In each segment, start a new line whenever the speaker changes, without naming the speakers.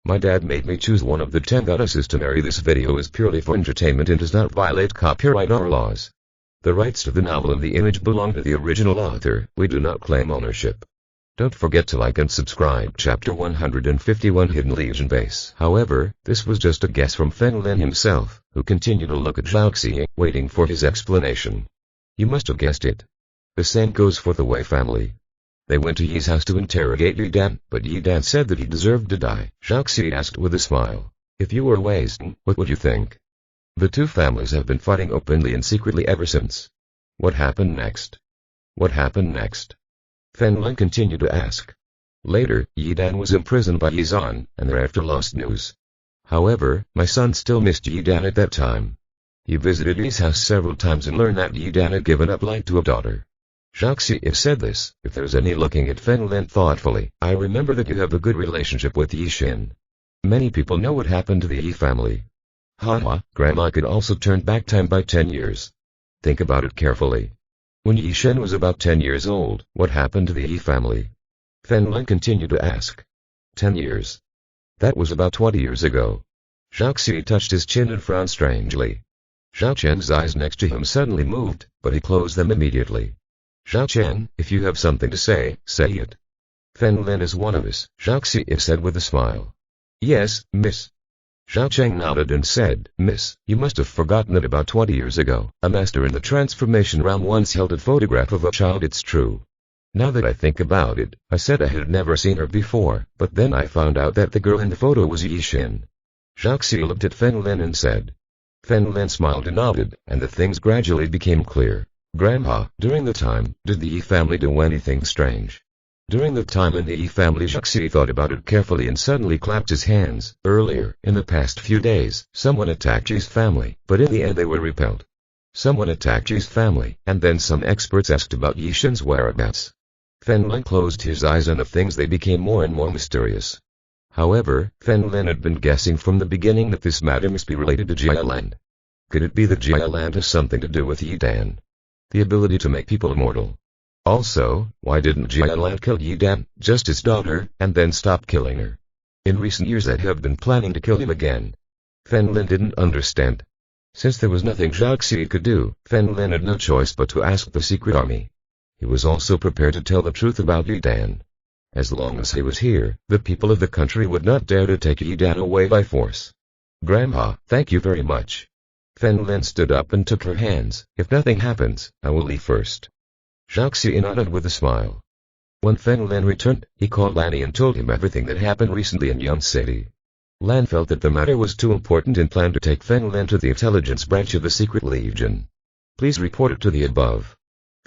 My dad made me choose one of the 10 goddesses to marry. This video is purely for entertainment and does not violate copyright or laws. The rights to the novel and the image belong to the original author. We do not claim ownership. Don't forget to like and subscribe. Chapter 151 Hidden Legion Base. However, this was just a guess from Lin himself, who continued to look at Zhao, waiting for his explanation. You must have guessed it. The same goes for the Wei family. They went to Yi's house to interrogate Yi Dan, but Yi Dan said that he deserved to die. Zhao asked with a smile, "If you were Wei's, what would you think?" The two families have been fighting openly and secretly ever since. What happened next? What happened next? Lin continued to ask. Later, Yi Dan was imprisoned by Yi Zan, and thereafter lost news. However, my son still missed Yi Dan at that time. He visited Yi's house several times and learned that Yi Dan had given up light to a daughter. Zhao said this. If there's any looking at Lin thoughtfully, I remember that you have a good relationship with Yi Xin. Many people know what happened to the Yi family. Haha, Grandma could also turn back time by 10 years. Think about it carefully. When Yi Xin was about 10 years old, what happened to the Yi family? Lin continued to ask. 10 years. That was about 20 years ago. Zhao touched his chin and frowned strangely. Zhao Chen's eyes next to him suddenly moved, but he closed them immediately. Zhao Chen, if you have something to say it. Lin is one of us, Zhao said with a smile. Yes, miss. Zhao Chen nodded and said, Miss, you must have forgotten that about 20 years ago, a master in the transformation realm once held a photograph of a child. It's true. Now that I think about it, I said I had never seen her before, but then I found out that the girl in the photo was Yi Xin. Zhao looked at Lin and said. Lin smiled and nodded, and the things gradually became clear. Grandpa, during the time, did the Yi family do anything strange? During the time in the Yi family, Zhao thought about it carefully and suddenly clapped his hands. Earlier, in the past few days, someone attacked Yi's family, but in the end they were repelled. Someone attacked Yi's family, and then some experts asked about Yi Xin's whereabouts. Lin closed his eyes and the things they became more and more mysterious. However, Lin had been guessing from the beginning that this matter must be related to Jia Land. Could it be that Jia Land has something to do with Yi Dan? The ability to make people immortal. Also, why didn't Jia Land kill Yi Dan, just his daughter, and then stop killing her? In recent years I have been planning to kill him again. Lin didn't understand. Since there was nothing Zhao could do, Lin had no choice but to ask the secret army. He was also prepared to tell the truth about Yi Dan. As long as he was here, the people of the country would not dare to take Yi Dan away by force. Grandpa, thank you very much. Lin stood up and took her hands. If nothing happens, I will leave first. Zhao nodded with a smile. When Lin returned, he called Lanny and told him everything that happened recently in Yum City. Lan felt that the matter was too important and planned to take Lin to the intelligence branch of the Secret Legion. Please report it to the above.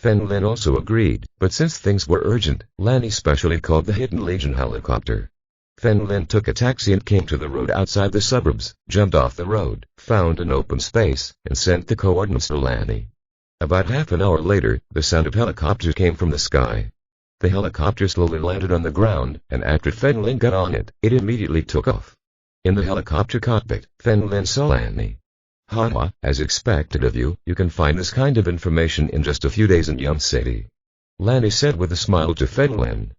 Lin also agreed, but since things were urgent, Lanny specially called the Hidden Legion helicopter. Lin took a taxi and came to the road outside the suburbs, jumped off the road, found an open space, and sent the coordinates to Lanny. About half an hour later, the sound of helicopters came from the sky. The helicopter slowly landed on the ground, and after Lin got on it, it immediately took off. In the helicopter cockpit, Lin saw Lanny. Haha, as expected of you, you can find this kind of information in just a few days in Yum City. Lanny said with a smile to Lin.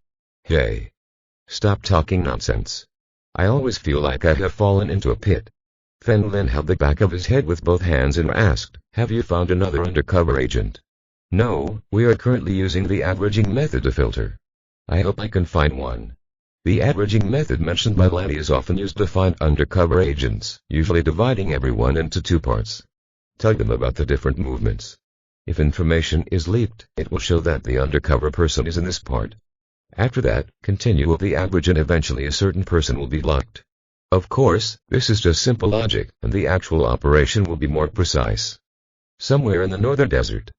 Hey. Stop talking nonsense. I always feel like I have fallen into a pit. Lin held the back of his head with both hands and asked, have you found another undercover agent? No, we are currently using the averaging method to filter. I hope I can find one. The averaging method mentioned by Lanny is often used to find undercover agents, usually dividing everyone into two parts. Tell them about the different movements. If information is leaked, it will show that the undercover person is in this part. After that, continue with the average and eventually a certain person will be locked. Of course, this is just simple logic, and the actual operation will be more precise. Somewhere in the northern desert.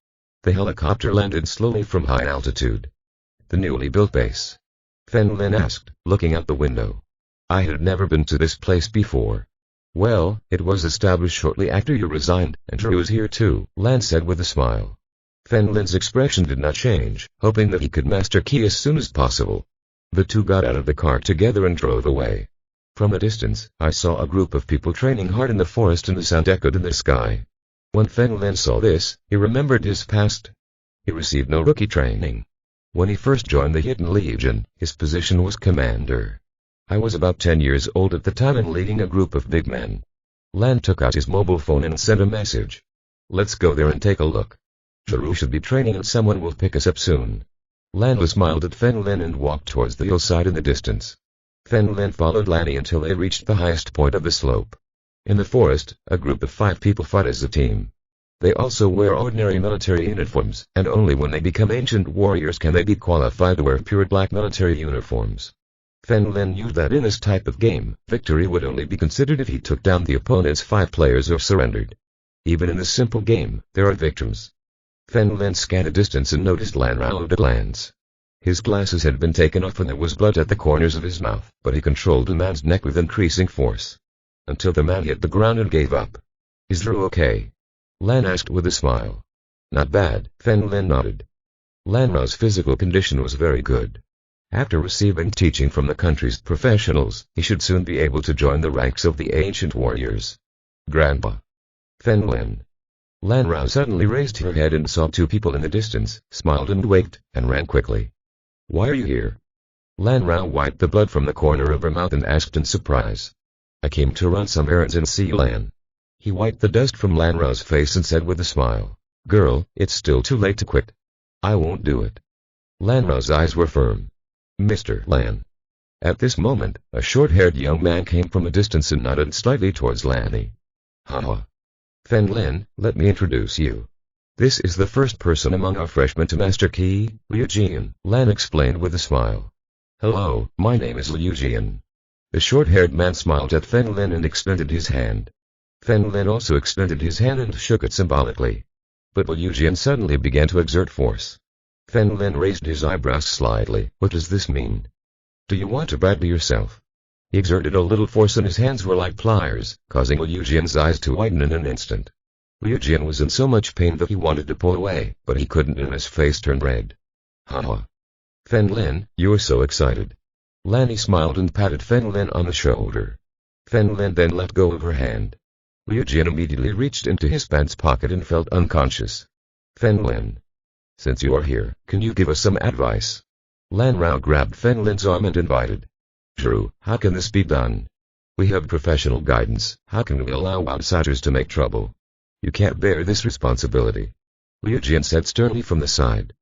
The helicopter landed slowly from high altitude. The newly built base. Lin asked, looking out the window. I had never been to this place before. Well, it was established shortly after you resigned, and Drew was here too, Lan said with a smile. Lin's expression did not change, hoping that he could master Ki as soon as possible. The two got out of the car together and drove away. From a distance, I saw a group of people training hard in the forest and the sound echoed in the sky. When Lin saw this, he remembered his past. He received no rookie training. When he first joined the Hidden Legion, his position was commander. I was about 10 years old at the time and leading a group of big men. Lan took out his mobile phone and sent a message. Let's go there and take a look. Sharu should be training and someone will pick us up soon. Lan smiled at Fen Lin and walked towards the hillside in the distance. Fen Lin followed Lanny until they reached the highest point of the slope. In the forest, a group of 5 people fight as a team. They also wear ordinary military uniforms, and only when they become ancient warriors can they be qualified to wear pure black military uniforms. Fen Lin knew that in this type of game, victory would only be considered if he took down the opponent's 5 players or surrendered. Even in this simple game, there are victims. Fen Lin scanned the distance and noticed Lan Rao at a glance. His glasses had been taken off and there was blood at the corners of his mouth, but he controlled the man's neck with increasing force. Until the man hit the ground and gave up. Is Drew okay? Lan asked with a smile. Not bad, Fen Lin nodded. Lan Rao's physical condition was very good. After receiving teaching from the country's professionals, he should soon be able to join the ranks of the ancient warriors. Grandpa. Fen Lin. Lan Rao suddenly raised her head and saw 2 people in the distance, smiled and winked, and ran quickly. Why are you here? Lan Rao wiped the blood from the corner of her mouth and asked in surprise. I came to run some errands and see Lan. He wiped the dust from Lan Rao's face and said with a smile, Girl, it's still too late to quit. I won't do it. Lan Rao's eyes were firm. Mr. Lan. At this moment, a short-haired young man came from a distance and nodded slightly towards Lanny. Haha. Fen Lin, let me introduce you. This is the first person among our freshmen to master Ki, Liu Jian, Lan explained with a smile. Hello, my name is Liu Jian. The short-haired man smiled at Fen Lin and extended his hand. Fen Lin also extended his hand and shook it symbolically. But Liu Jian suddenly began to exert force. Fen Lin raised his eyebrows slightly. What does this mean? Do you want to brag to yourself? He exerted a little force and his hands were like pliers, causing Liu Jian's eyes to widen in an instant. Liu Jian was in so much pain that he wanted to pull away, but he couldn't and his face turned red. Haha. Fen Lin, you are so excited. Lanny smiled and patted Fen Lin on the shoulder. Fen Lin then let go of her hand. Liu Jian immediately reached into his pants pocket and felt unconscious. Fen Lin. Since you are here, can you give us some advice? Lan Rao grabbed Fen Lin's arm and invited. Drew, how can this be done? We have professional guidance, how can we allow outsiders to make trouble? You can't bear this responsibility. Liu Jian said sternly from the side.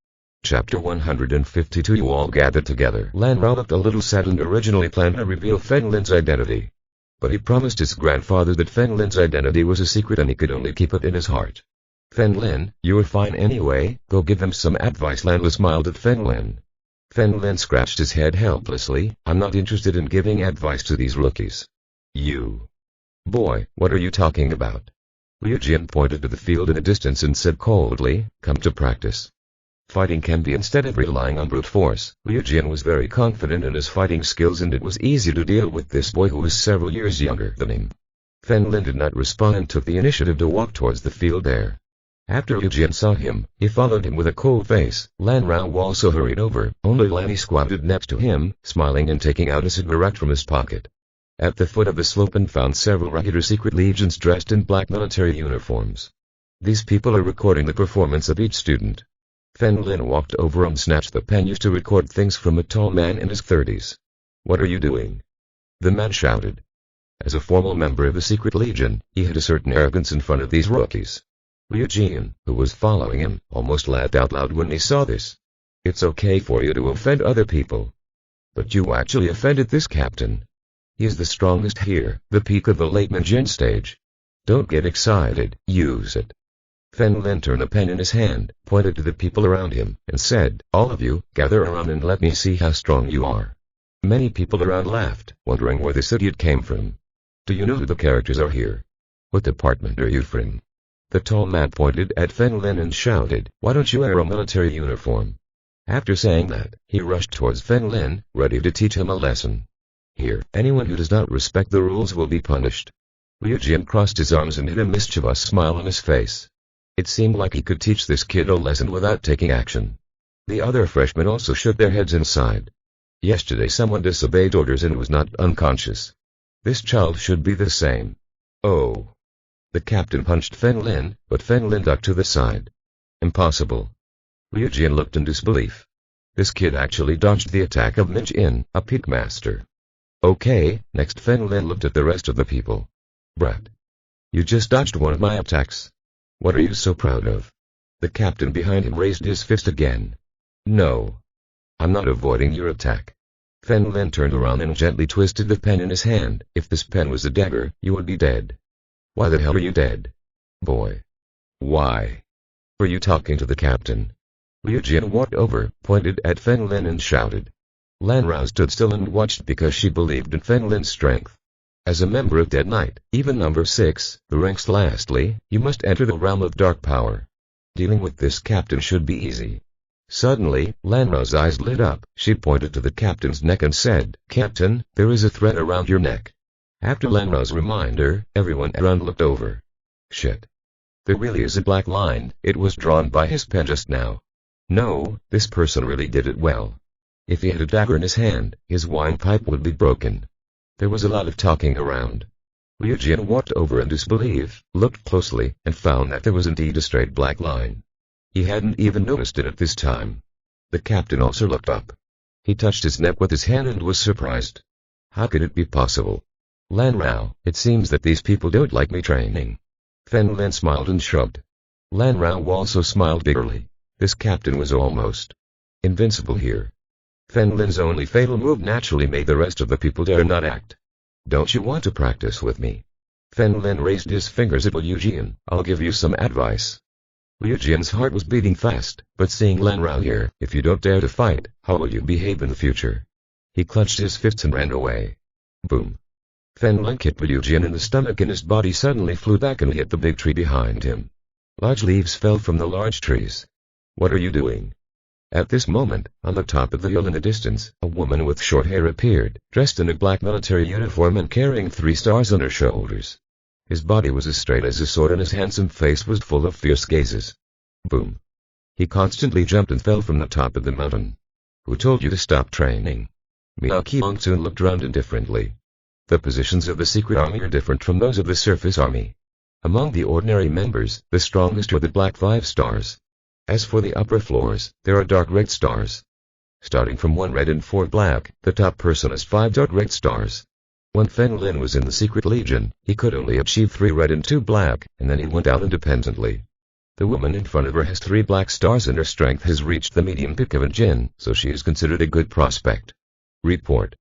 Chapter 152 You all gathered together. Lan Rao looked a little sad and originally planned to reveal Fen Lin's identity. But he promised his grandfather that Fen Lin's identity was a secret and he could only keep it in his heart. Fen Lin, you are fine anyway, go give them some advice. Lan smiled at Fen Lin. Fen Lin scratched his head helplessly. I'm not interested in giving advice to these rookies. You. Boy, what are you talking about? Liu Jian pointed to the field in the distance and said coldly, come to practice. Fighting can be instead of relying on brute force. Liu Jian was very confident in his fighting skills and it was easy to deal with this boy who was several years younger than him. Fen Lin did not respond and took the initiative to walk towards the field there. After Liu Jian saw him, he followed him with a cold face. Lan Rao also hurried over, only Lanny squatted next to him, smiling and taking out a cigarette from his pocket. At the foot of the slope and found several regular secret legions dressed in black military uniforms. These people are recording the performance of each student. Fen Lin walked over and snatched the pen used to record things from a tall man in his 30s. What are you doing? The man shouted. As a formal member of the secret legion, he had a certain arrogance in front of these rookies. Liu Jian, who was following him, almost laughed out loud when he saw this. It's okay for you to offend other people. But you actually offended this captain. He is the strongest here, the peak of the late Minjin stage. Don't get excited, use it. Fen Lin turned the pen in his hand, pointed to the people around him, and said, all of you, gather around and let me see how strong you are. Many people around laughed, wondering where this idiot came from. Do you know who the characters are here? What department are you from? The tall man pointed at Fen Lin and shouted, why don't you wear a military uniform? After saying that, he rushed towards Fen Lin, ready to teach him a lesson. Here, anyone who does not respect the rules will be punished. Liu Jian crossed his arms and hid a mischievous smile on his face. It seemed like he could teach this kid a lesson without taking action. The other freshmen also shook their heads and sighed. Yesterday someone disobeyed orders and was not unconscious. This child should be the same. Oh. The captain punched Fen Lin, but Fen Lin ducked to the side. Impossible. Liu Jian looked in disbelief. This kid actually dodged the attack of Minjin, a peak master. Okay, next Fen Lin looked at the rest of the people. Brat. You just dodged one of my attacks. What are you so proud of? The captain behind him raised his fist again. No. I'm not avoiding your attack. Fen Lin turned around and gently twisted the pen in his hand. If this pen was a dagger, you would be dead. Why the hell are you dead? Boy. Why? Were you talking to the captain? Liu Jin walked over, pointed at Fen Lin and shouted. Lan Rao stood still and watched because she believed in Fen Lin's strength. As a member of Dead Knight, even number 6, the ranks lastly, you must enter the realm of dark power. Dealing with this captain should be easy. Suddenly, Lan Rao's eyes lit up. She pointed to the captain's neck and said, Captain, there is a thread around your neck. After Lan Rao's reminder, everyone around looked over. Shit. There really is a black line. It was drawn by his pen just now. No, this person really did it well. If he had a dagger in his hand, his windpipe would be broken. There was a lot of talking around. Liu Jin walked over in disbelief, looked closely, and found that there was indeed a straight black line. He hadn't even noticed it at this time. The captain also looked up. He touched his neck with his hand and was surprised. How could it be possible? Lan Rao, it seems that these people don't like me training. Fen Lin smiled and shrugged. Lan Rao also smiled bitterly. This captain was almost invincible here. Fen Lin's only fatal move naturally made the rest of the people dare not act. Don't you want to practice with me? Fen Lin raised his fingers at Liu Jin. I'll give you some advice. Liu Jin's heart was beating fast, but seeing Lan Rao here, if you don't dare to fight, how will you behave in the future? He clenched his fists and ran away. Boom. Fen Lin hit Liu Jin in the stomach and his body suddenly flew back and hit the big tree behind him. Large leaves fell from the large trees. What are you doing? At this moment, on the top of the hill in the distance, a woman with short hair appeared, dressed in a black military uniform and carrying 3 stars on her shoulders. His body was as straight as a sword and his handsome face was full of fierce gazes. Boom. He constantly jumped and fell from the top of the mountain. Who told you to stop training? Miyaki Monsoon looked around indifferently. The positions of the secret army are different from those of the surface army. Among the ordinary members, the strongest are the black 5 stars. As for the upper floors, there are dark red stars. Starting from 1 red and 4 black, the top person has 5 dark red stars. When Fen Lin was in the Secret Legion, he could only achieve 3 red and 2 black, and then he went out independently. The woman in front of her has 3 black stars and her strength has reached the medium peak of a Jin, so she is considered a good prospect. Report.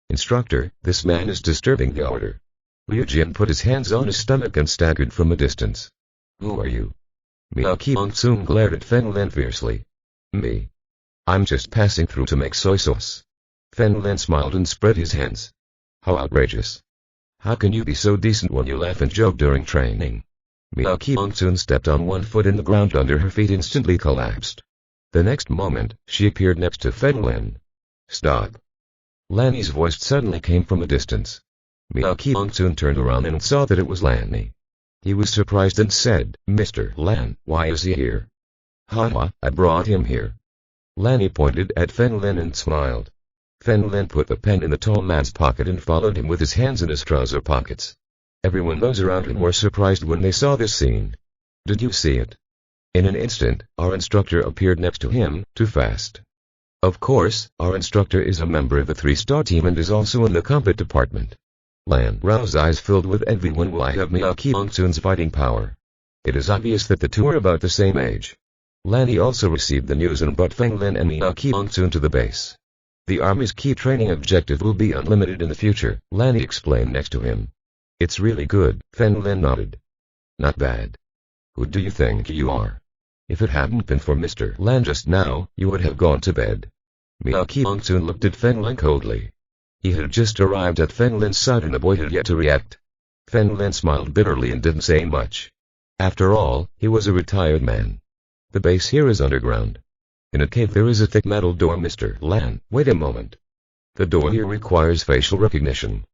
Instructor, this man is disturbing the order. Liu Jin put his hands on his stomach and staggered from a distance. Who are you? Miyaki Monsoon glared at Fen Lin fiercely. Me. I'm just passing through to make soy sauce. Fen Lin smiled and spread his hands. How outrageous. How can you be so decent when you laugh and joke during training? Miyaki Monsoon stepped on 1 foot and the ground under her feet instantly collapsed. The next moment, she appeared next to Fen Lin. Stop. Lanny's voice suddenly came from a distance. Miyaki Monsoon turned around and saw that it was Lanny. He was surprised and said, Mr. Lan, why is he here? Haha, I brought him here. Lanny pointed at Fen Lin and smiled. Fen Lin put the pen in the tall man's pocket and followed him with his hands in his trouser pockets. Everyone those around him were surprised when they saw this scene. Did you see it? In an instant, our instructor appeared next to him, too fast. Of course, our instructor is a member of the 3-star team and is also in the combat department. Lan Rao's eyes filled with envy when I have Miyaki Monsoon's fighting power. It is obvious that the two are about the same age. Lanny also received the news and brought Fen Lin and Miyaki Monsoon to the base. The Army's key training objective will be unlimited in the future, Lanny explained next to him. It's really good, Fen Lin nodded. Not bad. Who do you think you are? If it hadn't been for Mr. Lan just now, you would have gone to bed. Miyaki Monsoon looked at Fen Lin coldly. He had just arrived at Fen Lin's side and the boy had yet to react. Fen Lin smiled bitterly and didn't say much. After all, he was a retired man. The base here is underground. In a cave there is a thick metal door. Mr. Lan, wait a moment. The door here requires facial recognition.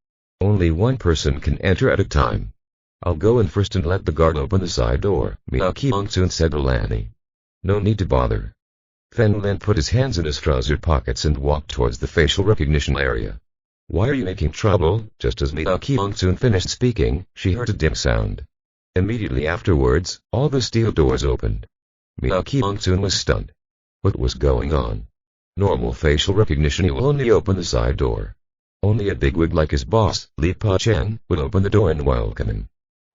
Only 1 person can enter at a time. I'll go in first and let the guard open the side door, Miyaki Monsoon said to Lanny. No need to bother. Fen Lin put his hands in his trouser pockets and walked towards the facial recognition area. Why are you making trouble? Just as Miyaki Monsoon finished speaking, she heard a dim sound. Immediately afterwards, all the steel doors opened. Miyaki Monsoon was stunned. What was going on? Normal facial recognition, he will only open the side door. Only a bigwig like his boss, Li Pa-chen, would open the door and welcome him.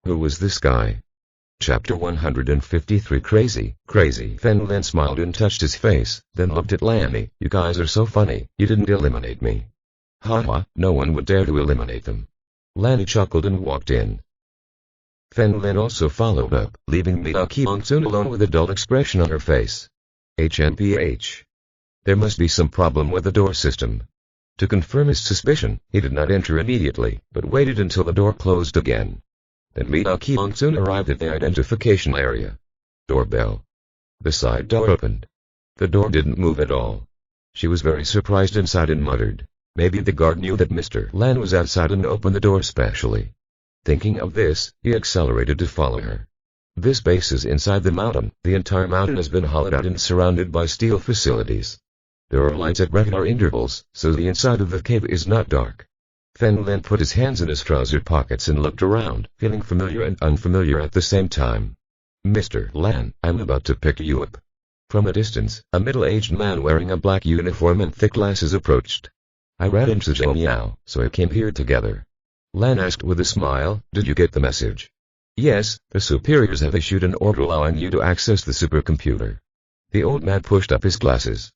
Who was this guy? Chapter 153 Crazy. Fen Lin smiled and touched his face, then looked at Lanny. You guys are so funny, you didn't eliminate me. Haha, no one would dare to eliminate them. Lanny chuckled and walked in. Fen Lin also followed up, leaving Mi-Ki Monsoon alone with a dull expression on her face. HMPH. There must be some problem with the door system. To confirm his suspicion, he did not enter immediately, but waited until the door closed again. Then Mi-Ki Monsoon arrived at the identification area. Doorbell. The side door opened. The door didn't move at all. She was very surprised inside and muttered, maybe the guard knew that Mr. Lan was outside and opened the door specially. Thinking of this, he accelerated to follow her. This base is inside the mountain. The entire mountain has been hollowed out and surrounded by steel facilities. There are lights at regular intervals, so the inside of the cave is not dark. Fen Lin put his hands in his trouser pockets and looked around, feeling familiar and unfamiliar at the same time. Mr. Lan, I'm about to pick you up. From a distance, a middle-aged man wearing a black uniform and thick glasses approached. I ran into Zhou Miao, so I came here together. Lan asked with a smile, did you get the message? Yes, the superiors have issued an order allowing you to access the supercomputer. The old man pushed up his glasses.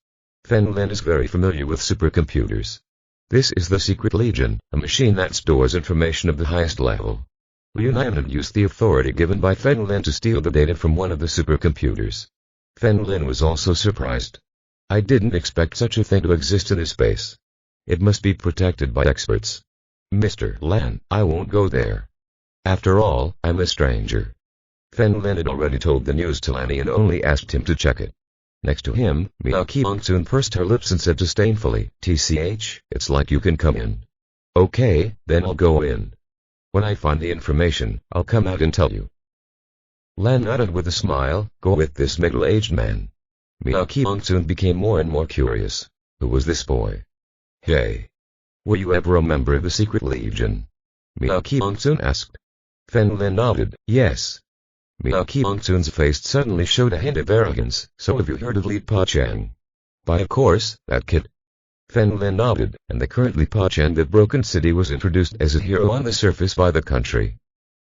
Fen Lin is very familiar with supercomputers. This is the Secret Legion, a machine that stores information of the highest level. Liu Naiman used the authority given by Fen Lin to steal the data from one of the supercomputers. Fen Lin was also surprised. I didn't expect such a thing to exist in this space. It must be protected by experts. Mr. Lan, I won't go there. After all, I'm a stranger. Fen Lin had already told the news to Lanny and only asked him to check it. Next to him, Mi-Ki Monsoon pursed her lips and said disdainfully, TCH, it's like you can come in. Okay, then I'll go in. When I find the information, I'll come out and tell you. Lan nodded with a smile, go with this middle-aged man. Mi-Ki Monsoon became more and more curious. Who was this boy? Hey. Were you ever a member of the Secret Legion? Mi-Ki Monsoon asked. Fen Lin nodded, yes. Mi-Ki Monsoon's face suddenly showed a hint of arrogance, so have you heard of Li Pa-chen? By of course, that kid. Fen Lin nodded, and the current Li Pa-chen the Broken City was introduced as a hero on the surface by the country.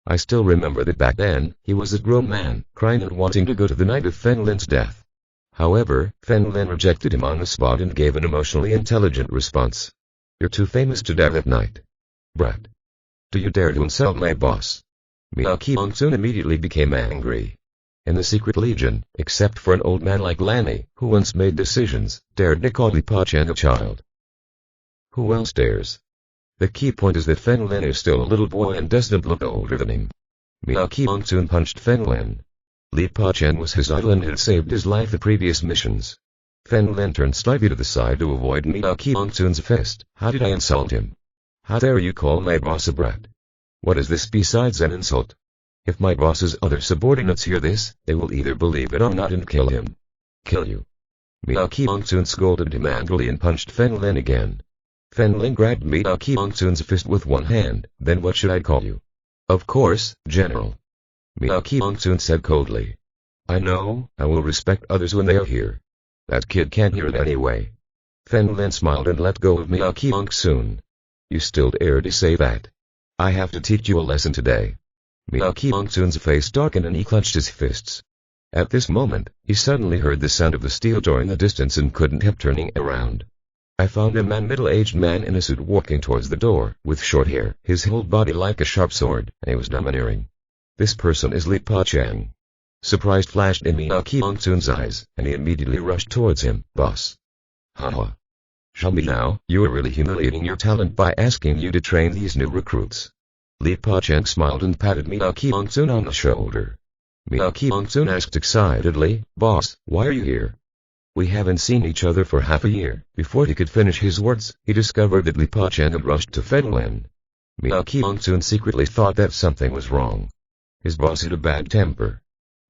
I still remember that back then, he was a grown man, crying and wanting to go to the night of Fen Lin's death. However, Fen Lin rejected him on the spot and gave an emotionally intelligent response. You're too famous to die that night. Brat. Do you dare to insult my boss? Mi-Ki Monsoon immediately became angry. In the Secret Legion, except for an old man like Lanny, who once made decisions, dared to call Li Pa-chen a child. Who else dares? The key point is that Fen Lin is still a little boy and doesn't look older than him. Mi-Ki Monsoon punched Fen Lin. Li Pa-chen was his idol and had saved his life at previous missions. Fen Lin turned slightly to the side to avoid Mi-Ki Monsoon's fist. How did I insult him? How dare you call my boss a brat? What is this besides an insult? If my boss's other subordinates hear this, they will either believe it or not and kill him. Kill you. Mi-Ki Monsoon scolded him angrily and punched Fen Lin again. Fen Lin grabbed Mi-Ki Monsoon's fist with one hand, then what should I call you? Of course, General. Mi-Ki Monsoon said coldly. I know, I will respect others when they are here. That kid can't hear it anyway. Fen Lin smiled and let go of Mi-Ki Monsoon. You still dare to say that? I have to teach you a lesson today. Mi-Ki Monsoon's face darkened and he clenched his fists. At this moment, he suddenly heard the sound of the steel door in the distance and couldn't help turning around. I found a middle-aged man in a suit walking towards the door, with short hair, his whole body like a sharp sword, and he was domineering. This person is Li Pa-chen. Surprise flashed in Mi-Ki Monsoon's eyes, and he immediately rushed towards him. Boss. Haha. Show me now, you are really humiliating your talent by asking you to train these new recruits. Li Pa-chen smiled and patted Mi-Ki Monsoon on the shoulder. Mi-Ki Monsoon asked excitedly, Boss, why are you here? We haven't seen each other for half a year. Before he could finish his words, he discovered that Li Pa-chen had rushed to Fen Lin. Mi-Ki Monsoon secretly thought that something was wrong. His boss had a bad temper.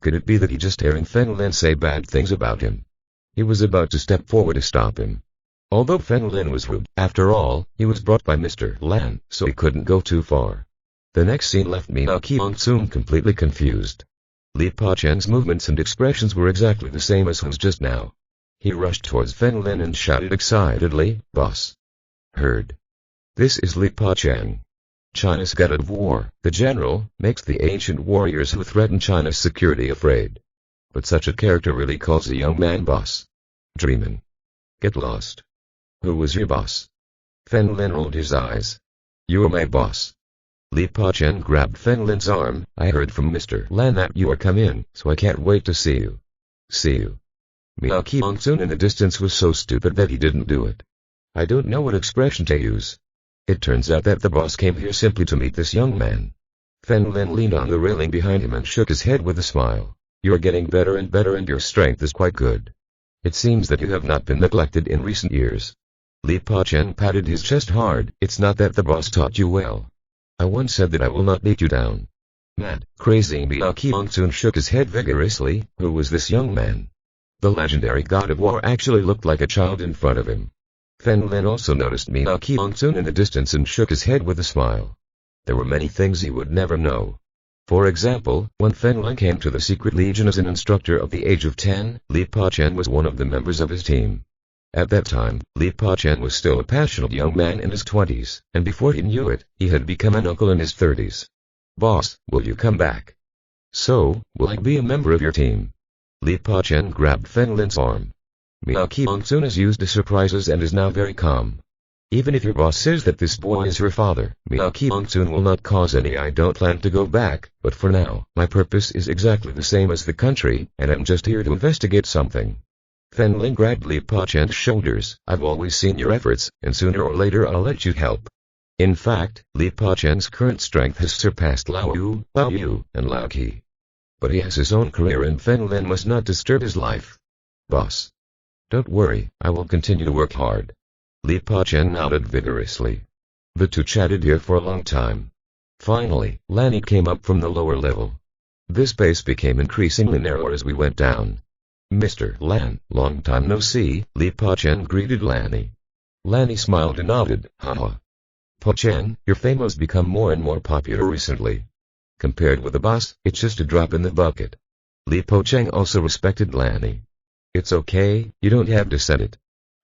Could it be that he just hearing Fen Lin say bad things about him? He was about to step forward to stop him. Although Fen Lin was rude, after all, he was brought by Mr. Lan, so he couldn't go too far. The next scene left Mi-Ki Monsoon completely confused. Li Pa-chen's movements and expressions were exactly the same as his just now. He rushed towards Fen Lin and shouted excitedly, Boss. Heard. This is Li Chen. China's god of war, the general, makes the ancient warriors who threaten China's security afraid. But such a character really calls a young man boss. Dreamin'. Get lost. Who was your boss? Fen Lin rolled his eyes. You are my boss. Li Chen grabbed Fen Lin's arm. I heard from Mr. Lan that you are come in, so I can't wait to see you. See you. Miao Qiangsun in the distance was so stupid that he didn't do it. I don't know what expression to use. It turns out that the boss came here simply to meet this young man. Fen Lin leaned on the railing behind him and shook his head with a smile. You are getting better and better and your strength is quite good. It seems that you have not been neglected in recent years. Li Chen patted his chest hard. It's not that the boss taught you well. I once said that I will not beat you down. Mad, crazy Miao Qiangsun shook his head vigorously. Who was this young man? The legendary god of war actually looked like a child in front of him. Fen Lin also noticed Miao Qiangsun in the distance and shook his head with a smile. There were many things he would never know. For example, when Fen Lin came to the Secret Legion as an instructor of the age of 10, Li Chen was one of the members of his team. At that time, Li Chen was still a passionate young man in his 20s, and before he knew it, he had become an uncle in his 30s. Boss, will you come back? So, will I be a member of your team? Li Chen grabbed Fen Lin's arm. Miao Qiangsun has used the surprises and is now very calm. Even if your boss says that this boy is your father, Miao Qiangsun will not cause any. I don't plan to go back, but for now, my purpose is exactly the same as the country, and I'm just here to investigate something. Fen Lin grabbed Li Chen's shoulders. I've always seen your efforts, and sooner or later I'll let you help. In fact, Li Chen's current strength has surpassed Lao Yu, and Lao Qi. But he has his own career and Fen Lin must not disturb his life. Boss. Don't worry, I will continue to work hard. Li Chen nodded vigorously. The two chatted here for a long time. Finally, Lanny came up from the lower level. This space became increasingly narrower as we went down. Mr. Lan, long time no see, Li Chen greeted Lanny. Lanny smiled and nodded. Haha. Chen, your fame has become more and more popular recently. Compared with the boss, it's just a drop in the bucket. Li Chen also respected Lanny. It's okay, you don't have to set it.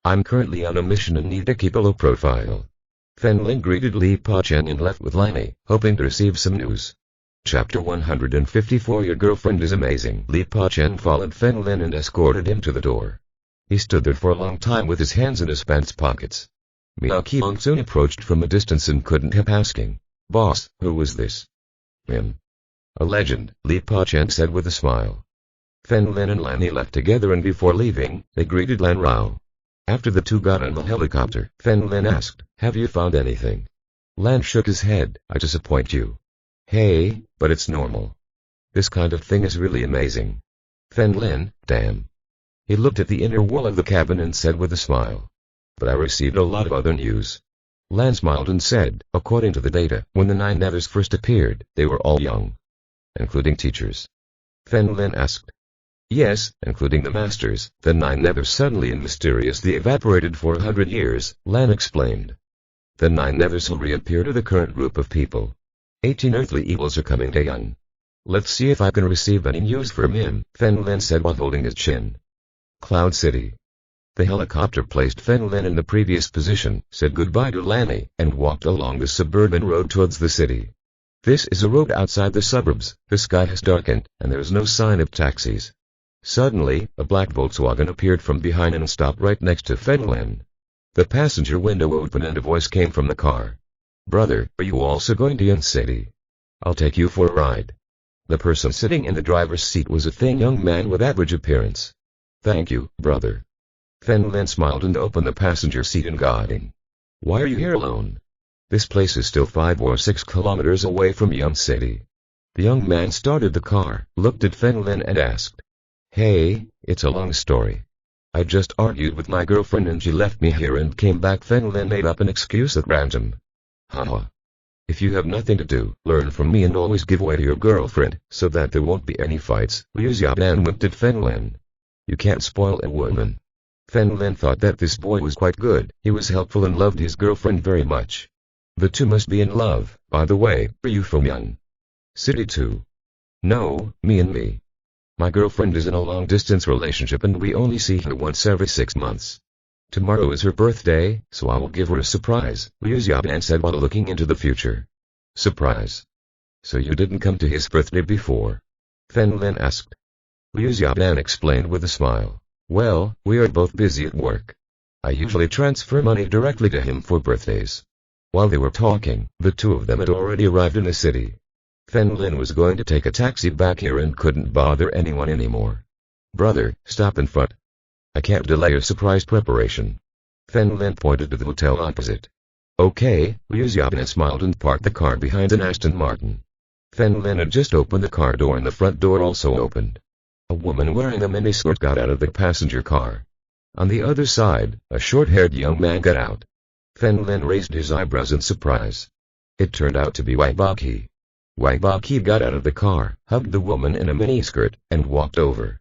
I'm currently on a mission and need to keep a low profile. Fen Lin greeted Li Chen and left with Lanny, hoping to receive some news. Chapter 154 Your girlfriend is amazing. Li Chen followed Fen Lin and escorted him to the door. He stood there for a long time with his hands in his pants pockets. Miao Qiangsun approached from a distance and couldn't help asking, Boss, who was this? Him. A legend, Li Chen said with a smile. Fen Lin and Lanny left together and before leaving, they greeted Lan Rao. After the two got on the helicopter, Fen Lin asked, Have you found anything? Lan shook his head. I disappoint you. Hey, but it's normal. This kind of thing is really amazing. Fen Lin, damn. He looked at the inner wall of the cabin and said with a smile. But I received a lot of other news. Lan smiled and said, according to the data, when the 9 Nethers first appeared, they were all young. Including teachers. Fen Lin asked. Yes, including the masters. The 9 Nethers suddenly and mysteriously evaporated for 100 years, Lan explained. The 9 Nethers will reappear to the current group of people. 18 earthly evils are coming to Yan. Let's see if I can receive any news from him, Fen Lin said while holding his chin. Cloud City. The helicopter placed Fen Lin in the previous position, said goodbye to Lanny, and walked along the suburban road towards the city. This is a road outside the suburbs. The sky has darkened, and there is no sign of taxis. Suddenly, a black Volkswagen appeared from behind and stopped right next to Fen Lin. The passenger window opened and a voice came from the car. Brother, are you also going to Yan City? I'll take you for a ride. The person sitting in the driver's seat was a thin young man with average appearance. Thank you, brother. Fen Lin smiled and opened the passenger seat and got in. Why are you here alone? This place is still 5 or 6 kilometers away from Yan City. The young man started the car, looked at Fen Lin and asked. Hey, it's a long story. I just argued with my girlfriend and she left me here and came back. Fen Lin made up an excuse at random. Haha. If you have nothing to do, learn from me and always give way to your girlfriend, so that there won't be any fights. Liu Xiaodan winked at Fen Lin. You can't spoil a woman. Fen Lin thought that this boy was quite good. He was helpful and loved his girlfriend very much. The two must be in love. By the way, are you from Yan City too? No, me and me. My girlfriend is in a long-distance relationship and we only see her once every 6 months. Tomorrow is her birthday, so I will give her a surprise, Liu Xiaodan said while looking into the future. Surprise? So you didn't come to his birthday before? Fen Lin asked. Liu Xiaodan explained with a smile. Well, we are both busy at work. I usually transfer money directly to him for birthdays. While they were talking, the two of them had already arrived in the city. Fen Lin was going to take a taxi back here and couldn't bother anyone anymore. Brother, stop in front. I can't delay your surprise preparation. Fen Lin pointed to the hotel opposite. Okay, Liu Xiaodan smiled and parked the car behind an Aston Martin. Fen Lin had just opened the car door and the front door also opened. A woman wearing a miniskirt got out of the passenger car. On the other side, a short-haired young man got out. Fen Lin raised his eyebrows in surprise. It turned out to be Wang Baqi. Wang Baqi got out of the car, hugged the woman in a miniskirt, and walked over.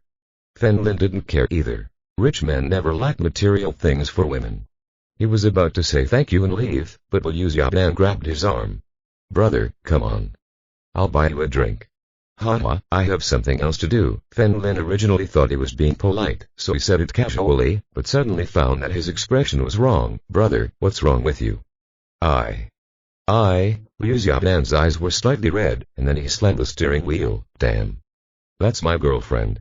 Fen Lin didn't care either. Rich men never lack material things for women. He was about to say thank you and leave, but Liu Xiaodan grabbed his arm. Brother, come on. I'll buy you a drink. Haha, I have something else to do. Fen Lin originally thought he was being polite, so he said it casually, but suddenly found that his expression was wrong. Brother, what's wrong with you? Liu Xiaodan's eyes were slightly red, and then he slammed the steering wheel. Damn. That's my girlfriend.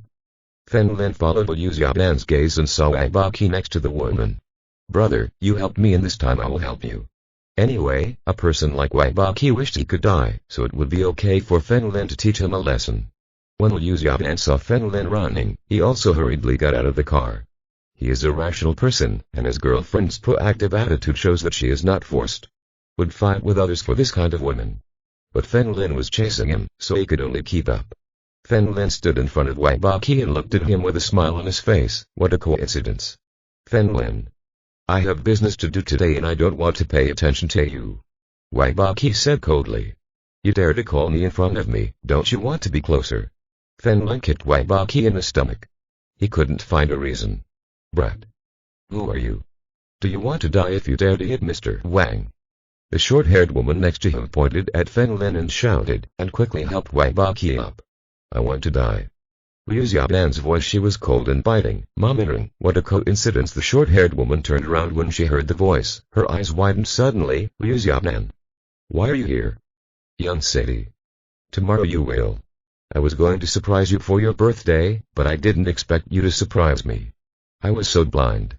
Fen Lin followed Liu Xiaodan's gaze and saw Wang Baqi next to the woman. Brother, you helped me and this time I will help you. Anyway, a person like Wang Baqi wished he could die, so it would be okay for Fen Lin to teach him a lesson. When Liu Xiaodan saw Fen Lin running, he also hurriedly got out of the car. He is a rational person, and his girlfriend's proactive attitude shows that she is not forced. Would fight with others for this kind of woman. But Fen Lin was chasing him, so he could only keep up. Fen Lin stood in front of Wang Baqi and looked at him with a smile on his face. What a coincidence. Fen Lin. I have business to do today and I don't want to pay attention to you. Wang Baqi said coldly. You dare to call me in front of me, don't you want to be closer? Fen Lin kicked Wang Baqi in the stomach. He couldn't find a reason. Brat. Who are you? Do you want to die if you dare to hit Mr. Wang? The short-haired woman next to him pointed at Fen Lin and shouted, and quickly helped Wang Baqi up. I want to die. Liu Xiaodan's voice she was cold and biting. Mom, what a coincidence. The short-haired woman turned around when she heard the voice. Her eyes widened suddenly. Liu Xiaodan. Why are you here? Young Sadie. Tomorrow you will. I was going to surprise you for your birthday, but I didn't expect you to surprise me. I was so blind.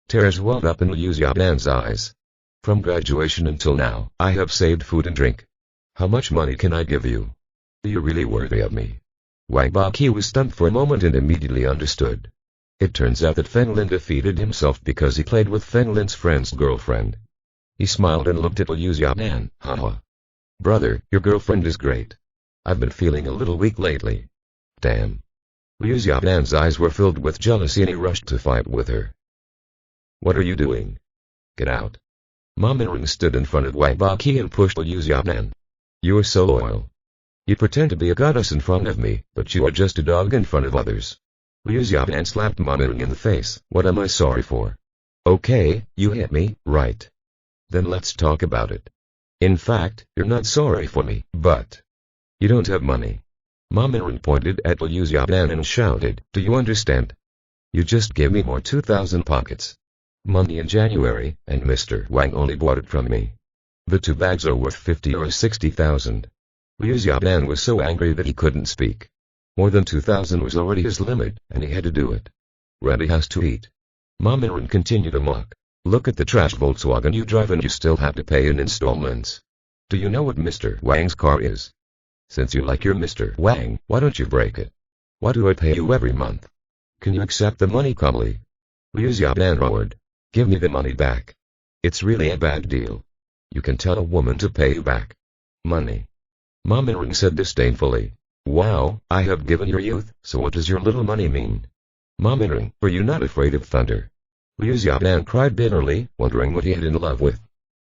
Tears welled up in Liu Xiaodan's eyes. From graduation until now, I have saved food and drink. How much money can I give you? Are you really worthy of me? Wang Baqi was stunned for a moment and immediately understood. It turns out that Fen Lin defeated himself because he played with Fen Lin's friend's girlfriend. He smiled and looked at Liu Xiaodan. Haha. Brother, your girlfriend is great. I've been feeling a little weak lately. Damn. Liu Xiaodan's eyes were filled with jealousy and he rushed to fight with her. What are you doing? Get out. Mom stood in front of Wang Baqi and pushed Liu Xiaodan. You are so loyal. You pretend to be a goddess in front of me, but you are just a dog in front of others. Liu Xiaodan slapped Mom in the face. What am I sorry for? Okay, you hit me, right? Then let's talk about it. In fact, you're not sorry for me, but you don't have money. Mom pointed at Liu Xiaodan and shouted, do you understand? You just gave me more 2,000 pockets. Money in January, and Mr. Wang only bought it from me. The two bags are worth 50 or 60,000. Liu Xiaodan was so angry that he couldn't speak. More than 2,000 was already his limit, and he had to do it. Randy has to eat. Mom continued to mock. Look at the trash Volkswagen you drive and you still have to pay in installments. Do you know what Mr. Wang's car is? Since you like your Mr. Wang, why don't you break it? Why do I pay you every month? Can you accept the money calmly? Liu Xiaodan roared. Give me the money back. It's really a bad deal. You can tell a woman to pay you back. Money. Mom said disdainfully. Wow, I have given your youth, so what does your little money mean? Mom, were you not afraid of thunder? Liu Xiaodan cried bitterly, wondering what he had in love with.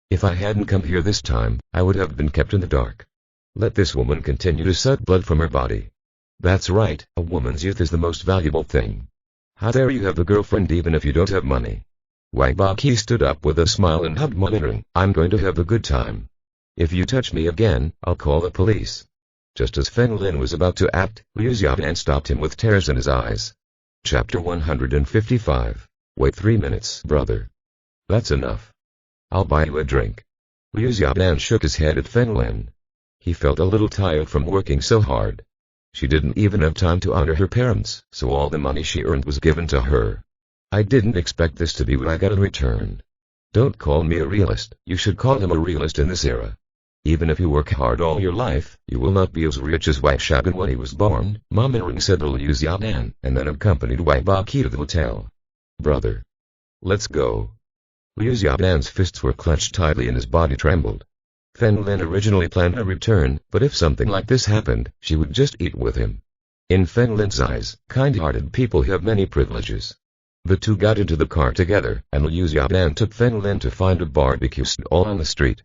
If I hadn't come here this time, I would have been kept in the dark. Let this woman continue to suck blood from her body. That's right, a woman's youth is the most valuable thing. How dare you have a girlfriend even if you don't have money? Wang Baqi stood up with a smile and hugged Mom. I'm going to have a good time. If you touch me again, I'll call the police. Just as Fen Lin was about to act, Liu Xiaodan stopped him with tears in his eyes. Chapter 155. Wait 3 minutes, brother. That's enough. I'll buy you a drink. Liu Xiaodan shook his head at Fen Lin. He felt a little tired from working so hard. She didn't even have time to honor her parents, so all the money she earned was given to her. I didn't expect this to be what I got in return. Don't call me a realist, you should call him a realist in this era. Even if you work hard all your life, you will not be as rich as Wei Shagan when he was born, Mama Ring said to Liu Xiaodan, and then accompanied Wei Baqi to the hotel. Brother. Let's go. Liu Xiaodan's fists were clenched tightly and his body trembled. Fen Lin originally planned a return, but if something like this happened, she would just eat with him. In Fen Lin's eyes, kind-hearted people have many privileges. The two got into the car together, and Liu Xiaodan took Fen Lin to find a barbecue stall on the street.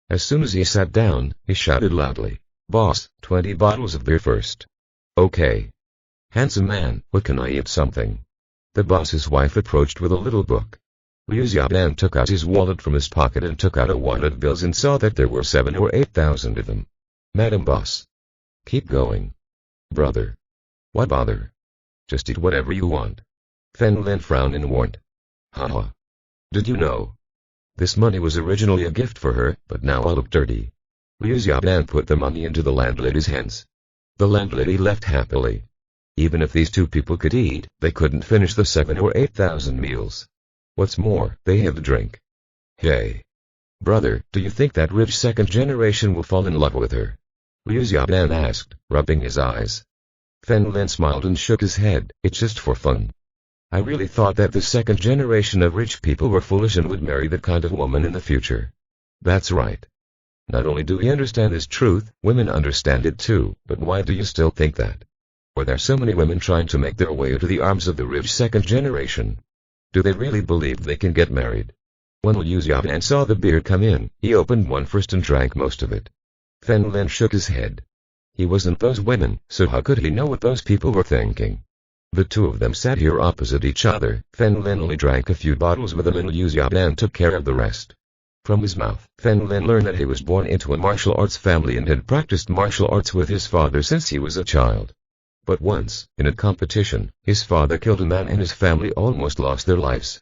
As soon as he sat down, he shouted loudly, "Boss, 20 bottles of beer first." "Okay. Handsome man, what can I eat something?" The boss's wife approached with a little book. Liu Xiaodan took out his wallet from his pocket and took out a wad of bills and saw that there were 7 or 8,000 of them. "Madam boss." "Keep going." "Brother." "Why bother? Just eat whatever you want." Fen Lin frowned and warned. "Haha. Did you know? This money was originally a gift for her, but now I'll look dirty." Liu Xiaodan put the money into the landlady's hands. The landlady left happily. Even if these two people could eat, they couldn't finish the 7 or 8,000 meals. What's more, they had to drink. "Hey. Brother, do you think that rich second generation will fall in love with her?" Liu Xiaodan asked, rubbing his eyes. Fen Lin smiled and shook his head. "It's just for fun. I really thought that the second generation of rich people were foolish and would marry that kind of woman in the future." "That's right. Not only do we understand this truth, women understand it too, but why do you still think that? Were there so many women trying to make their way into the arms of the rich second generation? Do they really believe they can get married?" When Liu Xiaodan saw the beer come in, he opened one first and drank most of it. Fen Lin shook his head. He wasn't those women, so how could he know what those people were thinking? The two of them sat here opposite each other. Fen Lin only drank a few bottles with them and Liu Xiaodan took care of the rest. From his mouth, Fen Lin learned that he was born into a martial arts family and had practiced martial arts with his father since he was a child. But once, in a competition, his father killed a man and his family almost lost their lives.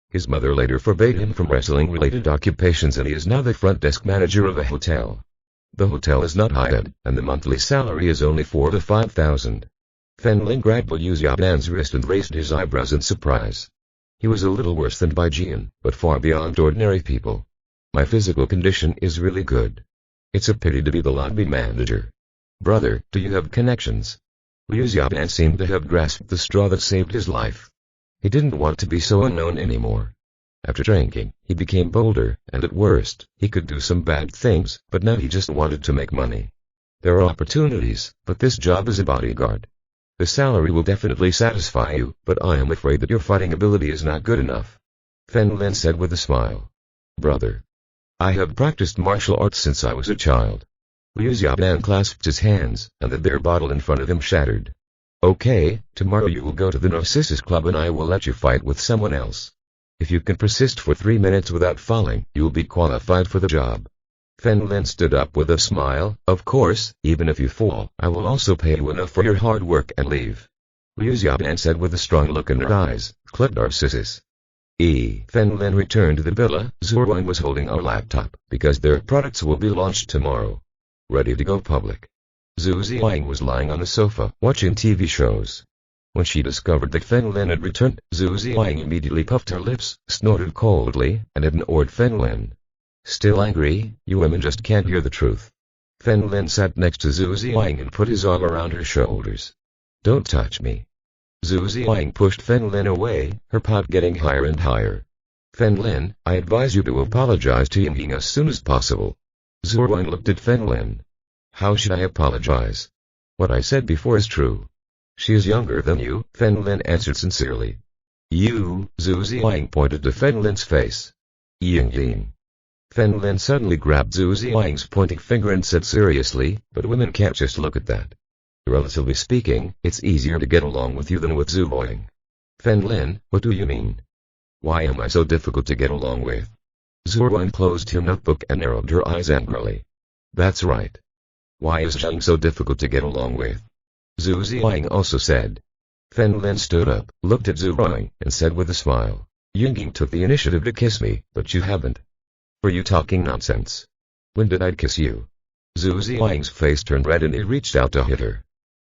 His mother later forbade him from wrestling-related occupations and he is now the front desk manager of a hotel. The hotel is not high-end, and the monthly salary is only 4 to 5,000. Fen Lin grabbed Liu Xiaodan's wrist and raised his eyebrows in surprise. He was a little worse than Bai Jian, but far beyond ordinary people. "My physical condition is really good. It's a pity to be the lobby manager." "Brother, do you have connections?" Liu Xiaodan seemed to have grasped the straw that saved his life. He didn't want to be so unknown anymore. After drinking, he became bolder, and at worst, he could do some bad things, but now he just wanted to make money. "There are opportunities, but this job is a bodyguard. The salary will definitely satisfy you, but I am afraid that your fighting ability is not good enough," Fen Lin said with a smile. "Brother. I have practiced martial arts since I was a child." Liu Xiaodan clasped his hands, and the beer bottle in front of him shattered. "Okay, tomorrow you will go to the Narcissus Club and I will let you fight with someone else. If you can persist for 3 minutes without falling, you will be qualified for the job." Fen Lin stood up with a smile. "Of course, even if you fall, I will also pay you enough for your hard work and leave," Liu Xiaodan said with a strong look in her eyes. Club Narcissus. Fen Lin returned to the villa. Zhuang was holding our laptop, because their products will be launched tomorrow. Ready to go public. Zhu Ziang was lying on the sofa, watching TV shows. When she discovered that Fen Lin had returned, Zhu Ziang immediately puffed her lips, snorted coldly, and ignored Fen Lin. "Still angry? You women just can't hear the truth." Fen Lin sat next to Zhu Ziang and put his arm around her shoulders. "Don't touch me." Zhu Ziang pushed Fen Lin away, her pout getting higher and higher. "Fen Lin, I advise you to apologize to Ying Ying as soon as possible." Zhuang looked at Fen Lin. "How should I apologize? What I said before is true." "She is younger than you," Fen Lin answered sincerely. "You," Zhu Ziang pointed to Fen Lin's face. "Ying Ying." Fen Lin suddenly grabbed Zhu Ziang's pointing finger and said seriously, "But women can't just look at that. Relatively speaking, it's easier to get along with you than with Zhu Boying." "Fen Lin, what do you mean? Why am I so difficult to get along with?" Zhuang closed her notebook and narrowed her eyes angrily. "That's right. Why is Zhang so difficult to get along with?" Zhu Ziang also said. Fen Lin stood up, looked at Zhuang, and said with a smile, Ying took the initiative to kiss me, but you haven't. Were you talking nonsense? When did I kiss you? Zhu Ziyang's face turned red and he reached out to hit her.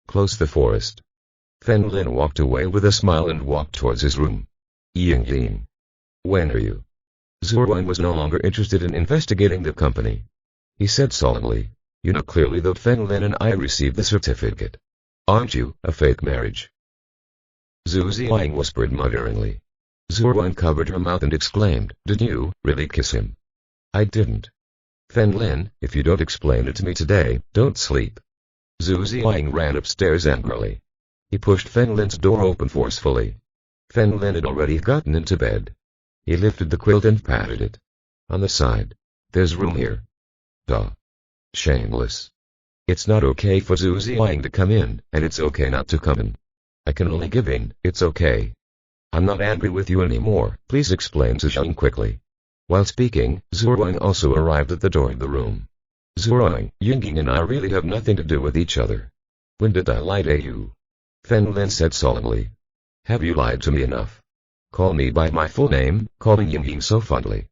Close the forest. Fen Lin walked away with a smile and walked towards his room. Ying. When are you? Zhu Wang was no longer interested in investigating the company. He said solemnly, you know clearly that Fen Lin and I received the certificate. Aren't you, a fake marriage? Zhu Ziyang whispered mutteringly. Zhu Wang covered her mouth and exclaimed, did you really kiss him? I didn't. Fen Lin, if you don't explain it to me today, don't sleep. Zhu Ziyang ran upstairs angrily. He pushed Fen Lin's door open forcefully. Fen Lin had already gotten into bed. He lifted the quilt and patted it. On the side. There's room here. Duh. Shameless. It's not okay for Zhu Ziyang to come in, and it's okay not to come in. I can only give in, it's okay. I'm not angry with you anymore, please explain to Zhang quickly. While speaking, Zhu Wang also arrived at the door of the room. Zhu Wang, Ying and I really have nothing to do with each other. When did I lie to you? Fen Lin said solemnly. Have you lied to me enough? Call me by my full name, calling Ying so fondly.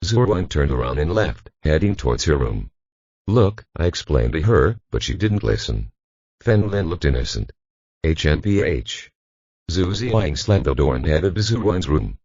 Zhu Wang turned around and left, heading towards her room. Look, I explained to her, but she didn't listen. Fen Lin looked innocent. HMPH. Zhu Ziyang slammed the door and headed to Zhu Wang's room.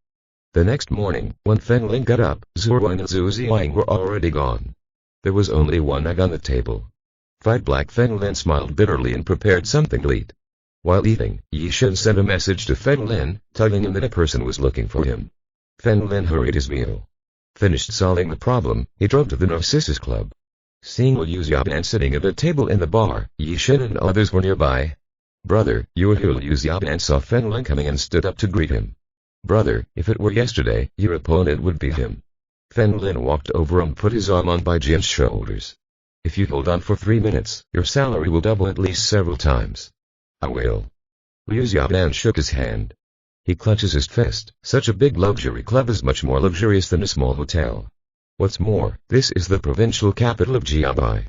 The next morning, when Fen Lin got up, Zhu Wang and Zhu Ziyang were already gone. There was only one egg on the table. Fried black. Fen Lin smiled bitterly and prepared something to eat. While eating, Yi Shen sent a message to Fen Lin, telling him that a person was looking for him. Fen Lin hurried his meal. Finished solving the problem, he drove to the Narcissus Club. Seeing Liu Xiaoban sitting at a table in the bar, Yi Shen and others were nearby. Brother, you are here. Liu Xiaoban saw Fen Lin coming and stood up to greet him. Brother, if it were yesterday, your opponent would be him. Fen Lin walked over and put his arm on Bai Jian's shoulders. If you hold on for 3 minutes, your salary will double at least several times. I will. Liu Xiaoban shook his hand. He clenches his fist. Such a big luxury club is much more luxurious than a small hotel. What's more, this is the provincial capital of Jiabai.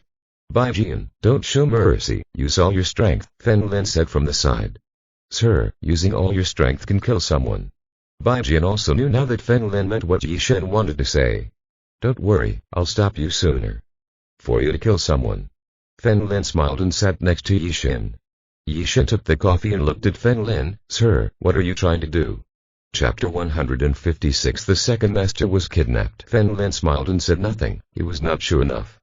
Bai Jian, don't show mercy, use all your strength, Fen Lin said from the side. Sir, using all your strength can kill someone. Bai Jian also knew now that Fen Lin meant what Yi Shen wanted to say. Don't worry, I'll stop you sooner. For you to kill someone. Fen Lin smiled and sat next to Yi Shen. Yi Shen took the coffee and looked at Fen Lin. Sir, what are you trying to do? Chapter 156. The second master was kidnapped. Fen Lin smiled and said nothing. He was not sure enough.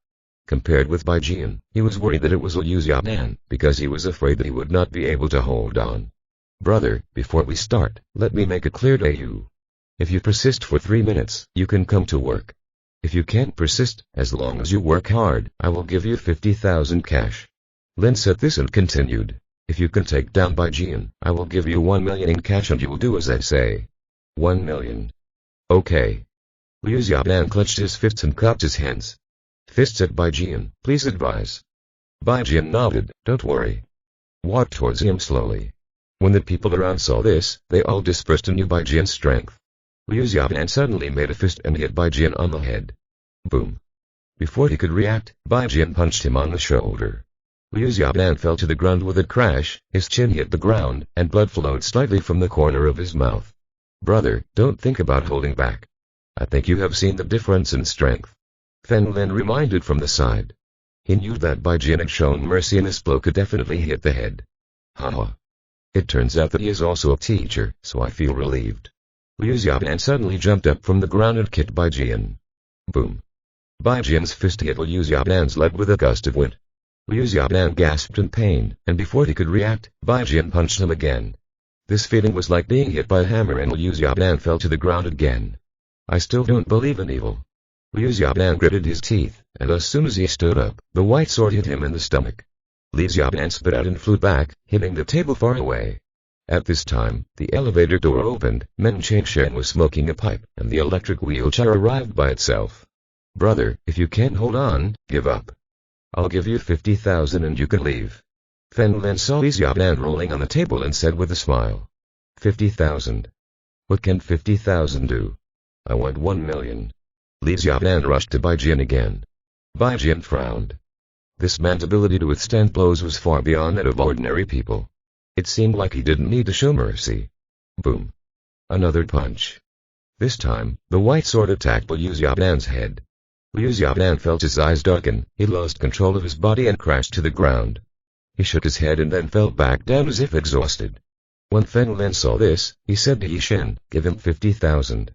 Compared with Bai Jian, he was worried that it was Liu Xiaoban, because he was afraid that he would not be able to hold on. Brother, before we start, let me make it clear to you. If you persist for 3 minutes, you can come to work. If you can't persist, as long as you work hard, I will give you 50,000 cash. Lin said this and continued. If you can take down Bai Jian, I will give you 1 million in cash and you will do as I say. 1 million. Okay. Liu Xiaoban clenched his fists and cupped his hands. Fists at Bai Jian, please advise. Bai Jian nodded, don't worry. Walked towards him slowly. When the people around saw this, they all dispersed and knew Bai Jian's strength. Liu Xiaoban suddenly made a fist and hit Bai Jian on the head. Boom. Before he could react, Bai Jian punched him on the shoulder. Liu Xiaoban fell to the ground with a crash, his chin hit the ground, and blood flowed slightly from the corner of his mouth. Brother, don't think about holding back. I think you have seen the difference in strength. Fen Lin reminded from the side. He knew that Bai Jian had shown mercy and this blow could definitely hit the head. Haha. It turns out that he is also a teacher, so I feel relieved. Liu Xiaoban suddenly jumped up from the ground and kicked Bai Jian. Boom. Bai Jian's fist hit Liu Xiaoban's leg with a gust of wind. Liu Xiaoban gasped in pain, and before he could react, Bai Jian punched him again. This feeling was like being hit by a hammer and Liu Xiaoban fell to the ground again. I still don't believe in evil. Liu Xiaoban gritted his teeth, and as soon as he stood up, the white sword hit him in the stomach. Liu Xiaoban spit out and flew back, hitting the table far away. At this time, the elevator door opened, Men Changshan was smoking a pipe, and the electric wheelchair arrived by itself. Brother, if you can't hold on, give up. I'll give you 50,000 and you can leave. Fen Lin saw Liu Xiaoban rolling on the table and said with a smile. 50,000. What can 50,000 do? I want 1 million. Liu Xiaoban rushed to Bai Jian again. Bai Jian frowned. This man's ability to withstand blows was far beyond that of ordinary people. It seemed like he didn't need to show mercy. Boom. Another punch. This time, the white sword attacked Liu Xiaoban's head. Liu Xiaoban felt his eyes darken, he lost control of his body and crashed to the ground. He shook his head and then fell back down as if exhausted. When Fen Lin saw this, he said to Yi Shen, "Give him 50,000.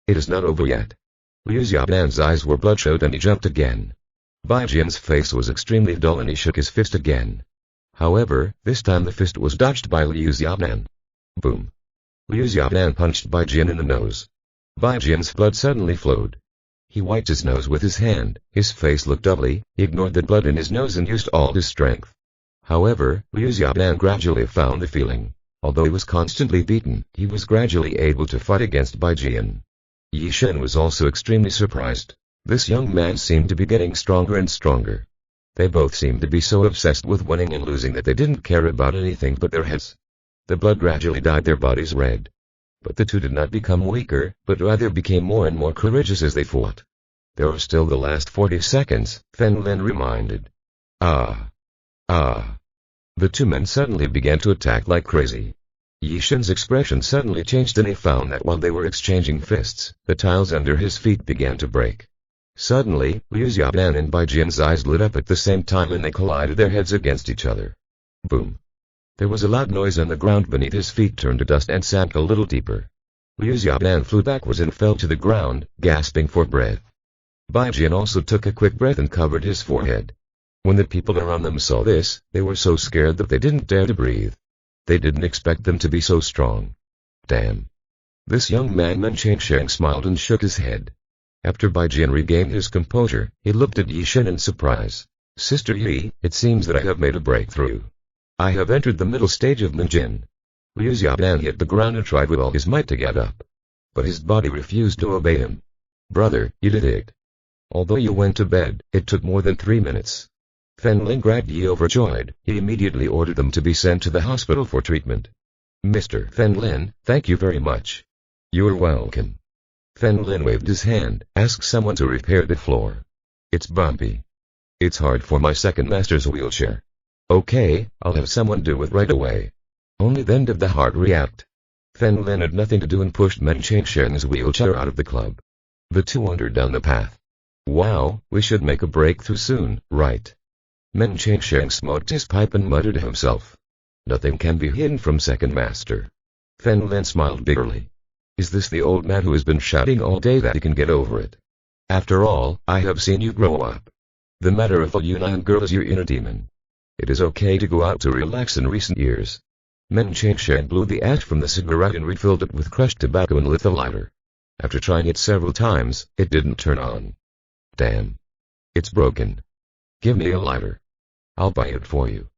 It is not over yet." Liu Xiaoban's eyes were bloodshot and he jumped again. Bai Jian's face was extremely dull and he shook his fist again. However, this time the fist was dodged by Liu Xiaoban. Boom. Liu Xiaoban punched Bai Jian in the nose. Bai Jian's blood suddenly flowed. He wiped his nose with his hand, his face looked ugly, he ignored the blood in his nose and used all his strength. However, Liu Xiaoban gradually found the feeling. Although he was constantly beaten, he was gradually able to fight against Bai Jian. Yi Shen was also extremely surprised. This young man seemed to be getting stronger and stronger. They both seemed to be so obsessed with winning and losing that they didn't care about anything but their heads. The blood gradually dyed their bodies red. But the two did not become weaker, but rather became more and more courageous as they fought. There were still the last 40 seconds, Fen Lin reminded. Ah. The two men suddenly began to attack like crazy. Yi Shen's expression suddenly changed and he found that while they were exchanging fists, the tiles under his feet began to break. Suddenly, Liu Xiaoban and Bai Jian's eyes lit up at the same time and they collided their heads against each other. Boom. There was a loud noise and the ground beneath his feet turned to dust and sank a little deeper. Liu Xiaoban flew backwards and fell to the ground, gasping for breath. Bai Jian also took a quick breath and covered his forehead. When the people around them saw this, they were so scared that they didn't dare to breathe. They didn't expect them to be so strong. Damn. This young man Men Changsheng smiled and shook his head. After Bai Jian regained his composure, he looked at Yi Shen in surprise. Sister Yi, it seems that I have made a breakthrough. I have entered the middle stage of Minjin. Liu Xiaoban hit the ground and tried with all his might to get up. But his body refused to obey him. Brother, you did it. Although you went to bed, it took more than 3 minutes. Fen Lin grabbed Yi overjoyed, he immediately ordered them to be sent to the hospital for treatment. Mr. Fen Lin, thank you very much. You are welcome. Fen Lin waved his hand, asked someone to repair the floor. It's bumpy. It's hard for my second master's wheelchair. Okay, I'll have someone do it right away. Only then did the heart react. Fen Lin had nothing to do and pushed Men Changsheng's wheelchair out of the club. The two wandered down the path. Wow, we should make a breakthrough soon, right? Men Changsheng smoked his pipe and muttered to himself. Nothing can be hidden from second master. Fen Lin smiled bitterly. Is this the old man who has been shouting all day that he can get over it? After all, I have seen you grow up. The matter of a Yunnan girl is your inner demon. It is okay to go out to relax in recent years. Men Changsheng blew the ash from the cigarette and refilled it with crushed tobacco and lit the lighter. After trying it several times, it didn't turn on. Damn. It's broken. Give me a lighter. I'll buy it for you.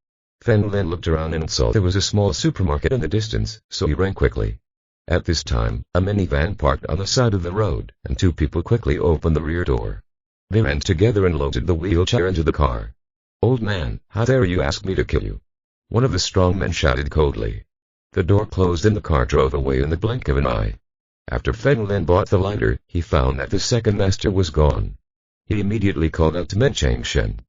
Fen Lin looked around and saw there was a small supermarket in the distance, so he ran quickly. At this time, a minivan parked on the side of the road, and two people quickly opened the rear door. They ran together and loaded the wheelchair into the car. Old man, how dare you ask me to kill you? One of the strong men shouted coldly. The door closed and the car drove away in the blink of an eye. After Fen Lin bought the lighter, he found that the second master was gone. He immediately called out to Men Changshen.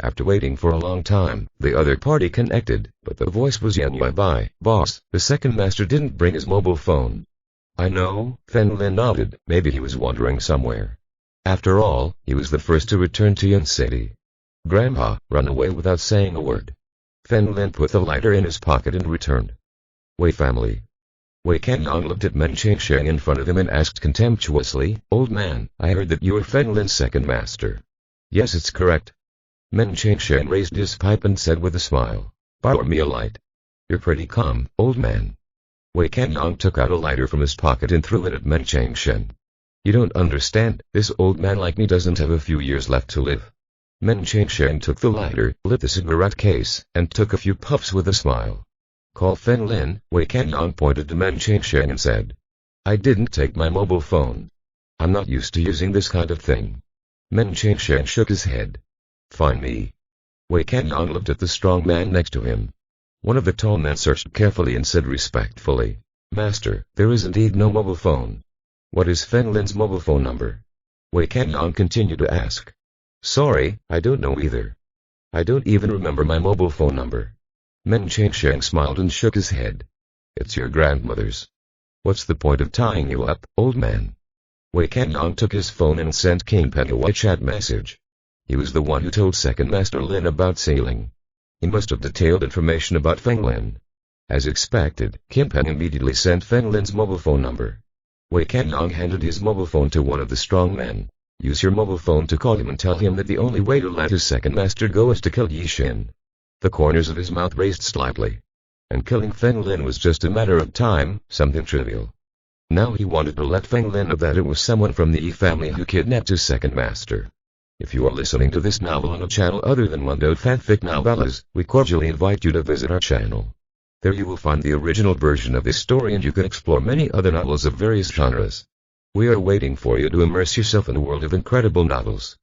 After waiting for a long time, the other party connected, but the voice was Yan Yubai. Boss, the second master didn't bring his mobile phone. I know, Fen Lin nodded, maybe he was wandering somewhere. After all, he was the first to return to Yan City. Grandpa, run away without saying a word. Fen Lin put the lighter in his pocket and returned. Wei family. Wei Kenyang looked at Men Changsheng in front of him and asked contemptuously, Old man, I heard that you were Fen Lin's second master. Yes, it's correct. Men Changsheng raised his pipe and said with a smile, Borrow me a light. You're pretty calm, old man. Wei Kenyang took out a lighter from his pocket and threw it at Men Changsheng. You don't understand, this old man like me doesn't have a few years left to live. Men Changsheng took the lighter, lit the cigarette case, and took a few puffs with a smile. Call Fen Lin, Wei Kenyang pointed to Men Changsheng and said. I didn't take my mobile phone. I'm not used to using this kind of thing. Men Changsheng shook his head. Find me. Wei Kenyang looked at the strong man next to him. One of the tall men searched carefully and said respectfully, Master, there is indeed no mobile phone. What is Fen Lin's mobile phone number? Wei Kenyang continued to ask. Sorry, I don't know either. I don't even remember my mobile phone number. Men Changsheng smiled and shook his head. It's your grandmother's. What's the point of tying you up, old man? Wei Kanyang took his phone and sent King Peng a WeChat message. He was the one who told Second Master Lin about sailing. He must have detailed information about Feng Lin. As expected, Kim Peng immediately sent Feng Lin's mobile phone number. Wei Kanyang handed his mobile phone to one of the strong men. Use your mobile phone to call him and tell him that the only way to let his second master go is to kill Yi Xin. The corners of his mouth raised slightly. And killing Feng Lin was just a matter of time, something trivial. Now he wanted to let Feng Lin know that it was someone from the Yi family who kidnapped his second master. If you are listening to this novel on a channel other than Mundo Fanfic Novellas, we cordially invite you to visit our channel. There you will find the original version of this story and you can explore many other novels of various genres. We are waiting for you to immerse yourself in a world of incredible novels.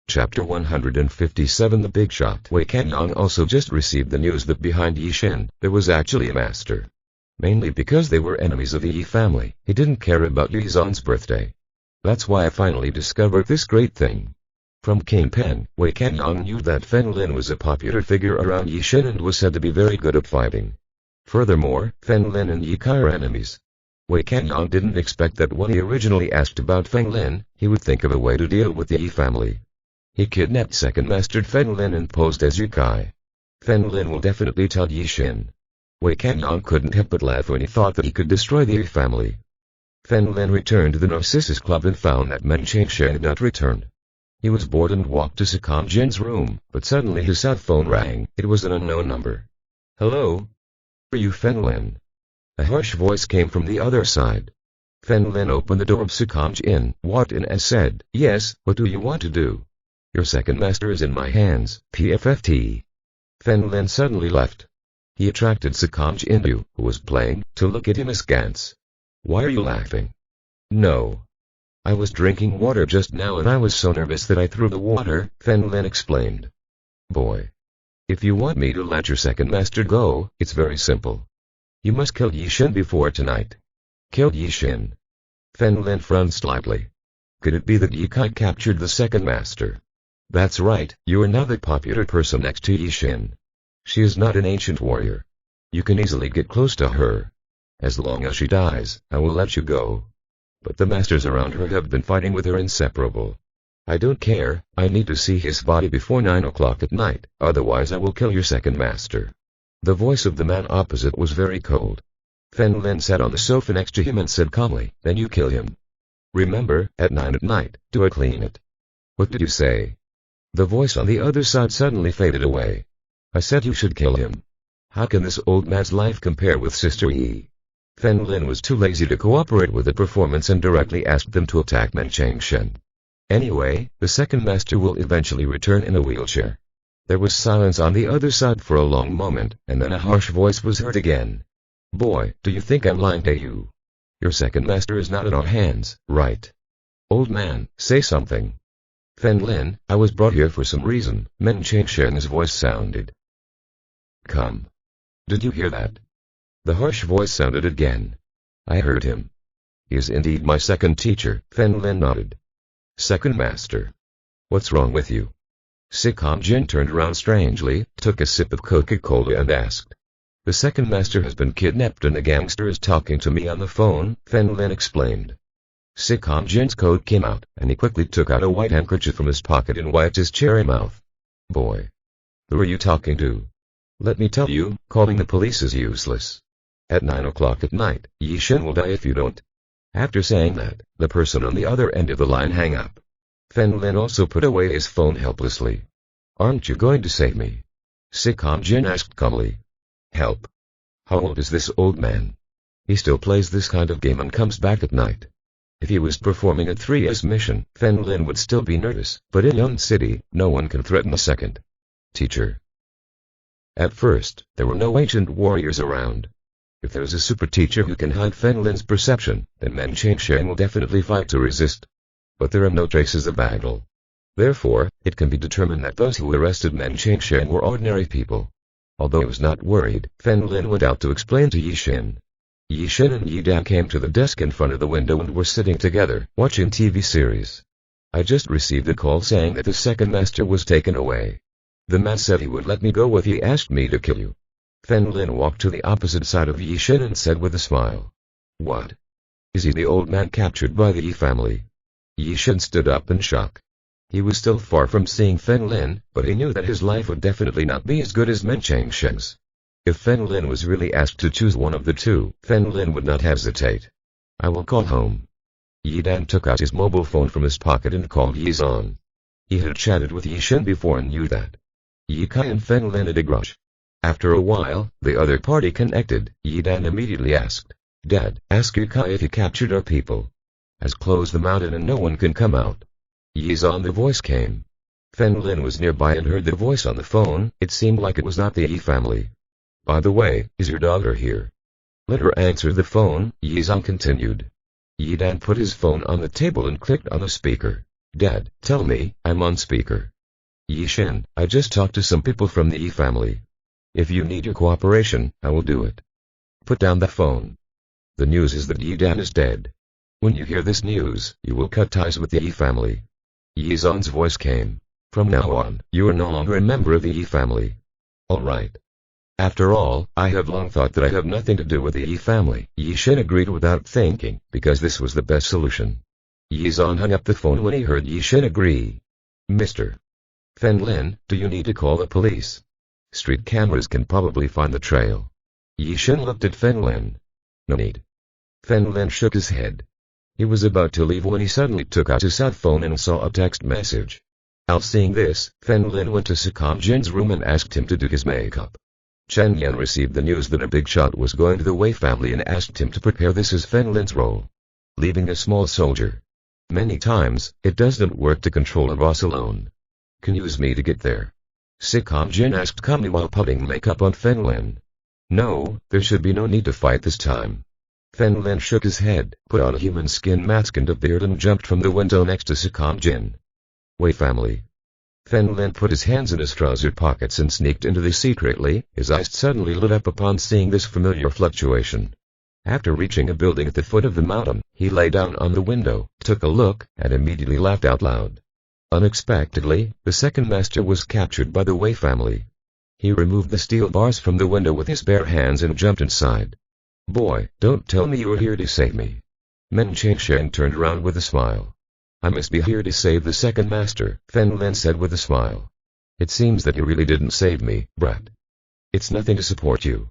Chapter 157 The Big Shot. Wei Kanyang also just received the news that behind Yi Xin, there was actually a master. Mainly because they were enemies of the Yi family, he didn't care about Yi Zon's birthday. That's why I finally discovered this great thing. From King Peng, Wei Kanyang knew that Feng Lin was a popular figure around Yi Xin and was said to be very good at fighting. Furthermore, Feng Lin and Yi Kai are enemies. Wei Kanyang didn't expect that when he originally asked about Feng Lin, he would think of a way to deal with the Yi family. He kidnapped Second Master Feng Lin and posed as Yi Kai. Feng Lin will definitely tell Yi Xin. Wei Kanyang couldn't help but laugh when he thought that he could destroy the Yi family. Feng Lin returned to the Narcissus Club and found that Men Chengxian had not returned. He was bored and walked to Sakam Jin's room, but suddenly his cell phone rang. It was an unknown number. Hello? Are you Feng Lin? A harsh voice came from the other side. Feng Lin opened the door of Sakam Jin, walked in and said, Yes, what do you want to do? Your second master is in my hands, PFFT. Feng Lin suddenly left. He attracted Sakam Jin, who was playing, to look at him askance. Why are you laughing? No. I was drinking water just now and I was so nervous that I threw the water, Feng Lin explained. Boy. If you want me to let your second master go, it's very simple. You must kill Yi Xin before tonight. Kill Yi Xin. Feng Lin frowned slightly. Could it be that Yi Kai captured the second master? That's right, you are now the popular person next to Yi Xin. She is not an ancient warrior. You can easily get close to her. As long as she dies, I will let you go. But the masters around her have been fighting with her inseparable. I don't care, I need to see his body before 9 o'clock at night, otherwise I will kill your second master. The voice of the man opposite was very cold. Feng Lin sat on the sofa next to him and said calmly, Then you kill him. Remember, at 9 at night, do I clean it? What did you say? The voice on the other side suddenly faded away. I said you should kill him. How can this old man's life compare with Sister Yi? Feng Lin was too lazy to cooperate with the performance and directly asked them to attack Men Chengxian. Anyway, the second master will eventually return in a wheelchair. There was silence on the other side for a long moment, and then a harsh voice was heard again. Boy, do you think I'm lying to you? Your second master is not in our hands, right? Old man, say something. Feng Lin, I was brought here for some reason, Men Chengxian's voice sounded. Come. Did you hear that? The harsh voice sounded again. I heard him. He is indeed my second teacher, Feng Lin nodded. Second master. What's wrong with you? Sakam Jin turned around strangely, took a sip of Coca-Cola and asked. The second master has been kidnapped and a gangster is talking to me on the phone, Feng Lin explained. Sakam Jin's coat came out, and he quickly took out a white handkerchief from his pocket and wiped his cherry mouth. Boy. Who are you talking to? Let me tell you, calling the police is useless. At 9 o'clock at night, Yi Xin will die if you don't. After saying that, the person on the other end of the line hung up. Feng Lin also put away his phone helplessly. Aren't you going to save me? Sakam Jin asked calmly. Help. How old is this old man? He still plays this kind of game and comes back at night. If he was performing a 3S mission, Feng Lin would still be nervous, but in Yun City, no one can threaten a second teacher. At first, there were no ancient warriors around. If there's a super teacher who can hide Feng Lin's perception, then Men Chengxian will definitely fight to resist. But there are no traces of battle. Therefore, it can be determined that those who arrested Men Chengxian were ordinary people. Although he was not worried, Feng Lin went out to explain to Yi Xin. Yi Xin and Yi Dan came to the desk in front of the window and were sitting together, watching TV series. I just received a call saying that the second master was taken away. The man said he would let me go if he asked me to kill you. Feng Lin walked to the opposite side of Yi Xin and said with a smile. What? Is he the old man captured by the Yi family? Yi Shen stood up in shock. He was still far from seeing Fen Lin, but he knew that his life would definitely not be as good as Men Changsheng's. If Fen Lin was really asked to choose one of the two, Fen Lin would not hesitate. I will call home. Yi Dan took out his mobile phone from his pocket and called Yi Zan. He had chatted with Yi Shen before and knew that Yi Kai and Fen Lin had a grudge. After a while, the other party connected. Yi Dan immediately asked, Dad, ask Yi Kai if he captured our people. Has closed the mountain and no one can come out. Yi Zan, the voice came. Fen Lin was nearby and heard the voice on the phone. It seemed like it was not the Yi family. By the way, is your daughter here? Let her answer the phone, Yi Zan continued. Yi Dan put his phone on the table and clicked on the speaker. Dad, tell me, I'm on speaker. Yi Shen, I just talked to some people from the Yi family. If you need your cooperation, I will do it. Put down the phone. The news is that Yi Dan is dead. When you hear this news, you will cut ties with the Yi family. Yi Zan's voice came. From now on, you are no longer a member of the Yi family. All right. After all, I have long thought that I have nothing to do with the Yi family. Yi Shen agreed without thinking, because this was the best solution. Yi Zan hung up the phone when he heard Yi Shen agree. Mr. Fen Lin, do you need to call the police? Street cameras can probably find the trail. Yi Shen looked at Fen Lin. No need. Fen Lin shook his head. He was about to leave when he suddenly took out his cell phone and saw a text message. Out seeing this, Fen Lin went to Sakam Jin's room and asked him to do his makeup. Chen Yan received the news that a big shot was going to the Wei family and asked him to prepare this as Fen Lin's role. Leaving a small soldier. Many times, it doesn't work to control a boss alone. Can you use me to get there? Sakam Jin asked calmly while putting makeup on Fen Lin. No, there should be no need to fight this time. Fen Lin shook his head, put on a human skin mask and a beard and jumped from the window next to Sakam Jin. Wei family. Fen Lin put his hands in his trouser pockets and sneaked into the secretly. His eyes suddenly lit up upon seeing this familiar fluctuation. After reaching a building at the foot of the mountain, he lay down on the window, took a look, and immediately laughed out loud. Unexpectedly, the second master was captured by the Wei family. He removed the steel bars from the window with his bare hands and jumped inside. Boy, don't tell me you are here to save me. Men Changsheng turned around with a smile. I must be here to save the second master, Fen Lin said with a smile. It seems that you really didn't save me, brat. It's nothing to support you.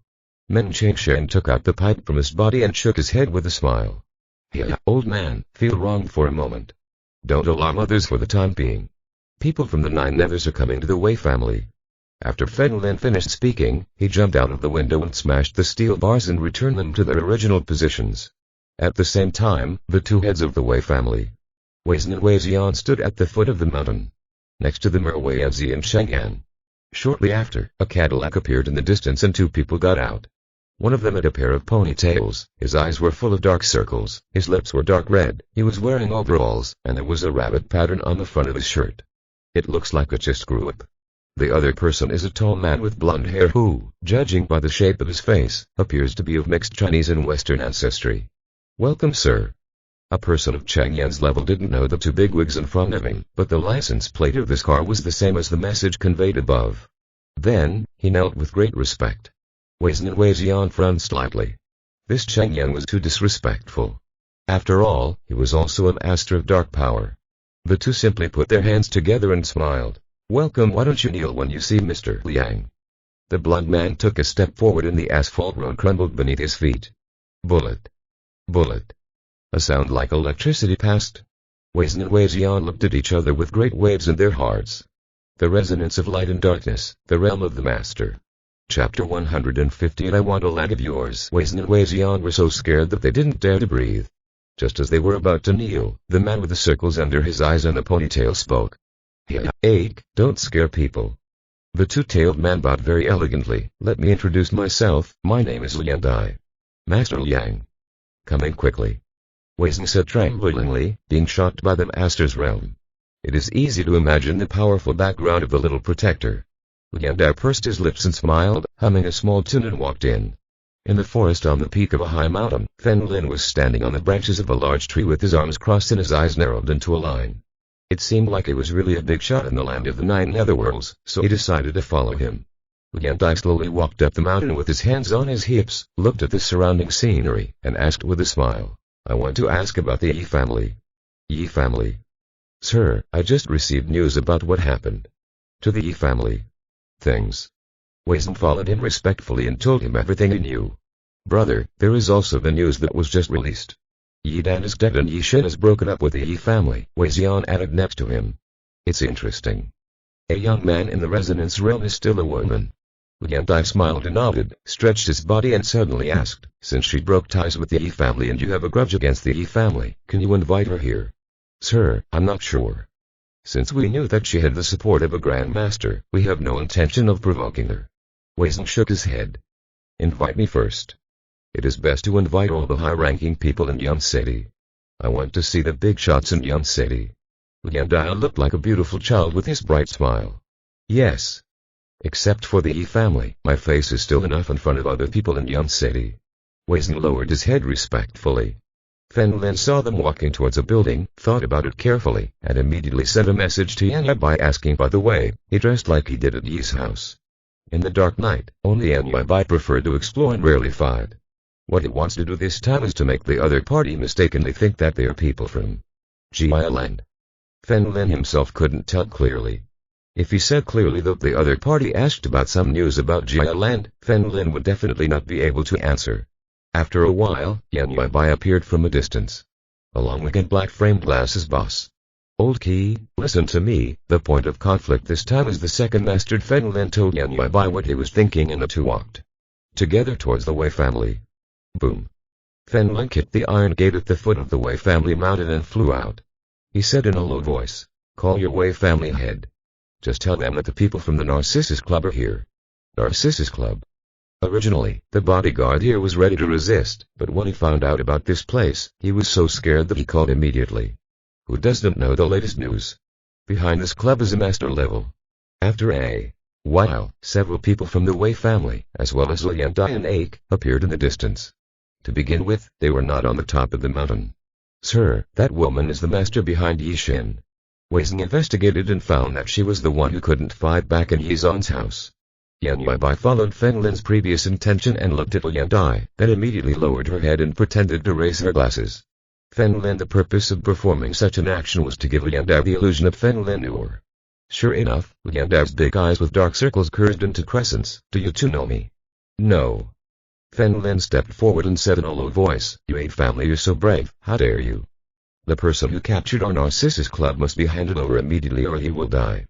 Men Changsheng took out the pipe from his body and shook his head with a smile. Yeah, old man, feel wronged for a moment. Don't alarm others for the time being. People from the Nine Nethers are coming to the Wei family. After Fen Lin finished speaking, he jumped out of the window and smashed the steel bars and returned them to their original positions. At the same time, the two heads of the Wei family, Wei Zhen and Wei Xian, stood at the foot of the mountain. Next to them were Wei Zi and Sheng Yan. Shortly after, a Cadillac appeared in the distance and two people got out. One of them had a pair of ponytails, his eyes were full of dark circles, his lips were dark red, he was wearing overalls, and there was a rabbit pattern on the front of his shirt. It looks like it just grew up. The other person is a tall man with blonde hair who, judging by the shape of his face, appears to be of mixed Chinese and Western ancestry. Welcome, sir. A person of Chang Yan's level didn't know the two bigwigs in front of him, but the license plate of this car was the same as the message conveyed above. Then, he knelt with great respect. Wei Zhen and Wei Xian frowned slightly. This Chang Yan was too disrespectful. After all, he was also a master of dark power. The two simply put their hands together and smiled. Welcome, why don't you kneel when you see Mr. Liang? The blond man took a step forward and the asphalt road crumbled beneath his feet. Bullet. Bullet. A sound like electricity passed. Wei Zhen and Wei Xian looked at each other with great waves in their hearts. The resonance of light and darkness, the realm of the master. Chapter 150. I want a lad of yours. Wei Zhen and Wei Xian were so scared that they didn't dare to breathe. Just as they were about to kneel, the man with the circles under his eyes and the ponytail spoke. Hey, don't scare people. The two-tailed man bowed very elegantly. Let me introduce myself, my name is Liang Dai. Master Liang. Coming quickly. Wei Zhen said tremblingly, being shocked by the master's realm. It is easy to imagine the powerful background of the little protector. Liang Dai pursed his lips and smiled, humming a small tune and walked in. In the forest on the peak of a high mountain, Fen Lin was standing on the branches of a large tree with his arms crossed and his eyes narrowed into a line. It seemed like it was really a big shot in the land of the Nine Netherworlds, so he decided to follow him. Liang Dai slowly walked up the mountain with his hands on his hips, looked at the surrounding scenery, and asked with a smile, I want to ask about the Yi family. Yi family. Sir, I just received news about what happened to the Yi family. Things. Wei Zhen followed him respectfully and told him everything he knew. Brother, there is also the news that was just released. Yi Dan is dead and Yi Shen has broken up with the Yi family, Wei Xian added next to him. It's interesting. A young man in the resonance realm is still a woman. Lian Dai smiled and nodded, stretched his body and suddenly asked, since she broke ties with the Yi family and you have a grudge against the Yi family, can you invite her here? Sir, I'm not sure. Since we knew that she had the support of a Grand Master, we have no intention of provoking her. Wei Zhen shook his head. Invite me first. It is best to invite all the high-ranking people in Yum City. I want to see the big shots in Yum City. Lian Dai looked like a beautiful child with his bright smile. Yes. Except for the Yi family, my face is still enough in front of other people in Yum City. Wei Zhen lowered his head respectfully. Fen Lin saw them walking towards a building, thought about it carefully, and immediately sent a message to Yan Yi by asking by the way, he dressed like he did at Yi's house. In the dark night, only Yan Yi preferred to explore and rarely fight. What he wants to do this time is to make the other party mistakenly think that they are people from Jia Land. Fen Lin himself couldn't tell clearly. If he said clearly that the other party asked about some news about Jia Land, Fen Lin would definitely not be able to answer. After a while, Yan Yi appeared from a distance. Along with black framed glasses boss. Old Key, listen to me, the point of conflict this time is the second master. Fen Lin told Yan Yi what he was thinking and the two walked together towards the Wei family. Boom. Fen Lin kicked the iron gate at the foot of the Wei family mountain and flew out. He said in a low voice, call your Wei family head. Just tell them that the people from the Narcissus Club are here. Narcissus Club. Originally, the bodyguard here was ready to resist, but when he found out about this place, he was so scared that he called immediately. Who doesn't know the latest news? Behind this club is a master level. After a while, several people from the Wei family, as well as Lian Dai and Ake, appeared in the distance. To begin with, they were not on the top of the mountain. Sir, that woman is the master behind Yi Shen. Wei Zhen investigated and found that she was the one who couldn't fight back in Yi Zan's house. Yan Yi followed Fen Lin's previous intention and looked at Lian Dai, then immediately lowered her head and pretended to raise her glasses. Fen Lin. The purpose of performing such an action was to give Lian Dai the illusion of Fen Lin knew her. Sure enough, Lian Dai's big eyes with dark circles curved into crescents. Do you two know me? No. Fen Lin stepped forward and said in a low voice, you Yi family, you're so brave, how dare you? The person who captured our Narcissus Club must be handed over immediately or he will die.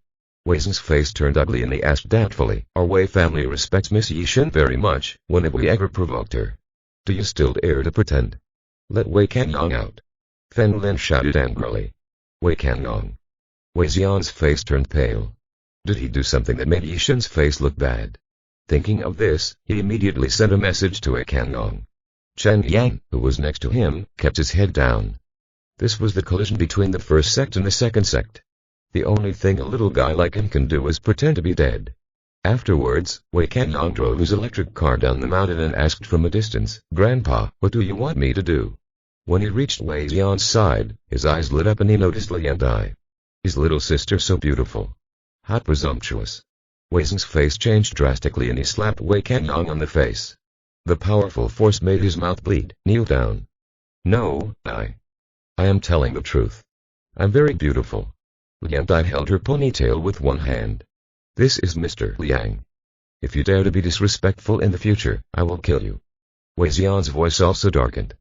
Wei Zhen's face turned ugly and he asked doubtfully, our Wei family respects Miss Yi Shen very much, when have we ever provoked her? Do you still dare to pretend? Let Wei Kanyang out. Fen Lin shouted angrily. Wei Kanyang. Wei Xian's face turned pale. Did he do something that made Yi Shen's face look bad? Thinking of this, he immediately sent a message to Wei Kanyang. Chen Yang, who was next to him, kept his head down. This was the collision between the first sect and the second sect. The only thing a little guy like him can do is pretend to be dead. Afterwards, Wei Kanyang drove his electric car down the mountain and asked from a distance, Grandpa, what do you want me to do? When he reached Wei Xian's side, his eyes lit up and he noticed Lian Dai. His little sister so beautiful. How presumptuous. Wei Zhen's face changed drastically and he slapped Wei Kanyang on the face. The powerful force made his mouth bleed. Kneel down. No, I am telling the truth. I'm very beautiful. Lian Dai held her ponytail with one hand. This is Mr. Liang. If you dare to be disrespectful in the future, I will kill you. Wei Xian's voice also darkened.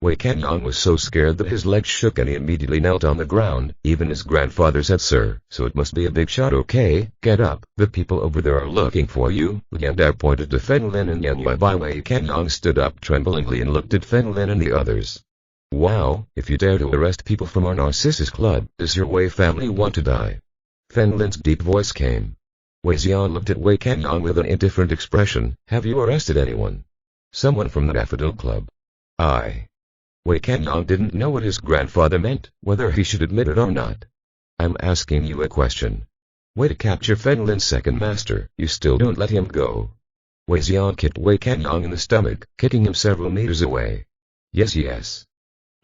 Wei Kanyang was so scared that his legs shook and he immediately knelt on the ground. Even his grandfather said, sir, so it must be a big shot. Okay, get up, the people over there are looking for you. Lian Dai pointed to Fen Lin and Yan Yi. Wei Kanyang stood up tremblingly and looked at Fen Lin and the others. Wow, if you dare to arrest people from our Narcissus Club, does your Wei family want to die? Fen Lin's deep voice came. Wei Xian looked at Wei Kanyang with an indifferent expression. Have you arrested anyone? Someone from the Daffodil Club? Wei Kanyang didn't know what his grandfather meant, whether he should admit it or not. I'm asking you a question. Way to capture Fen Lin's second master, you still don't let him go. Wei Xian kicked Wei Kanyang in the stomach, kicking him several meters away. Yes.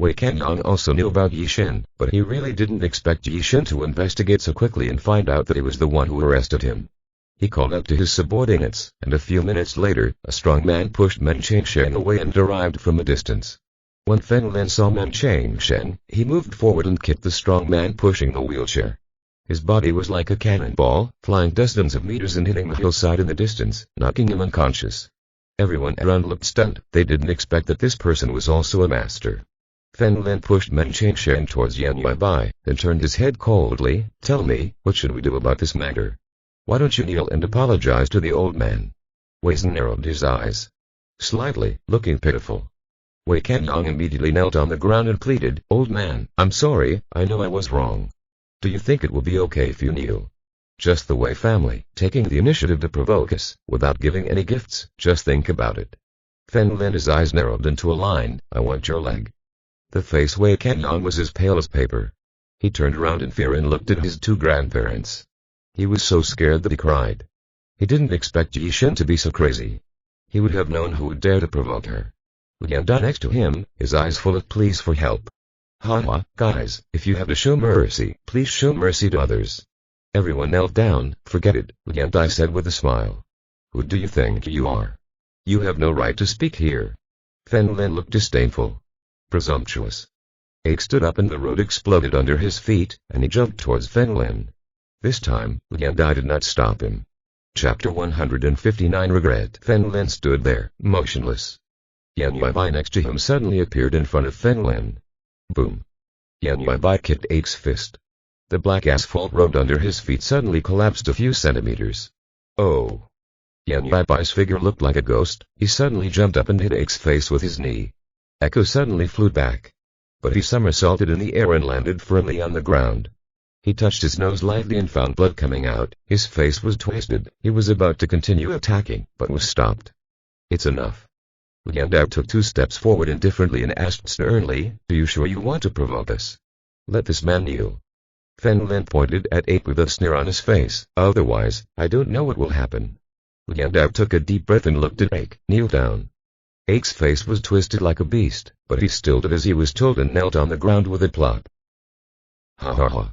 Wei Kanyang also knew about Yi Shen, but he really didn't expect Yi Shen to investigate so quickly and find out that he was the one who arrested him. He called out to his subordinates, and a few minutes later, a strong man pushed Men Cheng Shen away and arrived from a distance. When Fen Lin saw Man Chang Shen, he moved forward and kicked the strong man pushing the wheelchair. His body was like a cannonball, flying dozens of meters and hitting the hillside in the distance, knocking him unconscious. Everyone around looked stunned. They didn't expect that this person was also a master. Fen Lin pushed Man Chang Shen towards Yan Yubai, then turned his head coldly. "Tell me, what should we do about this matter? Why don't you kneel and apologize to the old man?" Wei Zhen narrowed his eyes slightly, looking pitiful. Wei Kanyang immediately knelt on the ground and pleaded, "Old man, I'm sorry, I know I was wrong. Do you think it will be okay if you kneel?" Just the Wei family, taking the initiative to provoke us, without giving any gifts, just think about it. Fen Lin, his eyes narrowed into a line, "I want your leg." The face Wei Kanyang was as pale as paper. He turned around in fear and looked at his two grandparents. He was so scared that he cried. He didn't expect Ji Shen to be so crazy. He would have known who would dare to provoke her. Lian died next to him, his eyes full of pleas for help. "Ha, guys, if you have to show mercy, please show mercy to others." Everyone knelt down. "Forget it," Lian Dai said with a smile. "Who do you think you are? You have no right to speak here." Fen Lin looked disdainful. Presumptuous. Ake stood up and the road exploded under his feet, and he jumped towards Fen Lin. This time, Lian Dai did not stop him. Chapter 159 Regret. Fen Lin stood there, motionless. Yan Yubai next to him suddenly appeared in front of Fen Lin. Boom. Yan Yubai kicked Ake's fist. The black asphalt road under his feet suddenly collapsed a few centimeters. Oh. Yan Yuibai's figure looked like a ghost. He suddenly jumped up and hit Ake's face with his knee. Echo suddenly flew back. But he somersaulted in the air and landed firmly on the ground. He touched his nose lightly and found blood coming out. His face was twisted. He was about to continue attacking, but was stopped. "It's enough." Lian Dao took 2 steps forward indifferently and asked sternly, "Are you sure you want to provoke us? Let this man kneel." Fen Lin pointed at Ake with a sneer on his face. "Otherwise, I don't know what will happen." Lian Dao took a deep breath and looked at Ake. "Kneel down." Ake's face was twisted like a beast, but he still did as he was told and knelt on the ground with a plop. "Ha ha ha.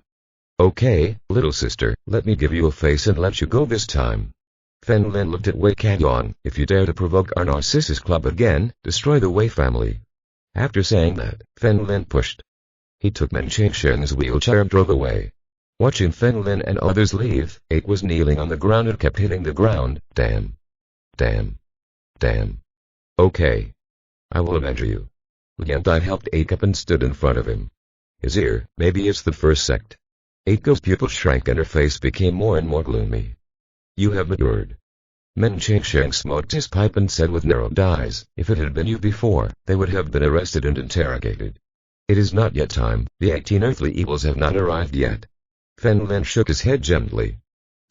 Okay, little sister, let me give you a face and let you go this time." Fen Lin looked at Wei Kanyang. "If you dare to provoke our Narcissus Club again, destroy the Wei family." After saying that, Fen Lin pushed. He took Man Chang Shen's wheelchair and drove away. Watching Fen Lin and others leave, Ake was kneeling on the ground and kept hitting the ground. "Damn. Damn. Damn. Okay. I will avenge you." Lian Dai helped Ake up and stood in front of him. His ear, maybe it's the first sect. Ake's pupils shrank and her face became more and more gloomy. "You have matured." Men Chang Sheng smoked his pipe and said with narrowed eyes, "If it had been you before, they would have been arrested and interrogated. It is not yet time, the 18 earthly evils have not arrived yet." Fen Lin shook his head gently.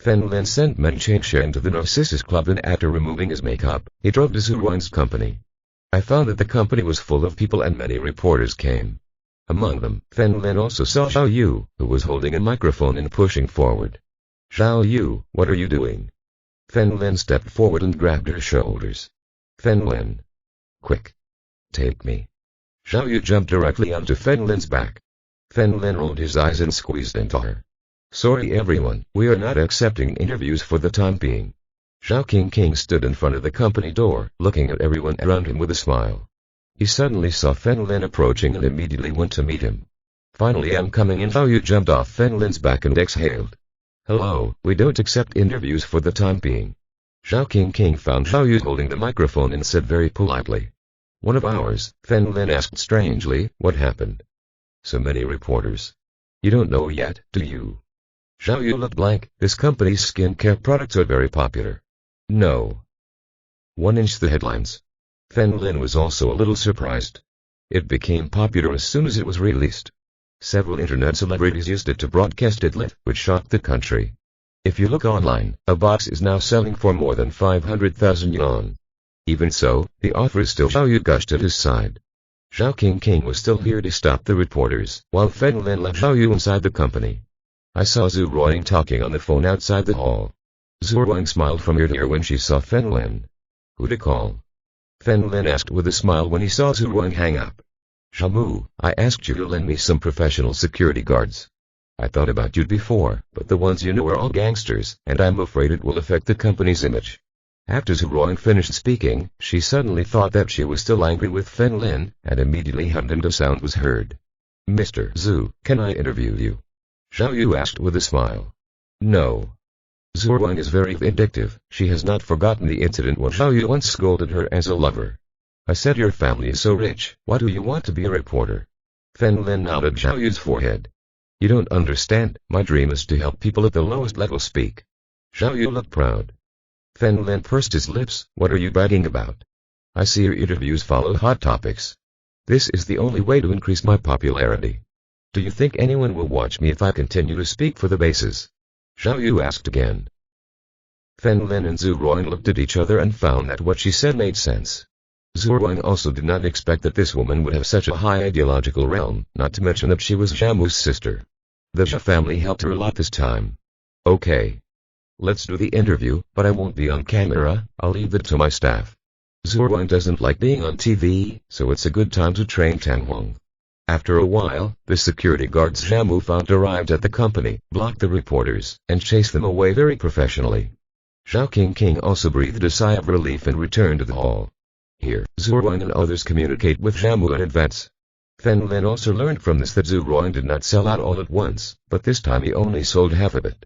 Fen Lin sent Men Chang Sheng to the Narcissus Club and after removing his makeup, he drove to Zhu Wang's company. I found that the company was full of people and many reporters came. Among them, Fen Lin also saw Xiao Yu, who was holding a microphone and pushing forward. "Xiao Yu, what are you doing?" Fen Lin stepped forward and grabbed her shoulders. "Fen Lin. Quick. Take me." Xiao Yu jumped directly onto Fen Lin's back. Fen Lin rolled his eyes and squeezed into her. "Sorry everyone, we are not accepting interviews for the time being." Zhao King stood in front of the company door, looking at everyone around him with a smile. He suddenly saw Fen Lin approaching and immediately went to meet him. "Finally I'm coming in." Xiao Yu jumped off Fen Lin's back and exhaled. "Hello, we don't accept interviews for the time being." Zhao King found Xiao Yu holding the microphone and said very politely, "One of ours." Fen Lin asked strangely, "What happened? So many reporters. You don't know yet, do you?" Xiao Yu looked blank. "This company's skincare products are very popular." "No." 1 inch the headlines. Fen Lin was also a little surprised. It became popular as soon as it was released. Several internet celebrities used it to broadcast it live, which shocked the country. If you look online, a box is now selling for more than 500,000 yuan. Even so, the offer is still. Xiao Yu gushed at his side. Zhao King was still here to stop the reporters, while Fen Lin left Xiao Yu inside the company. I saw Zhu Ruoying talking on the phone outside the hall. Zhu Ruoying smiled from ear to ear when she saw Fen Lin. "Who to call?" Fen Lin asked with a smile when he saw Zhu Ruoying hang up. "Shamu, I asked you to lend me some professional security guards. I thought about you before, but the ones you know are all gangsters, and I'm afraid it will affect the company's image." After Zhu Ruang finished speaking, she suddenly thought that she was still angry with Fen Lin, and immediately hummed and a sound was heard. "Mr. Zhu, can I interview you?" Zhao Yu asked with a smile. "No." Zhu Ruang is very vindictive. She has not forgotten the incident when Zhao Yu once scolded her as a lover. "I said your family is so rich, why do you want to be a reporter?" Fen Lin nodded Zhao Yu's forehead. "You don't understand, my dream is to help people at the lowest level speak." Zhao Yu looked proud. Fen Lin pursed his lips. "What are you bragging about? I see your interviews follow hot topics. This is the only way to increase my popularity. Do you think anyone will watch me if I continue to speak for the bases?" Zhao Yu asked again. Fen Lin and Zhu Ruang looked at each other and found that what she said made sense. Zhu Ruang also did not expect that this woman would have such a high ideological realm, not to mention that she was Zhamu's sister. The Zhao family helped her a lot this time. "Okay. Let's do the interview, but I won't be on camera, I'll leave that to my staff." Zhu Ruang doesn't like being on TV, so it's a good time to train Tang Huang. After a while, the security guards Zhamu found arrived at the company, blocked the reporters, and chased them away very professionally. Zhao King also breathed a sigh of relief and returned to the hall. Here, Zhu Ruang and others communicate with Zhamu in advance. Fen Lin also learned from this that Zhu Ruang did not sell out all at once, but this time he only sold half of it.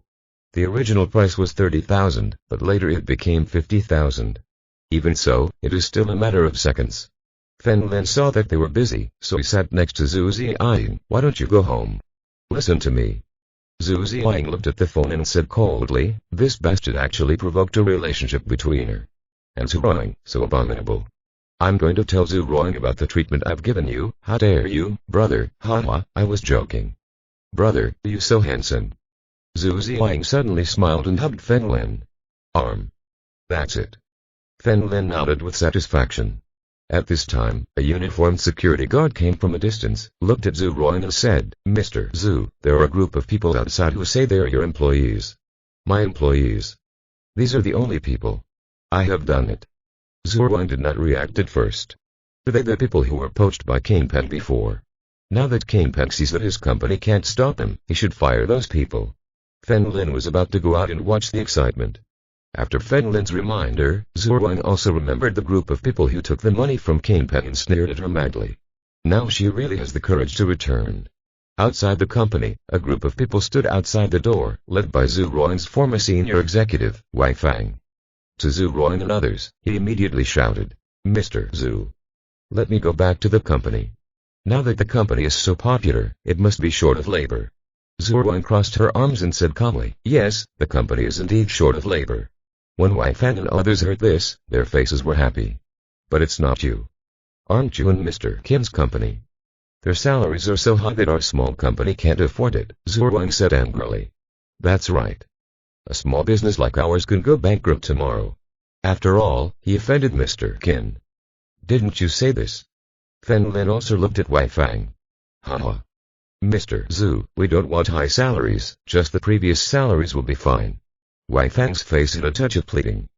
The original price was 30,000, but later it became 50,000. Even so, it is still a matter of seconds. Fen Lin saw that they were busy, so he sat next to Zhu Ziyang. "Why don't you go home? Listen to me." Zhu Ziyang looked at the phone and said coldly, "This bastard actually provoked a relationship between her and Zhu Ruang, so abominable. I'm going to tell Zhu Ruang about the treatment I've given you. How dare you, brother?" "Haha, I was joking. Brother, you're so handsome." Zhu Ziyang suddenly smiled and hugged Fen Lin. "Arm. That's it." Fen Lin nodded with satisfaction. At this time, a uniformed security guard came from a distance, looked at Zhu Ruang and said, "Mr. Zhu, there are a group of people outside who say they are your employees." "My employees? These are the only people. I have done it." Zhu Ruang did not react at first. Are they the people who were poached by King Peng before? Now that King Peng sees that his company can't stop him, he should fire those people. Fen Lin was about to go out and watch the excitement. After Fen Lin's reminder, Zhu Ruang also remembered the group of people who took the money from King Peng and sneered at her madly. Now she really has the courage to return. Outside the company, a group of people stood outside the door, led by Zhu Ruang's former senior executive, Wang Feng. To Zhu Ruang and others, he immediately shouted, "Mr. Zhu, let me go back to the company. Now that the company is so popular, it must be short of labor." Zhu Ruang crossed her arms and said calmly, "Yes, the company is indeed short of labor." When Wang Feng and others heard this, their faces were happy. "But it's not you. Aren't you in Mr. Kim's company? Their salaries are so high that our small company can't afford it," Zhu Ruang said angrily. "That's right. A small business like ours can go bankrupt tomorrow. After all, he offended Mr. Qin. Didn't you say this?" Fen Lin also looked at Wang Feng. "Haha. Mr. Zhu, we don't want high salaries, just the previous salaries will be fine." Wang Feng's face had a touch of pleading.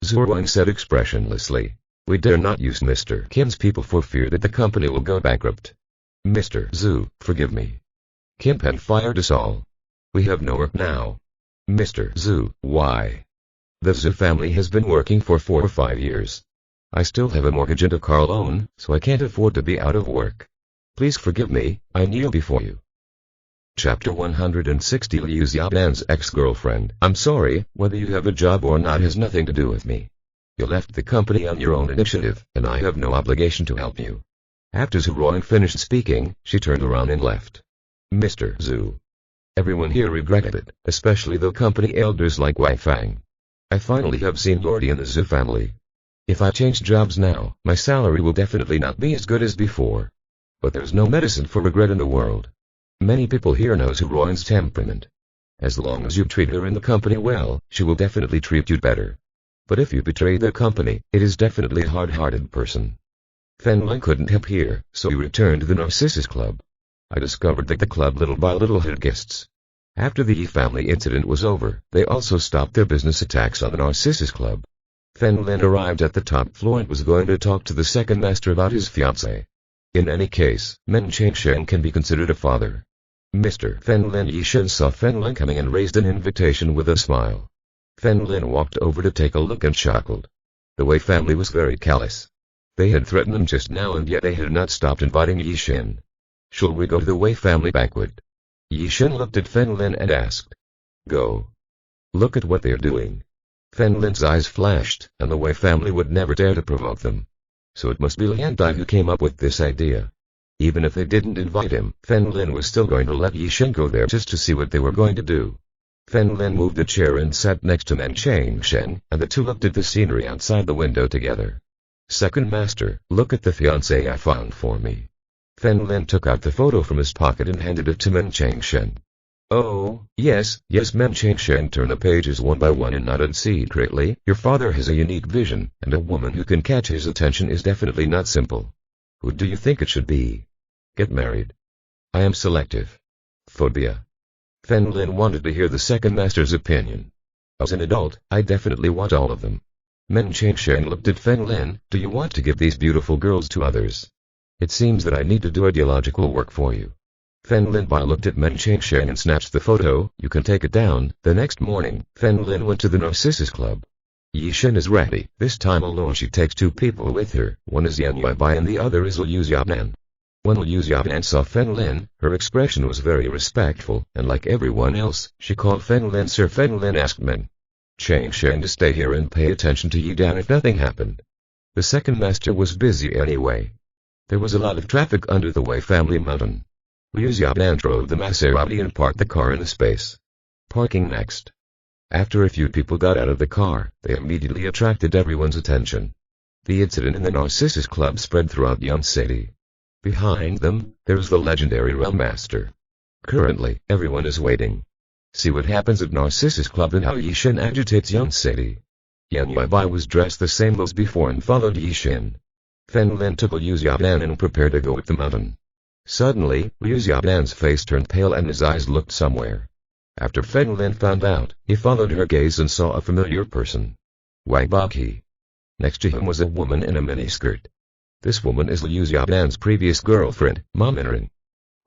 Zhu Ruang said expressionlessly, "We dare not use Mr. Qin's people for fear that the company will go bankrupt. Mr. Zhu, forgive me. Kim Peng fired us all. We have no work now." "Mr. Zhu, why? The Zhu family has been working for 4 or 5 years. I still have a mortgage and a car loan, so I can't afford to be out of work. Please forgive me, I kneel before you." Chapter 160 Liu Xiaoban's ex-girlfriend. "I'm sorry, whether you have a job or not has nothing to do with me. You left the company on your own initiative, and I have no obligation to help you." After Zhu Ruang finished speaking, she turned around and left. "Mr. Zhu." Everyone here regretted it, especially the company elders like Wang Feng. "I finally have seniority in the Zhu family. If I change jobs now, my salary will definitely not be as good as before. But there's no medicine for regret in the world. Many people here know Zhu Ruang's temperament. As long as you treat her in the company well, she will definitely treat you better. But if you betray the company, it is definitely a hard-hearted person." Fen Lin couldn't help here, so he returned to the Narcissus Club. I discovered that the club little by little had guests. After the Yi family incident was over, they also stopped their business attacks on the Narcissus Club. Fen Lin arrived at the top floor and was going to talk to the second master about his fiancée. In any case, Men Changshen can be considered a father. Mr. Fen Lin Yishen saw Fen Lin coming and raised an invitation with a smile. Fen Lin walked over to take a look and chuckled. The Wei family was very callous. They had threatened them just now and yet they had not stopped inviting Yi Xin. Shall we go to the Wei family banquet? Yi Xin looked at Fen Lin and asked. Go. Look at what they are doing. Fen Lin's eyes flashed, and the Wei family would never dare to provoke them. So it must be Lian Dai who came up with this idea. Even if they didn't invite him, Fen Lin was still going to let Yi Xin go there just to see what they were going to do. Fen Lin moved a chair and sat next to Man Chang Shen, and the two looked at the scenery outside the window together. Second master, look at the fiancé I found for me. Fen Lin took out the photo from his pocket and handed it to Man Chang Shen. Oh, yes, Man Chang Shen turned the pages one by one and nodded secretly. Your father has a unique vision, and a woman who can catch his attention is definitely not simple. Who do you think it should be? Get married. I am selective. Phobia. Fen Lin wanted to hear the second master's opinion. As an adult, I definitely want all of them. Men Chang Shen looked at Fen Lin. Do you want to give these beautiful girls to others? It seems that I need to do ideological work for you. Fen Lin looked at Men Chang Shen and snatched the photo. You can take it down. The next morning, Fen Lin went to the Narcissus Club. Yi Xin is ready. This time alone she takes two people with her. One is Yan Yuebai and the other is Liu Xiaonan. When Liu Xiaonan saw Fen Lin, her expression was very respectful, and like everyone else, she called Fen Lin Sir. Fen Lin asked Men Chang Shen to stay here and pay attention to Yi Dan if nothing happened. The second master was busy anyway. There was a lot of traffic under the Wei family mountain. Liu Xiaonan drove the Maserati and parked the car in a space. Parking next. After a few people got out of the car, they immediately attracted everyone's attention. The incident in the Narcissus Club spread throughout Yonsei. Behind them, there's the legendary Realm Master. Currently, everyone is waiting. See what happens at Narcissus Club and how Yi Xin agitates Yonsei. Yan Yuebai was dressed the same as before and followed Yi Xin. Fen Lin took Liu Xiaonan and prepared to go up the mountain. Suddenly, Liu Xiaonan's face turned pale and his eyes looked somewhere. After Fen Lin found out, he followed her gaze and saw a familiar person. Wang Baqi. Next to him was a woman in a miniskirt. This woman is Liu Xiaonan's previous girlfriend, Ma Minring.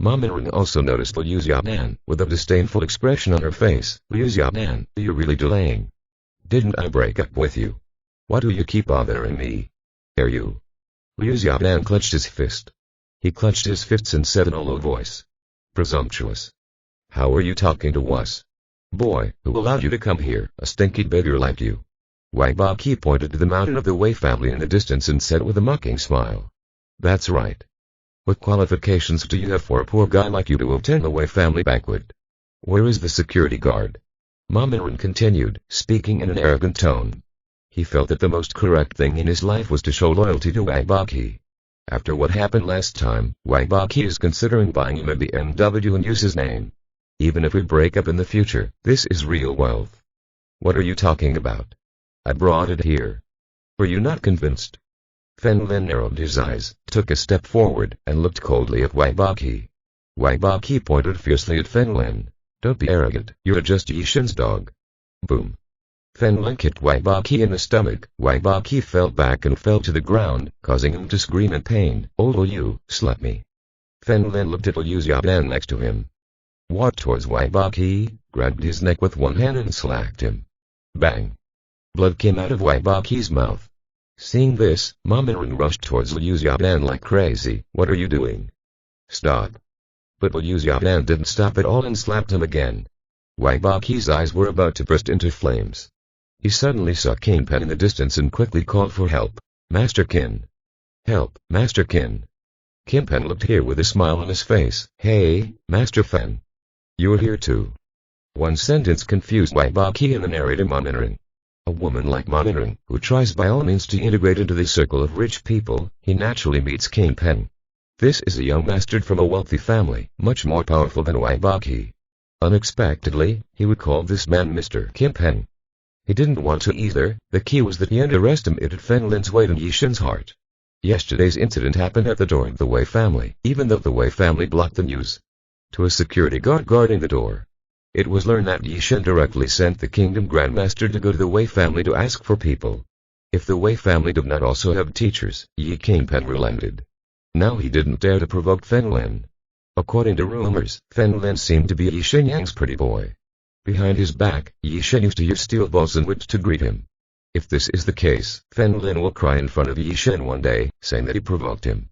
Ma Minring also noticed Liu Xiaonan, with a disdainful expression on her face. Liu Xiaonan, you're really delaying. Didn't I break up with you? Why do you keep bothering me? Are you? Liu Xiaonan clenched his fist. He clenched his fists and said in a low voice. Presumptuous. How are you talking to us? Boy, who allowed you to come here, a stinky beggar like you? Wang Baqi pointed to the mountain of the Wei family in the distance and said with a mocking smile. That's right. What qualifications do you have for a poor guy like you to attend the Wei family banquet? Where is the security guard? Ma Minren continued, speaking in an arrogant tone. He felt that the most correct thing in his life was to show loyalty to Wang Baqi. After what happened last time, Wang Baqi is considering buying him a BMW and use his name. Even if we break up in the future, this is real wealth. What are you talking about? I brought it here. Were you not convinced? Fen Lin narrowed his eyes, took a step forward, and looked coldly at Wang Baqi. Wang Baqi pointed fiercely at Fen Lin. Don't be arrogant, you're just Yi Xin's dog. Boom. Fen Lin kicked Wang Baqi in the stomach. Wang Baqi fell back and fell to the ground, causing him to scream in pain. Oh Liu, slap me. Fen Lin looked at Liu Xiaonan next to him. Walked towards Wang Baqi, grabbed his neck with one hand and slapped him. Bang. Blood came out of Wang Baqi's mouth. Seeing this, Ma Minren rushed towards Liu Xiaonan like crazy. What are you doing? Stop. But Liu Xiaonan didn't stop at all and slapped him again. Wang Baqi's eyes were about to burst into flames. He suddenly saw King Pen in the distance and quickly called for help. Master Qin. Help, Master Qin. King Pen looked here with a smile on his face. Hey, Master Fen. You're here too. One sentence confused Wang Baqi and the narrator Ma Minren. A woman like Ma Minren, who tries by all means to integrate into the circle of rich people, he naturally meets King Pen. This is a young bastard from a wealthy family, much more powerful than Wang Baqi. Unexpectedly, he would call this man Mr. King Pen. He didn't want to either. The key was that he underestimated Fen Lin's weight in Yi Xin's heart. Yesterday's incident happened at the door of the Wei family, even though the Wei family blocked the news. To a security guard guarding the door. It was learned that Yi Xin directly sent the Kingdom Grandmaster to go to the Wei family to ask for people. If the Wei family did not also have teachers, Yi King Pen relented. Now he didn't dare to provoke Fen Lin. According to rumors, Fen Lin seemed to be Yi Xin Yang's pretty boy. Behind his back, Yi Xin used to use steel balls in which to greet him. If this is the case, Fen Lin will cry in front of Yi Shen one day, saying that he provoked him.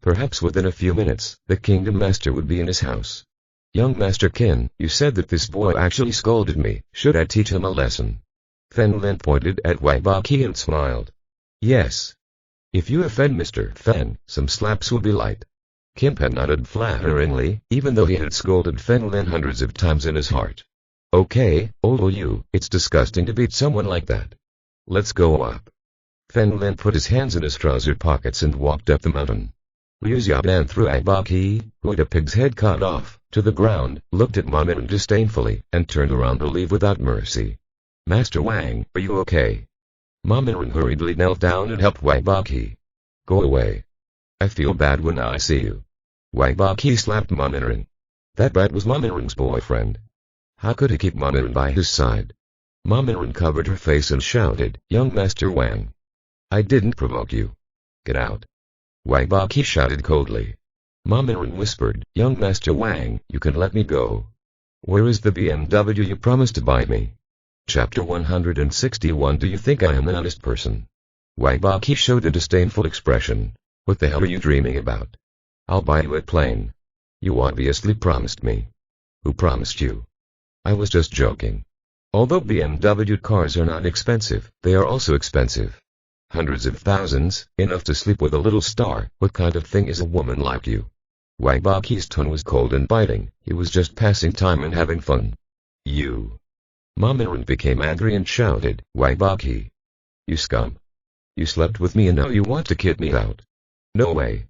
Perhaps within a few minutes, the Kingdom Master would be in his house. Young Master Qin, you said that this boy actually scolded me. Should I teach him a lesson? Fen Lin pointed at Wei Baqi and smiled. Yes. If you offend Mr. Feng, some slaps will be light. Kim Pen nodded flatteringly, even though he had scolded Fen Lin hundreds of times in his heart. Okay, old you, it's disgusting to beat someone like that. Let's go up. Fen Lin put his hands in his trouser pockets and walked up the mountain. Liu Xiaodan threw Wei Baqi, who had a pig's head cut off, to the ground, looked at Ma Minren disdainfully, and turned around to leave without mercy. Master Wang, are you okay? Ma Minren hurriedly knelt down and helped Wei Baqi. Go away. I feel bad when I see you. Wei Baqi slapped Ma Minren. That brat was Ma Minren's boyfriend. How could he keep Ma Minren by his side? Ma Minren covered her face and shouted, Young Master Wang. I didn't provoke you. Get out. Wei Baqi shouted coldly. Ma Minren whispered, Young Master Wang, you can let me go. Where is the BMW you promised to buy me? Chapter 161 Do you think I am an honest person? Wei Baqi showed a disdainful expression. What the hell are you dreaming about? I'll buy you a plane. You obviously promised me. Who promised you? I was just joking. Although BMW cars are not expensive, they are also expensive. Hundreds of thousands, enough to sleep with a little star. What kind of thing is a woman like you? Wei Baqi's tone was cold and biting. He was just passing time and having fun. You. Ma Minren became angry and shouted, Wei Baqi. You scum. You slept with me and now you want to kick me out. No way.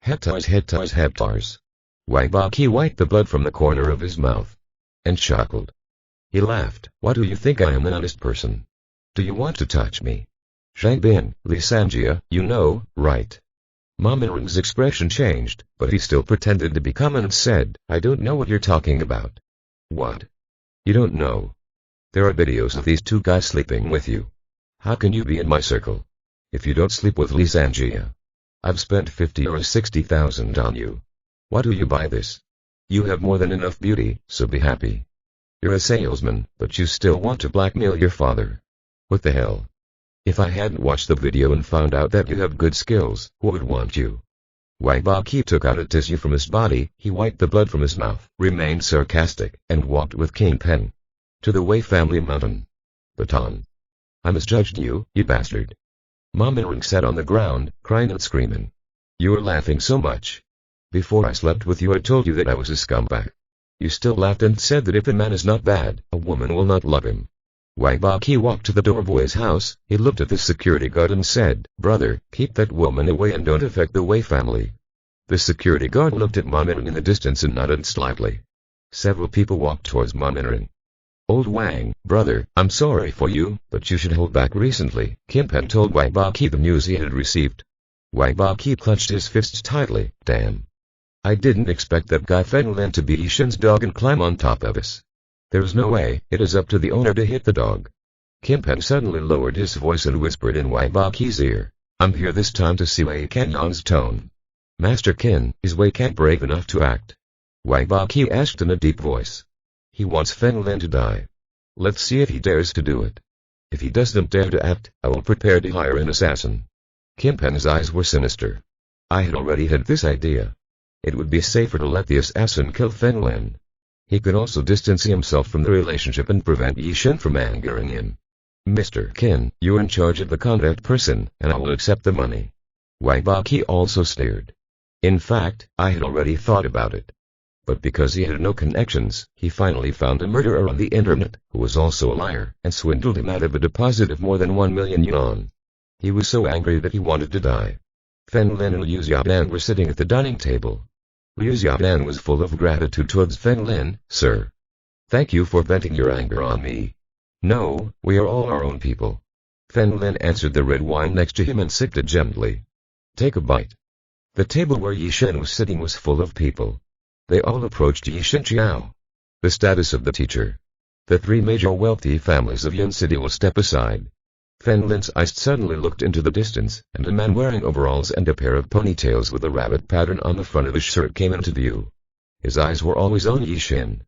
Heptars. Wei Baqi wiped the blood from the corner of his mouth. And chuckled. He laughed. What do you think I am an honest person? Do you want to touch me? Zhang Bin, Li Sanjia, you know, right? Ma Minren's expression changed, but he still pretended to be calm and said, I don't know what you're talking about. What? You don't know? There are videos of these two guys sleeping with you. How can you be in my circle? If you don't sleep with Li Sanjia, I've spent 50 or 60,000 on you. Why do you buy this? You have more than enough beauty, so be happy. You're a salesman, but you still want to blackmail your father. What the hell? If I hadn't watched the video and found out that you have good skills, who would want you? Wei Baqi took out a tissue from his body, he wiped the blood from his mouth, remained sarcastic, and walked with King Pen to the Wei family mountain. Baton. I misjudged you, you bastard. Ma Minren sat on the ground, crying and screaming. You were laughing so much. Before I slept with you I told you that I was a scumbag. You still laughed and said that if a man is not bad, a woman will not love him. Wei Baqi walked to the doorboy's house, he looked at the security guard and said, Brother, keep that woman away and don't affect the Wei family. The security guard looked at Ma Minren in the distance and nodded slightly. Several people walked towards Ma Minren. Old Wang, brother, I'm sorry for you, but you should hold back recently. Kim Pen told Wei Baqi the news he had received. Wei Baqi clutched his fists tightly. Damn. I didn't expect that guy Fen Lin to be Yishen's dog and climb on top of us. There's no way, it is up to the owner to hit the dog. Kim Pen suddenly lowered his voice and whispered in Wei Baqi's ear. I'm here this time to see Wei Kanyang's tone. Master Qin, is Wei Kan brave enough to act? Wei Baqi asked in a deep voice. He wants Fen Lin to die. Let's see if he dares to do it. If he doesn't dare to act, I will prepare to hire an assassin. Kim Pen's eyes were sinister. I had already had this idea. It would be safer to let the assassin kill Fen Lin. He could also distance himself from the relationship and prevent Yishen from angering him. Mr. Qin, you're in charge of the contact person, and I will accept the money. Wei Baqi also sneered. In fact, I had already thought about it. But because he had no connections, he finally found a murderer on the internet, who was also a liar, and swindled him out of a deposit of more than 1 million yuan. He was so angry that he wanted to die. Fen Lin and Liu Xiaodan were sitting at the dining table. Liu Xiaodan was full of gratitude towards Fen Lin. Sir. Thank you for venting your anger on me. No, we are all our own people. Fen Lin answered the red wine next to him and sipped it gently. Take a bite. The table where Yishen was sitting was full of people. They all approached Yishen Chiao. The status of the teacher. The 3 major wealthy families of Yun City will step aside. Fen Lin's eyes suddenly looked into the distance, and a man wearing overalls and a pair of ponytails with a rabbit pattern on the front of his shirt came into view. His eyes were always on Yishen.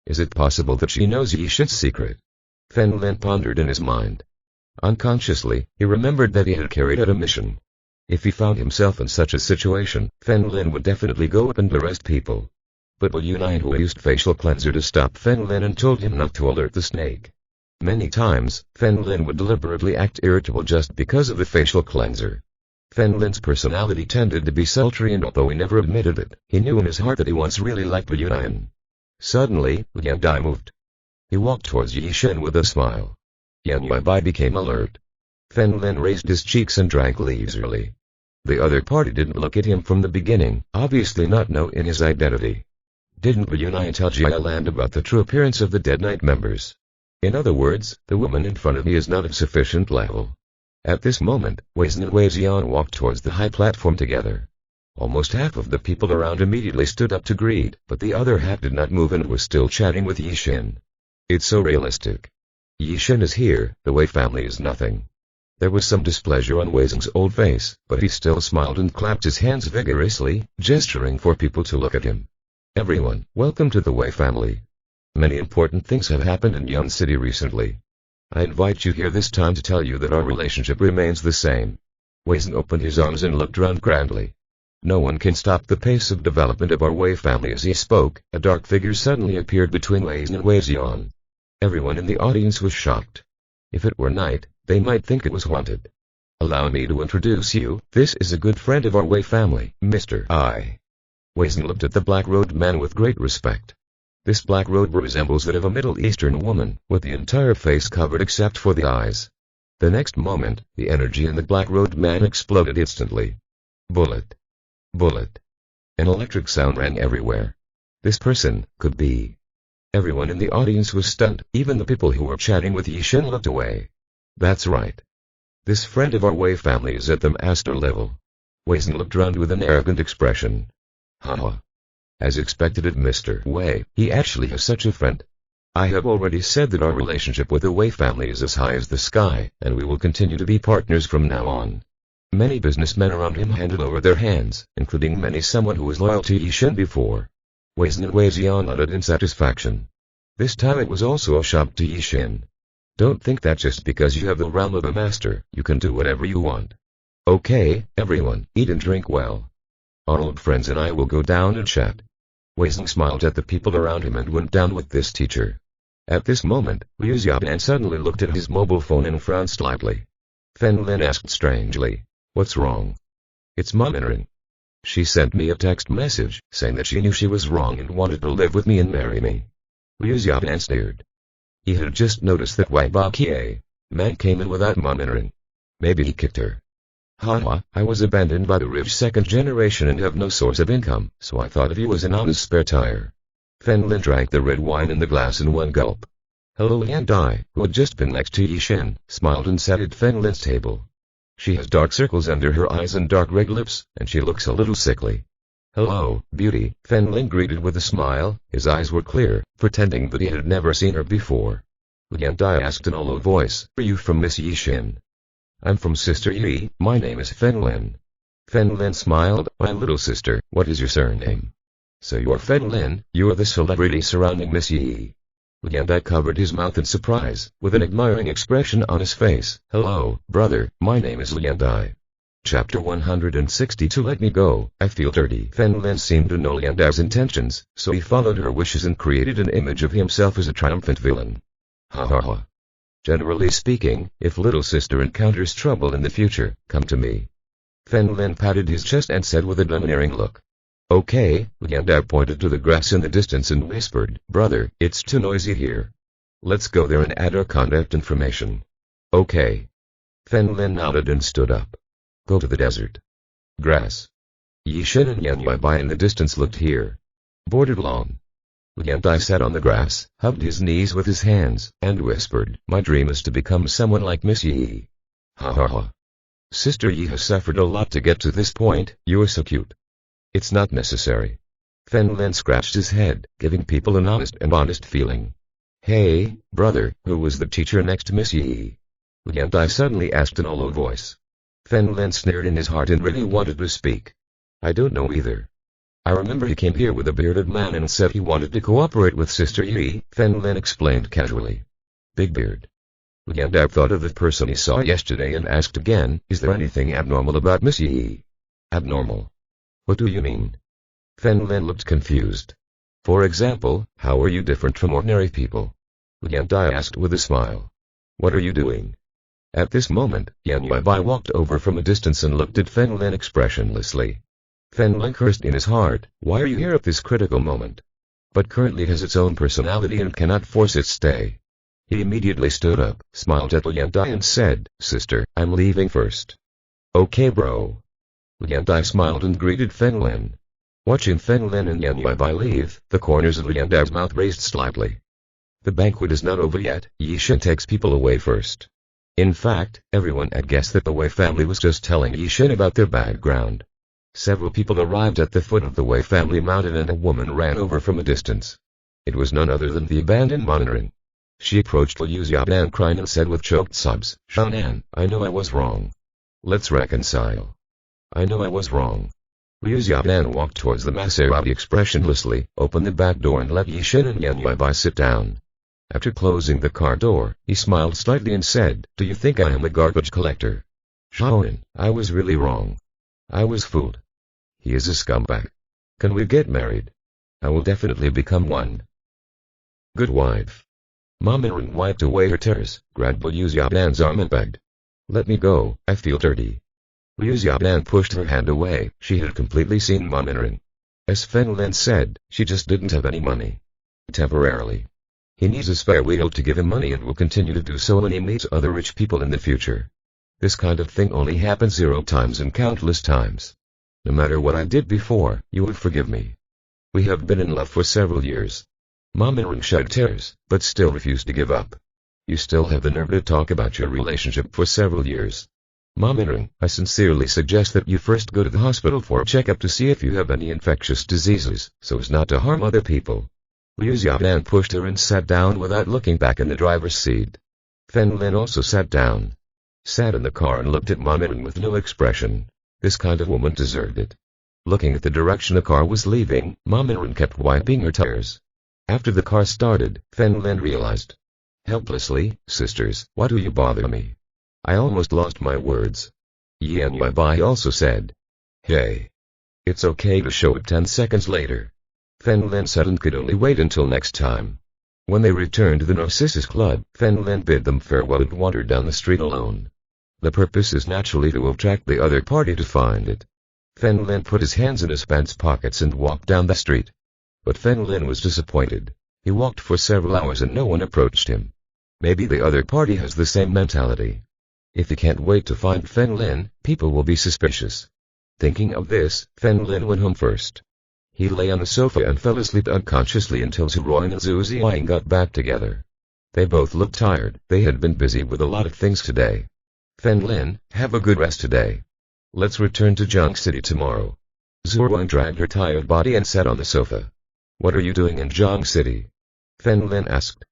Is it possible that she knows Yishen's secret? Fen Lin pondered in his mind. Unconsciously, he remembered that he had carried out a mission. If he found himself in such a situation, Fen Lin would definitely go up and arrest people. But Wu Yunai used facial cleanser to stop Fen Lin and told him not to alert the snake. Many times, Fen Lin would deliberately act irritable just because of the facial cleanser. Fen Lin's personality tended to be sultry, and although he never admitted it, he knew in his heart that he once really liked Wu Yunai. Suddenly, Wu Yunai moved. He walked towards Yi Shen with a smile. Yan Yubai became alert. Fen Lin raised his cheeks and drank leisurely. The other party didn't look at him from the beginning, obviously not knowing his identity. Didn't Wu Yunai tell Jia Land about the true appearance of the Dead Knight members? In other words, the woman in front of me is not of sufficient level. At this moment, Weizen and Wei Xian walked towards the high platform together. Almost half of the people around immediately stood up to greet, but the other half did not move and was still chatting with Yi Shen. It's so realistic. Yi Shen is here, the Wei family is nothing. There was some displeasure on Wei Zheng's old face, but he still smiled and clapped his hands vigorously, gesturing for people to look at him. Everyone, welcome to the Wei family. Many important things have happened in Yan City recently. I invite you here this time to tell you that our relationship remains the same. Wei Zheng opened his arms and looked around grandly. No one can stop the pace of development of our Wei family. As he spoke, a dark figure suddenly appeared between Wei Zheng and Wei Xian. Everyone in the audience was shocked. If it were night, they might think it was haunted. Allow me to introduce you, this is a good friend of our Wei family, Mr. I. Wei Zheng looked at the black-robed man with great respect. This black robe resembles that of a Middle Eastern woman, with the entire face covered except for the eyes. The next moment, the energy in the black-robed man exploded instantly. Bullet. Bullet. An electric sound rang everywhere. This person could be. Everyone in the audience was stunned, even the people who were chatting with Yi Shen looked away. That's right. This friend of our Wei family is at the master level. Wei Zheng looked around with an arrogant expression. Haha. As expected of Mr. Wei, he actually has such a friend. I have already said that our relationship with the Wei family is as high as the sky, and we will continue to be partners from now on. Many businessmen around him handed over their hands, including many someone who was loyal to Yi Shen before. Wei Zheng and Wei Xian nodded in satisfaction. This time it was also a shock to Yi Shen. Don't think that just because you have the realm of a master, you can do whatever you want. Okay, everyone, eat and drink well. Our old friends and I will go down and chat. Wei Zheng smiled at the people around him and went down with this teacher. At this moment, Liu Xiaoban suddenly looked at his mobile phone and frowned slightly. Fen Lin asked strangely, "What's wrong?" "It's Mom entering. She sent me a text message, saying that she knew she was wrong and wanted to live with me and marry me." Liu Xiaoban sneered. He had just noticed that Wei Baqian man came in without Mom entering. Maybe he kicked her. Haha, I was abandoned by the rich second generation and have no source of income, so I thought of you as an honest spare tire. Fen Lin drank the red wine in the glass in one gulp. Hello Lian Dai, who had just been next to Yi Shen, smiled and sat at Fen Lin's table. She has dark circles under her eyes and dark red lips, and she looks a little sickly. Hello, beauty, Fen Lin greeted with a smile. His eyes were clear, pretending that he had never seen her before. Lian Dai asked in a low voice, are you from Miss Yi Shen? I'm from Sister Yi, my name is Fen Lin. Fen Lin smiled, my little sister, what is your surname? So you're Fen Lin, you're the celebrity surrounding Miss Yi. Lian Dai covered his mouth in surprise, with an admiring expression on his face. Hello, brother, my name is Lian Dai. Chapter 162 Let me go, I feel dirty. Fen Lin seemed to know Lian Dai's intentions, so he followed her wishes and created an image of himself as a triumphant villain. Ha ha ha. Generally speaking, if little sister encounters trouble in the future, come to me. Fen Lin patted his chest and said with a domineering look. Okay, Lian Dai pointed to the grass in the distance and whispered, brother, it's too noisy here. Let's go there and add our contact information. Okay. Fen Lin nodded and stood up. Go to the desert. Grass. Yi Shen and Yan Yubai in the distance looked here. Bordered lawn. Lian Dai sat on the grass, hugged his knees with his hands, and whispered, my dream is to become someone like Miss Yi. Ha ha ha. Sister Yi has suffered a lot to get to this point, you are so cute. It's not necessary. Fen Lin scratched his head, giving people an honest feeling. Hey, brother, who was the teacher next to Miss Yi? Lian Dai suddenly asked in a low voice. Fen Lin sneered in his heart and really wanted to speak. I don't know either. I remember he came here with a bearded man and said he wanted to cooperate with Sister Yi, Fen Lin explained casually. Big beard. Lian Dao thought of the person he saw yesterday and asked again, is there anything abnormal about Miss Yi? Abnormal? What do you mean? Fen Lin looked confused. For example, how are you different from ordinary people? Lian Dao asked with a smile. What are you doing? At this moment, Yan Yuebai walked over from a distance and looked at Fen Lin expressionlessly. Fen Lin cursed in his heart, why are you here at this critical moment? But currently it has its own personality and cannot force its stay. He immediately stood up, smiled at Lian Dai and said, Sister, I'm leaving first. Okay bro. Lian Dai smiled and greeted Fen Lin. Watching Fen Lin and Yan Yuebai leave, the corners of Lian Dai's mouth raised slightly. The banquet is not over yet, Yi Shen takes people away first. In fact, everyone had guessed that the Wei family was just telling Yi Shen about their background. Several people arrived at the foot of the Wei family mountain and a woman ran over from a distance. It was none other than the abandoned Mandarin. She approached Liu Xiaonan crying and said with choked sobs, Xiaonan, I know I was wrong. Let's reconcile. I know I was wrong. Liu Xiaonan walked towards the Maserati expressionlessly, opened the back door and let Yi Shen and Yan Yuebai sit down. After closing the car door, he smiled slightly and said, do you think I am a garbage collector? Xiaonan, I was really wrong. I was fooled. He is a scumbag. Can we get married? I will definitely become one. Good wife. Mandarin wiped away her tears, grabbed Liu Xiaonan's arm and begged. Let me go, I feel dirty. Liu Xiaonan pushed her hand away, she had completely seen Mandarin. As Fen Lin said, she just didn't have any money. Temporarily. He needs a spare wheel to give him money and will continue to do so when he meets other rich people in the future. This kind of thing only happens 0 times and countless times. No matter what I did before, you will forgive me. We have been in love for several years. Mandarin shed tears, but still refused to give up. You still have the nerve to talk about your relationship for several years. Mandarin, I sincerely suggest that you first go to the hospital for a checkup to see if you have any infectious diseases, so as not to harm other people. Liu Xiaonan pushed her and sat down without looking back in the driver's seat. Fen Lin also sat down. Sat in the car and looked at Mandarin with no expression. This kind of woman deserved it. Looking at the direction the car was leaving, Mandarin kept wiping her tears. After the car started, Fen Lin realized. Helplessly, sisters, why do you bother me? I almost lost my words. Yan Yuebai also said. Hey. It's okay to show it 10 seconds later. Fen Lin said and could only wait until next time. When they returned to the Narcissus Club, Fen Lin bid them farewell and wandered down the street alone. The purpose is naturally to attract the other party to find it. Fen Lin put his hands in his pants pockets and walked down the street. But Fen Lin was disappointed. He walked for several hours and no one approached him. Maybe the other party has the same mentality. If he can't wait to find Fen Lin, people will be suspicious. Thinking of this, Fen Lin went home first. He lay on the sofa and fell asleep unconsciously until Zhu Ruang and Zhu Ziang got back together. They both looked tired, they had been busy with a lot of things today. Fen Lin, have a good rest today. Let's return to Jiang City tomorrow. Zhu Ruang dragged her tired body and sat on the sofa. What are you doing in Jiang City? Fen Lin asked.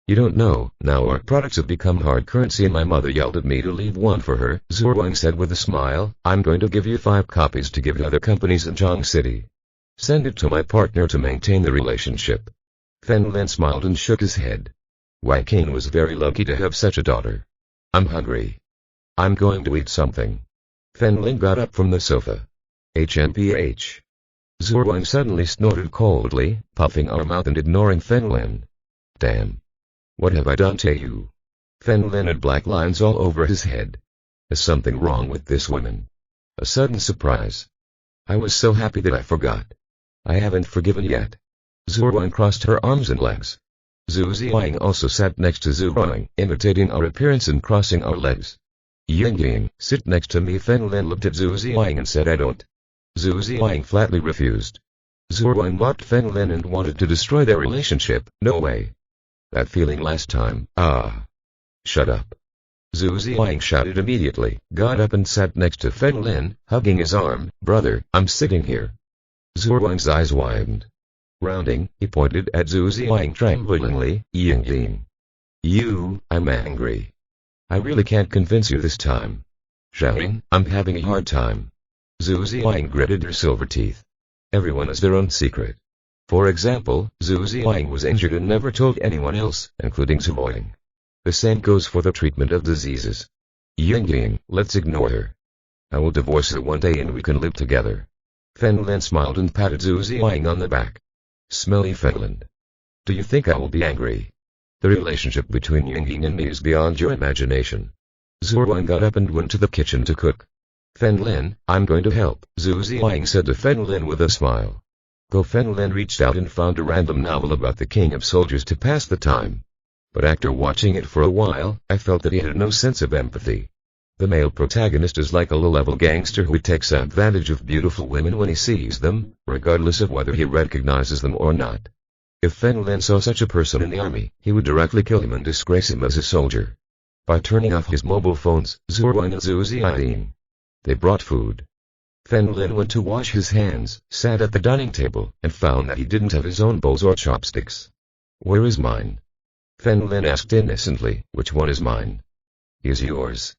You don't know, now our products have become hard currency and my mother yelled at me to leave one for her, Zhu Ruang said with a smile. I'm going to give you 5 copies to give to other companies in Jiang City. Send it to my partner to maintain the relationship. Fen Lin smiled and shook his head. Wei Qing was very lucky to have such a daughter. I'm hungry. I'm going to eat something. Fen Lin got up from the sofa. HMPH. Zhu Ruang suddenly snorted coldly, puffing her mouth and ignoring Fen Lin. Damn. What have I done to you? Fen Lin had black lines all over his head. Is something wrong with this woman? A sudden surprise. I was so happy that I forgot. I haven't forgiven yet. Zhu Ruang crossed her arms and legs. Zhu Ziang also sat next to Zhu Ruang, imitating our appearance and crossing our legs. Ying Ying, sit next to me. Fen Lin looked at Zhu Ziang and said I don't. Zhu Ziang flatly refused. Zhu Ruang mocked Fen Lin and wanted to destroy their relationship. No way. That feeling last time, Shut up. Zhu Ziang shouted immediately, got up and sat next to Fen Lin, hugging his arm. Brother, I'm sitting here. Zhu Ruang's eyes widened. Rounding, he pointed at Zhu Ziang tremblingly, Ying Ying. I'm angry. I really can't convince you this time. Xiaoying, I'm having a hard time. Zhu Ziang gritted her silver teeth. Everyone has their own secret. For example, Zhu Ziang was injured and never told anyone else, including Zhu Boying. The same goes for the treatment of diseases. Ying, let's ignore her. I will divorce her one day and we can live together. Fen Lin smiled and patted Zhu Ziyang on the back. Smelly Fen. Do you think I will be angry? The relationship between Ying and me is beyond your imagination. Zhu Wen got up and went to the kitchen to cook. Fen Lin, I'm going to help, Zhu Ziyang said to Fen Lin with a smile. Fen Lin reached out and found a random novel about the king of soldiers to pass the time. But after watching it for a while, I felt that he had no sense of empathy. The male protagonist is like a low-level gangster who takes advantage of beautiful women when he sees them, regardless of whether he recognizes them or not. If Fen Lin saw such a person in the army, he would directly kill him and disgrace him as a soldier. By turning off his mobile phones, Zhu Wen and Zhu Ziyang. They brought food. Fen Lin went to wash his hands, sat at the dining table, and found that he didn't have his own bowls or chopsticks. Where is mine? Fen Lin asked innocently, which one is mine? Is yours.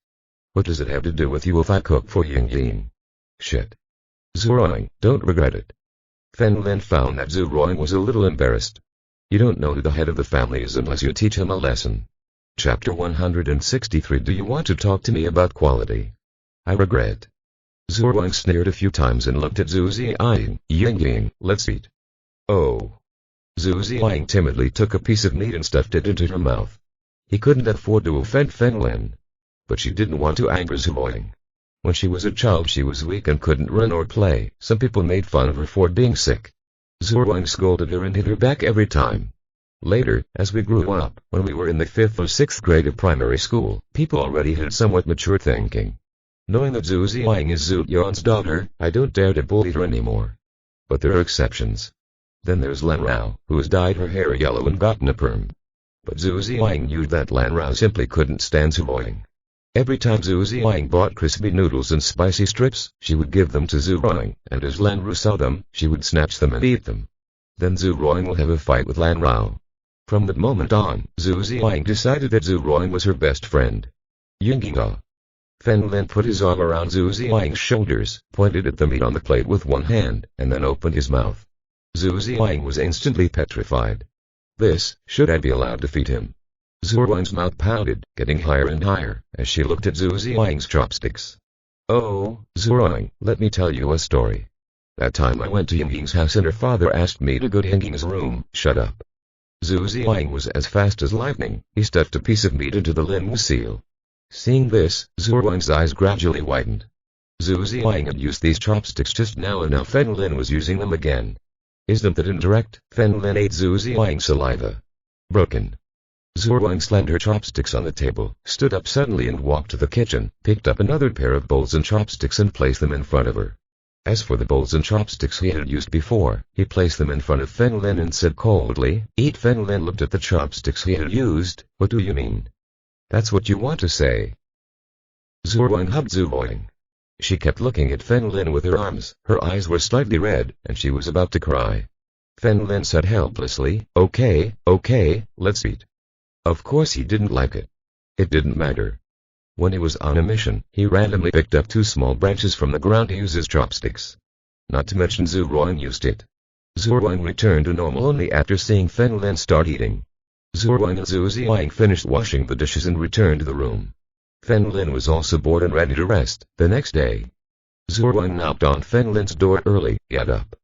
What does it have to do with you if I cook for Ying? Shit. Zhuang, don't regret it. Fen Lin found that Zhuang was a little embarrassed. You don't know who the head of the family is unless you teach him a lesson. Chapter 163. Do you want to talk to me about quality? I regret. Zhuang sneered a few times and looked at Zhu Ziyang. Ying, let's eat. Oh. Zhu Ziyang timidly took a piece of meat and stuffed it into her mouth. He couldn't afford to offend Fen Lin. But she didn't want to anger Zhuang. When she was a child she was weak and couldn't run or play. Some people made fun of her for being sick. Zhuang scolded her and hit her back every time. Later, as we grew up, when we were in the 5th or 6th grade of primary school, people already had somewhat mature thinking. Knowing that Zhu Ziyang is Zhu Yuan's daughter, I don't dare to bully her anymore. But there are exceptions. Then there's Lan Rao, who has dyed her hair yellow and gotten a perm. But Zhu Ziyang knew that Lan Rao simply couldn't stand Zhuang. Every time Zhu Ziyang bought crispy noodles and spicy strips, she would give them to Zhuang, and as Lan Rao saw them, she would snatch them and eat them. Then Zhuang will have a fight with Lan Rao. From that moment on, Zhu Ziyang decided that Zhuang was her best friend. Ying. Fen Lin put his arm around Zhu Ziyang's shoulders, pointed at the meat on the plate with one hand, and then opened his mouth. Zhu Ziyang was instantly petrified. This, should I be allowed to feed him? Zhuang's mouth pounded, getting higher and higher, as she looked at Zhu Ziyang's chopsticks. Oh, Zhuang, let me tell you a story. That time I went to Ying's house and her father asked me to go to Ying's room. Shut up. Zhu Ziyang was as fast as lightning. He stuffed a piece of meat into the limousine. Seeing this, Zhuang's eyes gradually widened. Zhu Ziyang had used these chopsticks just now and now Fen Lin was using them again. Isn't that indirect? Fen Lin ate Zhu Ziyang's saliva. Broken. Zhuang slammed her chopsticks on the table, stood up suddenly and walked to the kitchen, picked up another pair of bowls and chopsticks and placed them in front of her. As for the bowls and chopsticks he had used before, he placed them in front of Fen Lin and said coldly, "Eat." Fen Lin looked at the chopsticks he had used. What do you mean? That's what you want to say. Zhuang hugged Zhuang. She kept looking at Fen Lin with her arms, her eyes were slightly red, and she was about to cry. Fen Lin said helplessly, Okay, let's eat. Of course he didn't like it. It didn't matter. When he was on a mission, he randomly picked up 2 small branches from the ground to use his chopsticks. Not to mention Zhuang used it. Zhuang returned to normal only after seeing Fen Lin start eating. Zhuang and Zhu Ziyang finished washing the dishes and returned to the room. Fen Lin was also bored and ready to rest. The next day, Zhuang knocked on Fen Lin's door early. Get up.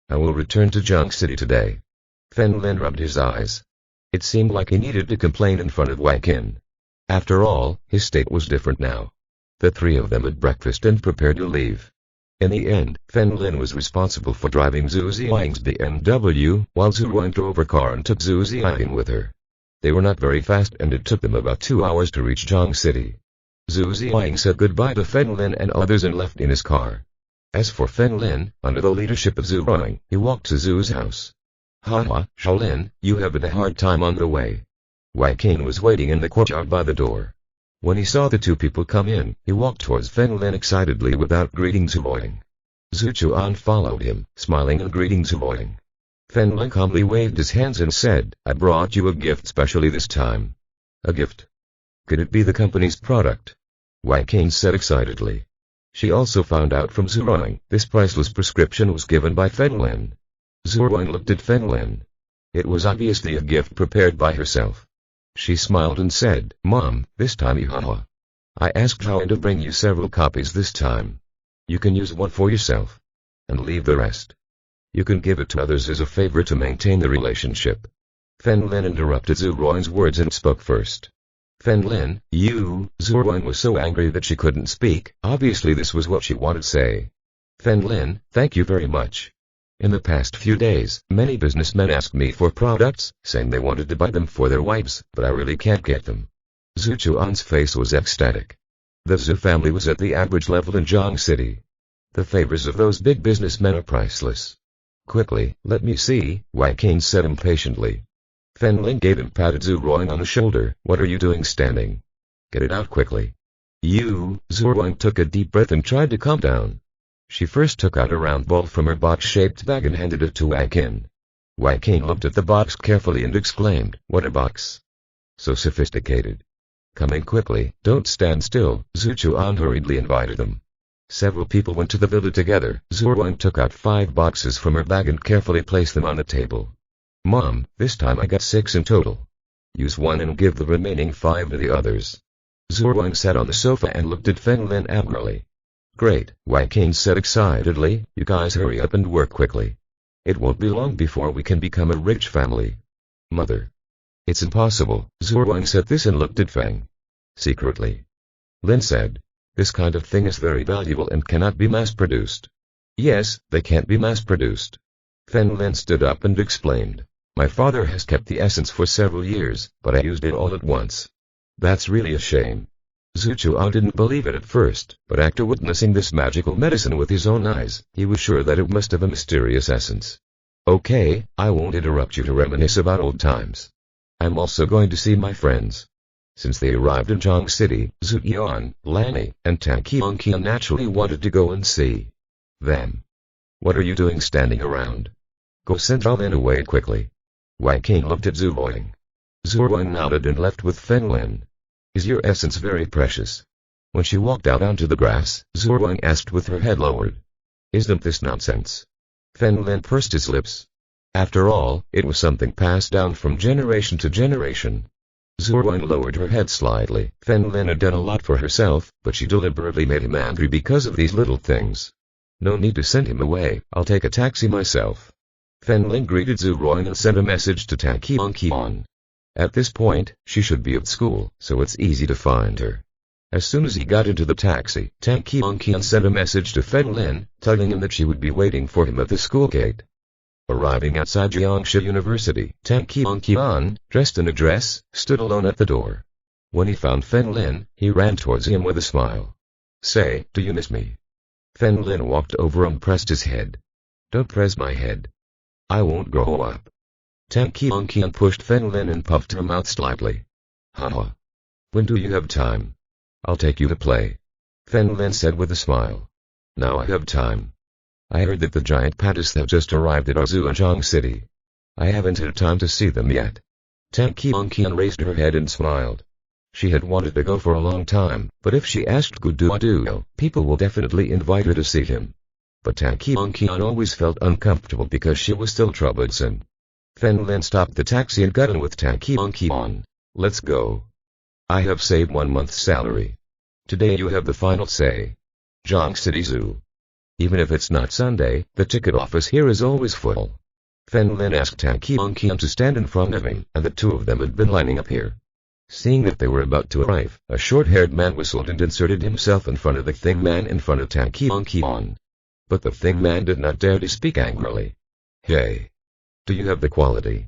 I will return to Jiang City today. Fen Lin rubbed his eyes. It seemed like he needed to complain in front of Wei Qin. After all, his state was different now. The 3 of them had breakfast and prepared to leave. In the end, Fen Lin was responsible for driving Zhu Ziyang's BMW, while Zhuang drove her car and took Zhu Ziyang with her. They were not very fast and it took them about 2 hours to reach Jiang City. Zhu Ziyang said goodbye to Fen Lin and others and left in his car. As for Fen Lin, under the leadership of Zhuang, he walked to Zhu's house. Haha, Shaolin, you have had a hard time on the way. Wei Qin was waiting in the courtyard by the door. When he saw the 2 people come in, he walked towards Fen Lin excitedly without greeting Zhuang. Zhu Chuan followed him, smiling and greeting Zhuang. Fen Lin calmly waved his hands and said, I brought you a gift specially this time. A gift? Could it be the company's product? Wei Qin said excitedly. She also found out from Zhuang, this priceless prescription was given by Fen Lin. Zhuang looked at Fen Lin. It was obviously a gift prepared by herself. She smiled and said, "Mom, this time you haha. I asked Joanne to bring you several copies this time. You can use one for yourself. And leave the rest. You can give it to others as a favor to maintain the relationship." Fen Lin interrupted Zhu Ruang's words and spoke first. "Fen Lin, you..." Zhu Ruang was so angry that she couldn't speak. Obviously this was what she wanted to say. "Fen Lin, thank you very much. In the past few days, many businessmen asked me for products, saying they wanted to buy them for their wives, but I really can't get them." Zhu Chuan's face was ecstatic. The Zhu family was at the average level in Zhang City. The favors of those big businessmen are priceless. "Quickly, let me see," Wai King said impatiently. Fen Lin gave him patted Zhu Ruang on the shoulder. "What are you doing standing? Get it out quickly." "You..." Zhu Ruang took a deep breath and tried to calm down. She first took out a round ball from her box-shaped bag and handed it to Wai King. Wai King looked at the box carefully and exclaimed, "What a box! So sophisticated. Coming quickly, don't stand still," Zhu Chuan hurriedly invited them. Several people went to the villa together. Zhu Ruang took out 5 boxes from her bag and carefully placed them on the table. "Mom, this time I got 6 in total. Use one and give the remaining 5 to the others." Zhu Ruang sat on the sofa and looked at Fen Lin angrily. "Great," Wai King said excitedly, "you guys hurry up and work quickly. It won't be long before we can become a rich family." "Mother. It's impossible." Zhu Ruang said this and looked at Feng. Secretly. Lin said, "This kind of thing is very valuable and cannot be mass-produced." "Yes, they can't be mass-produced." Fen Lin stood up and explained, "My father has kept the essence for several years, but I used it all at once. That's really a shame." Zhu Chuan didn't believe it at first, but after witnessing this magical medicine with his own eyes, he was sure that it must have a mysterious essence. "Okay, I won't interrupt you to reminisce about old times. I'm also going to see my friends." Since they arrived in Zhang City, Zhu Yan, Lanny, and Tang Qian naturally wanted to go and see them. "What are you doing standing around? Go send Zhao Lin away quickly." Wai King looked at Zhu Ruang. Zhu Ruang nodded and left with Fen Lin. "Is your essence very precious?" When she walked out onto the grass, Zhu Ruang asked with her head lowered. "Isn't this nonsense?" Fen Lin pursed his lips. After all, it was something passed down from generation to generation. Zhu Ruang lowered her head slightly. Fen Lin had done a lot for herself, but she deliberately made him angry because of these little things. "No need to send him away, I'll take a taxi myself." Fen Lin greeted Zhu Ruang and sent a message to Tang Qian. At this point, she should be at school, so it's easy to find her. As soon as he got into the taxi, Tang Qian sent a message to Fen Lin, telling him that she would be waiting for him at the school gate. Arriving outside Jiangxi University, Tang Qian, dressed in a dress, stood alone at the door. When he found Fen Lin, he ran towards him with a smile. "Say, do you miss me?" Fen Lin walked over and pressed his head. "Don't press my head. I won't grow up." Tang Qian pushed Fen Lin and puffed her mouth slightly. "Haha. When do you have time? I'll take you to play," Fen Lin said with a smile. "Now I have time. I heard that the giant pandas have just arrived at our zoo in Zhang City. I haven't had time to see them yet." Tang Qian raised her head and smiled. She had wanted to go for a long time, but if she asked Guduo, people will definitely invite her to see him. But Tang Qian always felt uncomfortable because she was still troublesome. Fen Lin stopped the taxi and got in with Tang Qian. "Let's go. I have saved 1 month's salary. Today you have the final say. Zhang City Zoo. Even if it's not Sunday, the ticket office here is always full." Fen Lin asked Tang Qian to stand in front of him, and the two of them had been lining up here. Seeing that they were about to arrive, a short-haired man whistled and inserted himself in front of the thin man in front of Tang Qian. But the thin man did not dare to speak angrily. "Hey. Do you have the quality?"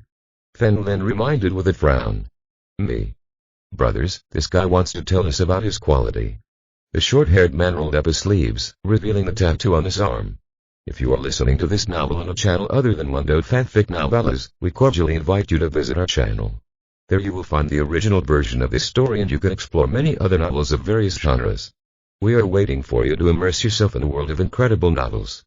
Fen Lin reminded with a frown. "Me. Brothers, this guy wants to tell us about his quality." The short-haired man rolled up his sleeves, revealing the tattoo on his arm. If you are listening to this novel on a channel other than Mundo Fanfic Novellas, we cordially invite you to visit our channel. There you will find the original version of this story and you can explore many other novels of various genres. We are waiting for you to immerse yourself in a world of incredible novels.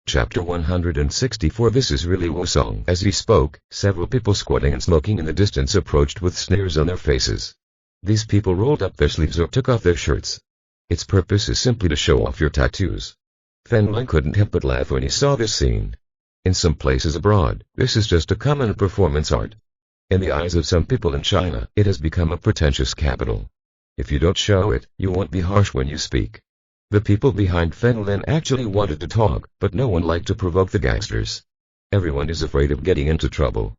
Chapter 164. This is really Wusong. As he spoke, several people squatting and smoking in the distance approached with sneers on their faces. These people rolled up their sleeves or took off their shirts. Its purpose is simply to show off your tattoos. Fen Lin couldn't help but laugh when he saw this scene. In some places abroad, this is just a common performance art. In the eyes of some people in China, it has become a pretentious capital. If you don't show it, you won't be harsh when you speak. The people behind Feng Lin actually wanted to talk, but no one liked to provoke the gangsters. Everyone is afraid of getting into trouble.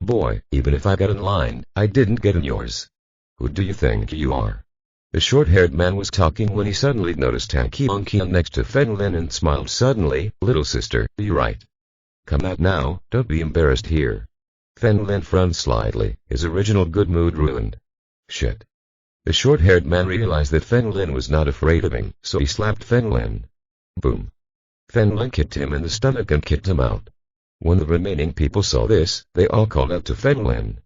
Boy, even if I got in line, I didn't get in yours. Who do you think you are? The short-haired man was talking when he suddenly noticed Tang Qian next to Feng Lin and smiled suddenly. Little sister, you're right. Come out now, don't be embarrassed here. Feng Lin frowned slightly, his original good mood ruined. Shit. The short-haired man realized that Feng Lin was not afraid of him, so he slapped Feng Lin. Boom. Feng Lin kicked him in the stomach and kicked him out. When the remaining people saw this, they all called out to Feng Lin.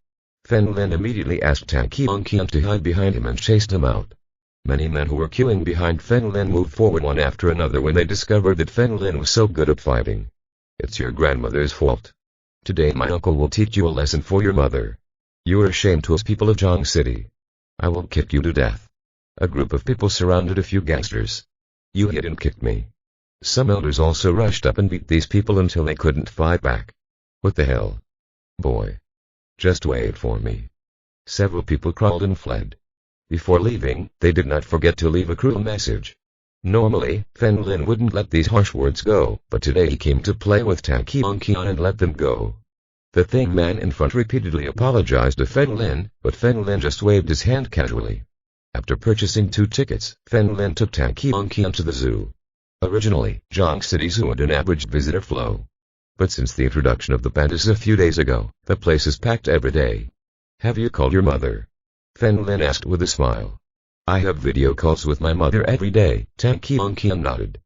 Feng Lin immediately asked Tang Qian to hide behind him and chased him out. Many men who were queuing behind Feng Lin moved forward one after another when they discovered that Feng Lin was so good at fighting. It's your grandmother's fault. Today my uncle will teach you a lesson for your mother. You are ashamed to us people of Zhang City. I will kick you to death. A group of people surrounded a few gangsters. You hit and kicked me. Some elders also rushed up and beat these people until they couldn't fight back. What the hell? Boy. Just wait for me. Several people crawled and fled. Before leaving, they did not forget to leave a cruel message. Normally, Feng Lin wouldn't let these harsh words go, but today he came to play with Tang Qian and let them go. The thin man in front repeatedly apologized to Feng Lin, but Feng Lin just waved his hand casually. After purchasing 2 tickets, Feng Lin took Tang Qian to the zoo. Originally, Zhang City Zoo had an average visitor flow. But since the introduction of the pandas a few days ago, the place is packed every day. Have you called your mother? Feng Lin asked with a smile. I have video calls with my mother every day, Tang Qian nodded.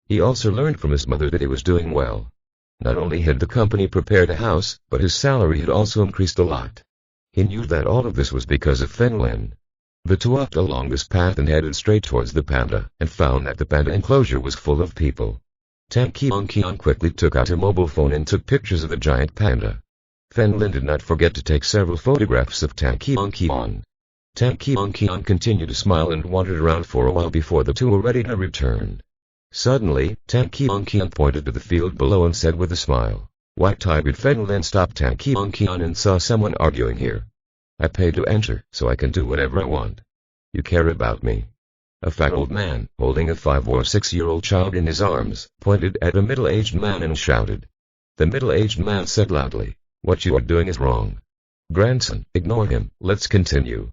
He also learned from his mother that he was doing well. Not only had the company prepared a house, but his salary had also increased a lot. He knew that all of this was because of Feng Lin. The two walked along this path and headed straight towards the panda, and found that the panda enclosure was full of people. Tang Qian quickly took out a mobile phone and took pictures of the giant panda. Feng Lin did not forget to take several photographs of Tang Qian. Tang Qian continued to smile and wandered around for a while before the two were ready to return. Suddenly, Tang Qian pointed to the field below and said with a smile, "White tiger." Feng Lin stopped Tang Qian and saw someone arguing here. I paid to enter, so I can do whatever I want. You care about me? A fat old man, holding a 5 or 6-year-old child in his arms, pointed at a middle-aged man and shouted. The middle-aged man said loudly, "What you are doing is wrong. Grandson, ignore him, let's continue."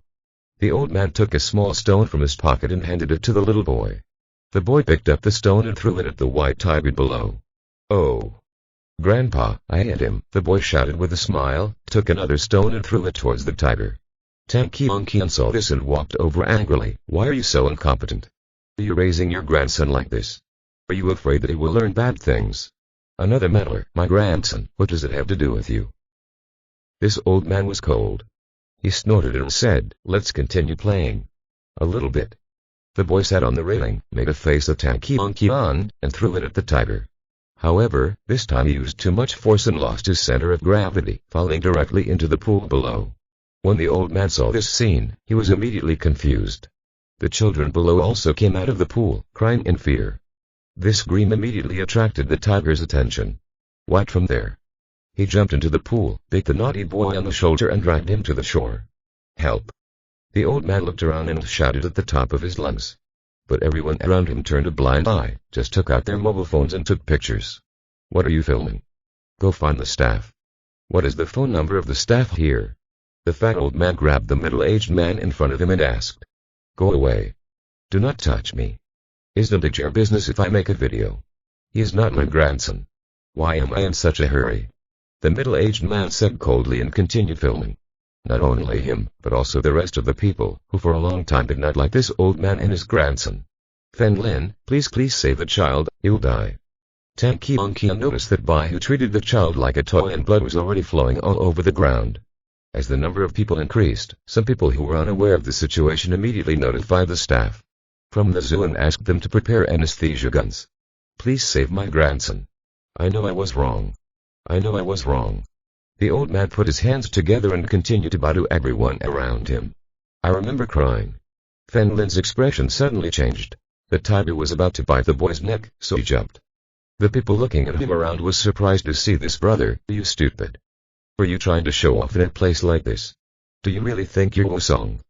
The old man took a small stone from his pocket and handed it to the little boy. The boy picked up the stone and threw it at the white tiger below. "Oh. Grandpa, I hit him," the boy shouted with a smile, took another stone and threw it towards the tiger. Tang Qian saw this and walked over angrily. "Why are you so incompetent? Are you raising your grandson like this? Are you afraid that he will learn bad things?" Another meddler. "My grandson, what does it have to do with you?" This old man was cold. He snorted and said, "Let's continue playing." "A little bit." The boy sat on the railing, made a face at Tang Qian, and threw it at the tiger. However, this time he used too much force and lost his center of gravity, falling directly into the pool below. When the old man saw this scene, he was immediately confused. The children below also came out of the pool, crying in fear. This scream immediately attracted the tiger's attention. "What from there?" He jumped into the pool, bit the naughty boy on the shoulder and dragged him to the shore. "Help!" The old man looked around and shouted at the top of his lungs. But everyone around him turned a blind eye, just took out their mobile phones and took pictures. "What are you filming? Go find the staff." "What is the phone number of the staff here?" The fat old man grabbed the middle-aged man in front of him and asked. "Go away. Do not touch me. Isn't it your business if I make a video? He is not my grandson. Why am I in such a hurry?" The middle-aged man said coldly and continued filming. Not only him, but also the rest of the people, who for a long time did not like this old man and his grandson. "Feng Lin, please save the child, he'll die." Tang Qian noticed that Bai who treated the child like a toy and blood was already flowing all over the ground. As the number of people increased, some people who were unaware of the situation immediately notified the staff from the zoo and asked them to prepare anesthesia guns. "Please save my grandson. I know I was wrong. I know I was wrong." The old man put his hands together and continued to bow to everyone around him. "I remember crying." Feng Lin's expression suddenly changed. The tiger was about to bite the boy's neck, so he jumped. The people looking at him around was surprised to see this. "Brother, you stupid. Were you trying to show off in a place like this? Do you really think you're Wosong?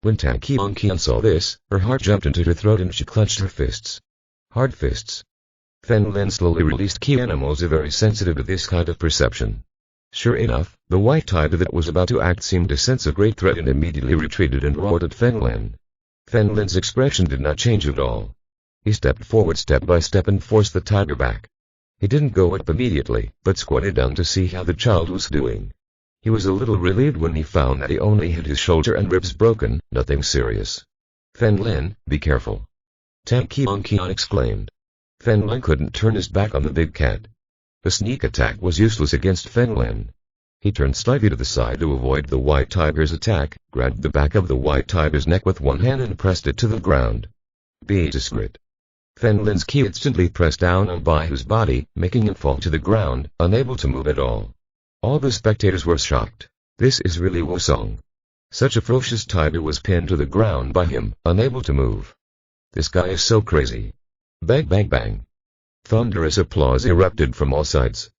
When Tang Qian saw this, her heart jumped into her throat and she clenched her fists. Hard fists. Fen Lin slowly released. Key animals are very sensitive to this kind of perception. Sure enough, the white tiger that was about to act seemed to sense a great threat and immediately retreated and roared at Fen Lin. Fen Lin's expression did not change at all. He stepped forward step by step and forced the tiger back. He didn't go up immediately, but squatted down to see how the child was doing. He was a little relieved when he found that he only had his shoulder and ribs broken, nothing serious. Fen Lin, be careful. Tang Qian exclaimed. Fen Lin couldn't turn his back on the big cat. The sneak attack was useless against Fen Lin. He turned slightly to the side to avoid the white tiger's attack, grabbed the back of the white tiger's neck with one hand and pressed it to the ground. Be discreet. Fen Lin's ki instantly pressed down on by his body, making him fall to the ground, unable to move at all. All the spectators were shocked. This is really Wosong. Such a ferocious tiger was pinned to the ground by him, unable to move. This guy is so crazy. Bang bang bang. Thunderous applause erupted from all sides.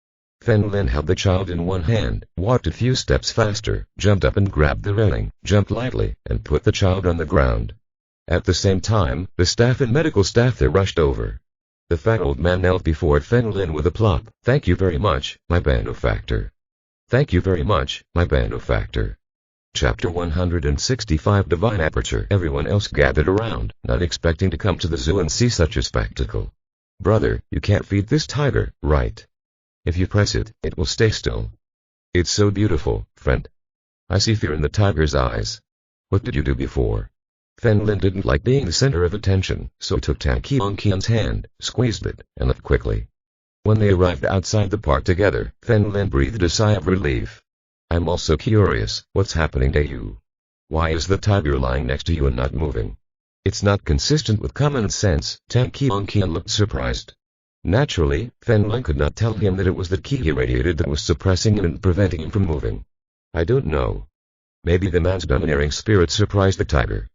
Fen Lin held the child in one hand, walked a few steps faster, jumped up and grabbed the railing, jumped lightly, and put the child on the ground. At the same time, the staff and medical staff there rushed over. The fat old man knelt before Fen Lin with a plop. Thank you very much, my benefactor. Thank you very much, my benefactor. Chapter 165 Divine Aperture. Everyone else gathered around, not expecting to come to the zoo and see such a spectacle. Brother, you can't feed this tiger, right? If you press it, it will stay still. It's so beautiful, friend. I see fear in the tiger's eyes. What did you do before? Fen Lin didn't like being the center of attention, so he took Tang Qian's hand, squeezed it, and left quickly. When they arrived outside the park together, Fen Lin breathed a sigh of relief. I'm also curious, what's happening to you? Why is the tiger lying next to you and not moving? It's not consistent with common sense. Tang Qian looked surprised. Naturally, Fen Lin could not tell him that it was the ki he radiated that was suppressing him and preventing him from moving. I don't know. Maybe the man's domineering spirit surprised the tiger.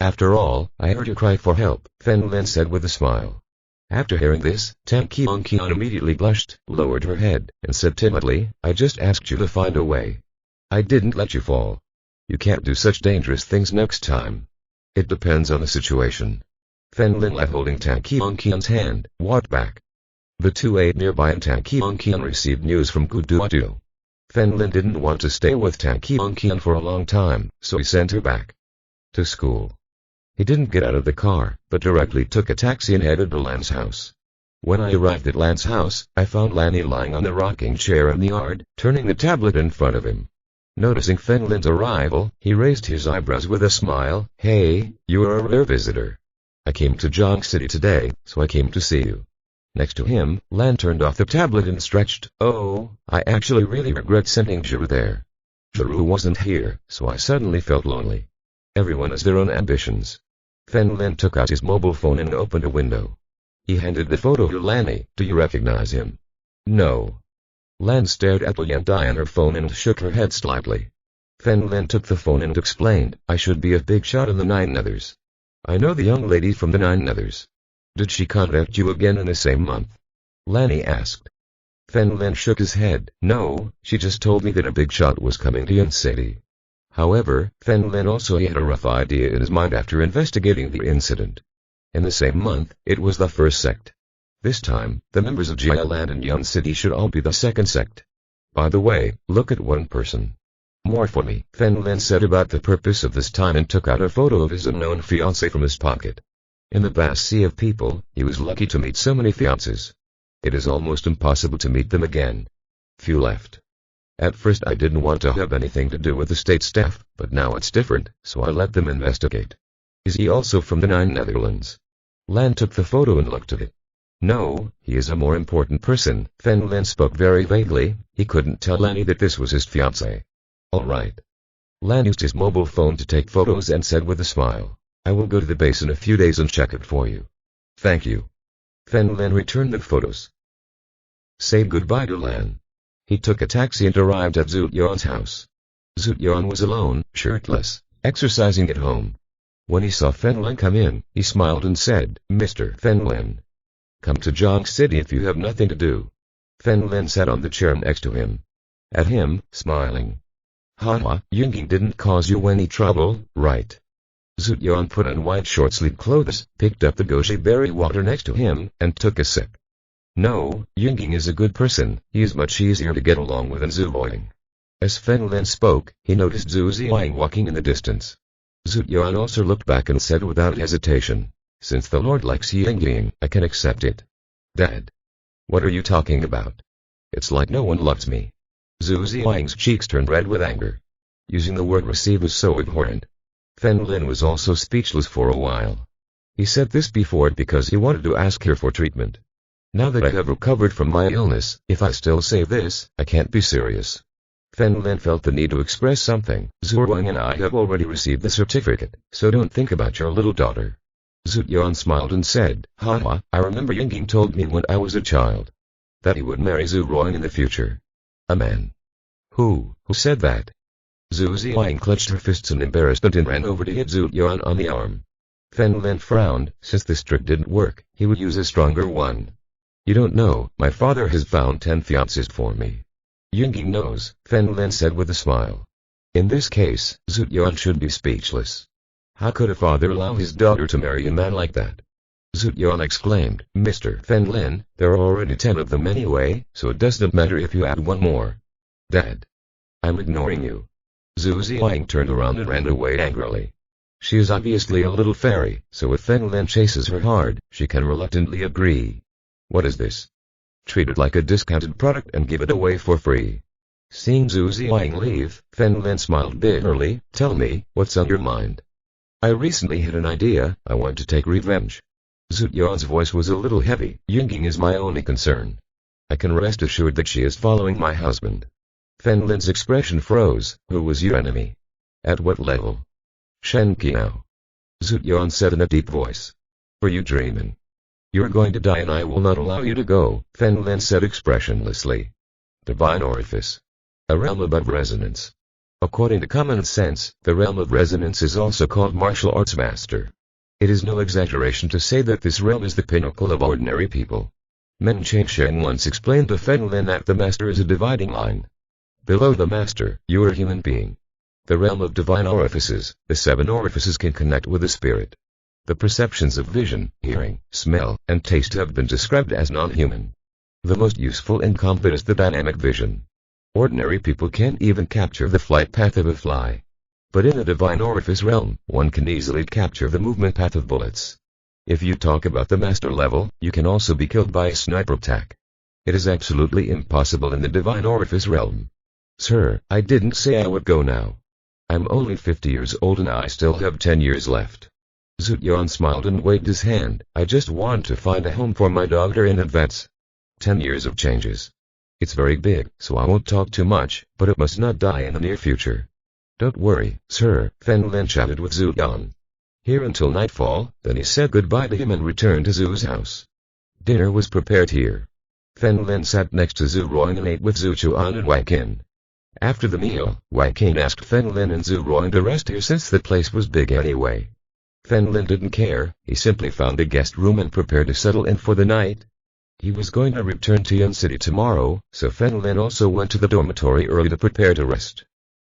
After all, I heard you cry for help, Fen Lin said with a smile. After hearing this, Tang Qian immediately blushed, lowered her head, and said timidly, I just asked you to find a way. I didn't let you fall. You can't do such dangerous things next time. It depends on the situation. Fen Lin, holding Tang Qian's hand, walked back. The two ate nearby and Tang Qian received news from Guduatu. Fen Lin didn't want to stay with Tang Qian for a long time, so he sent her back to school. He didn't get out of the car, but directly took a taxi and headed to Lan's house. When I arrived at Lan's house, I found Lanny lying on the rocking chair in the yard, turning the tablet in front of him. Noticing Fen Lin's arrival, he raised his eyebrows with a smile. Hey, you are a rare visitor. I came to Jiang City today, so I came to see you. Next to him, Lan turned off the tablet and stretched. Oh, I actually really regret sending Zhiru there. Zhiru wasn't here, so I suddenly felt lonely. Everyone has their own ambitions. Fen Lin took out his mobile phone and opened a window. He handed the photo to Lanny. Do you recognize him? No. Lan stared at Lian Dai on her phone and shook her head slightly. Fen Lin took the phone and explained, I should be a big shot in the 9 others. I know the young lady from the 9 others. Did she contact you again in the same month? Lanny asked. Fen Lin shook his head. No, she just told me that a big shot was coming to Yun City. However, Fen Lin also had a rough idea in his mind after investigating the incident. In the same month, it was the first sect. This time, the members of Jia Land and Yun City should all be the second sect. By the way, look at one person. More for me, Fen Lin said about the purpose of this time and took out a photo of his unknown fiancé from his pocket. In the vast sea of people, he was lucky to meet so many fiancés. It is almost impossible to meet them again. Few left. At first I didn't want to have anything to do with the state staff, but now it's different, so I let them investigate. Is he also from the 9 Netherlands? Lan took the photo and looked at it. No, he is a more important person. Fen Lin spoke very vaguely. He couldn't tell Lanny that this was his fiancé. All right. Lan used his mobile phone to take photos and said with a smile, I will go to the base in a few days and check it for you. Thank you. Fen Lin returned the photos. Say goodbye to Lan. He took a taxi and arrived at Zhu Yuan's house. Zhu Yuan was alone, shirtless, exercising at home. When he saw Fen Lin come in, he smiled and said, Mr. Fen Lin. Come to Jiang City if you have nothing to do. Fen Lin sat on the chair next to him. at him, smiling. Haha, Yinging didn't cause you any trouble, right? Zhu Yuan put on white short-sleeved clothes, picked up the goji berry water next to him, and took a sip. No, Yinging is a good person, he is much easier to get along with than Zhu Boying. As Fen Lin spoke, he noticed Zhu Ziang walking in the distance. Zhu Yuan also looked back and said without hesitation, since the Lord likes Yinging, I can accept it. Dad. What are you talking about? It's like no one loves me. Zhu Ziang's cheeks turned red with anger. Using the word receive was so abhorrent. Fen Lin was also speechless for a while. He said this before because he wanted to ask her for treatment. Now that I have recovered from my illness, if I still say this, I can't be serious. Fen Lin felt the need to express something. Zhu Wang and I have already received the certificate, so don't think about your little daughter. Zhu Yuan smiled and said, haha, I remember Yinging told me when I was a child that he would marry Zhu Ruang in the future. A man. Who said that? Zhu Ziang clutched her fists in embarrassment and ran over to hit Zhu Yuan on the arm. Fen Lin frowned. Since this trick didn't work, he would use a stronger one. You don't know, my father has found 10 fiancés for me. Yinging knows, Fen Lin said with a smile. In this case, Zhu Yuan should be speechless. How could a father allow his daughter to marry a man like that? Zhu Yuan exclaimed, Mr. Fen Lin, there are already 10 of them anyway, so it doesn't matter if you add one more. Dad. I'm ignoring you. Zhu Ziang turned around and ran away angrily. She is obviously a little fairy, so if Fen Lin chases her hard, she can reluctantly agree. What is this? Treat it like a discounted product and give it away for free. Seeing Zhu Ziang leave, Fen Lin smiled bitterly. Tell me, what's on your mind? I recently had an idea, I want to take revenge. Zhu Yuan's voice was a little heavy. Yinging is my only concern. I can rest assured that she is following my husband. Fen Lin's expression froze. Who was your enemy? At what level? Shen Qiao. Zhu Yuan said in a deep voice. Were you dreaming? You're going to die and I will not allow you to go, Fen Lin said expressionlessly. Divine orifice. A realm above resonance. According to common sense, the realm of resonance is also called martial arts master. It is no exaggeration to say that this realm is the pinnacle of ordinary people. Men Changshen once explained to Fen Lin that the master is a dividing line. Below the master, you are a human being. The realm of divine orifices, the 7 orifices can connect with the spirit. The perceptions of vision, hearing, smell, and taste have been described as non-human. The most useful and complete is the dynamic vision. Ordinary people can't even capture the flight path of a fly. But in the divine orifice realm, one can easily capture the movement path of bullets. If you talk about the master level, you can also be killed by a sniper attack. It is absolutely impossible in the divine orifice realm. Sir, I didn't say I would go now. I'm only 50 years old and I still have 10 years left. Zhu Yuan smiled and waved his hand. I just want to find a home for my daughter in advance. 10 years of changes. It's very big, so I won't talk too much, but it must not die in the near future. Don't worry, sir, Fen Lin chatted with Zhu Yuan. Here until nightfall, then he said goodbye to him and returned to Zhu's house. Dinner was prepared here. Fen Lin sat next to Zhu Ruang and ate with Zhu Chuan and Wang Qin. After the meal, Wang Qin asked Fen Lin and Zhu Ruang to rest here since the place was big anyway. Fen Lin didn't care, he simply found a guest room and prepared to settle in for the night. He was going to return to Yan City tomorrow, so Fen Lin also went to the dormitory early to prepare to rest.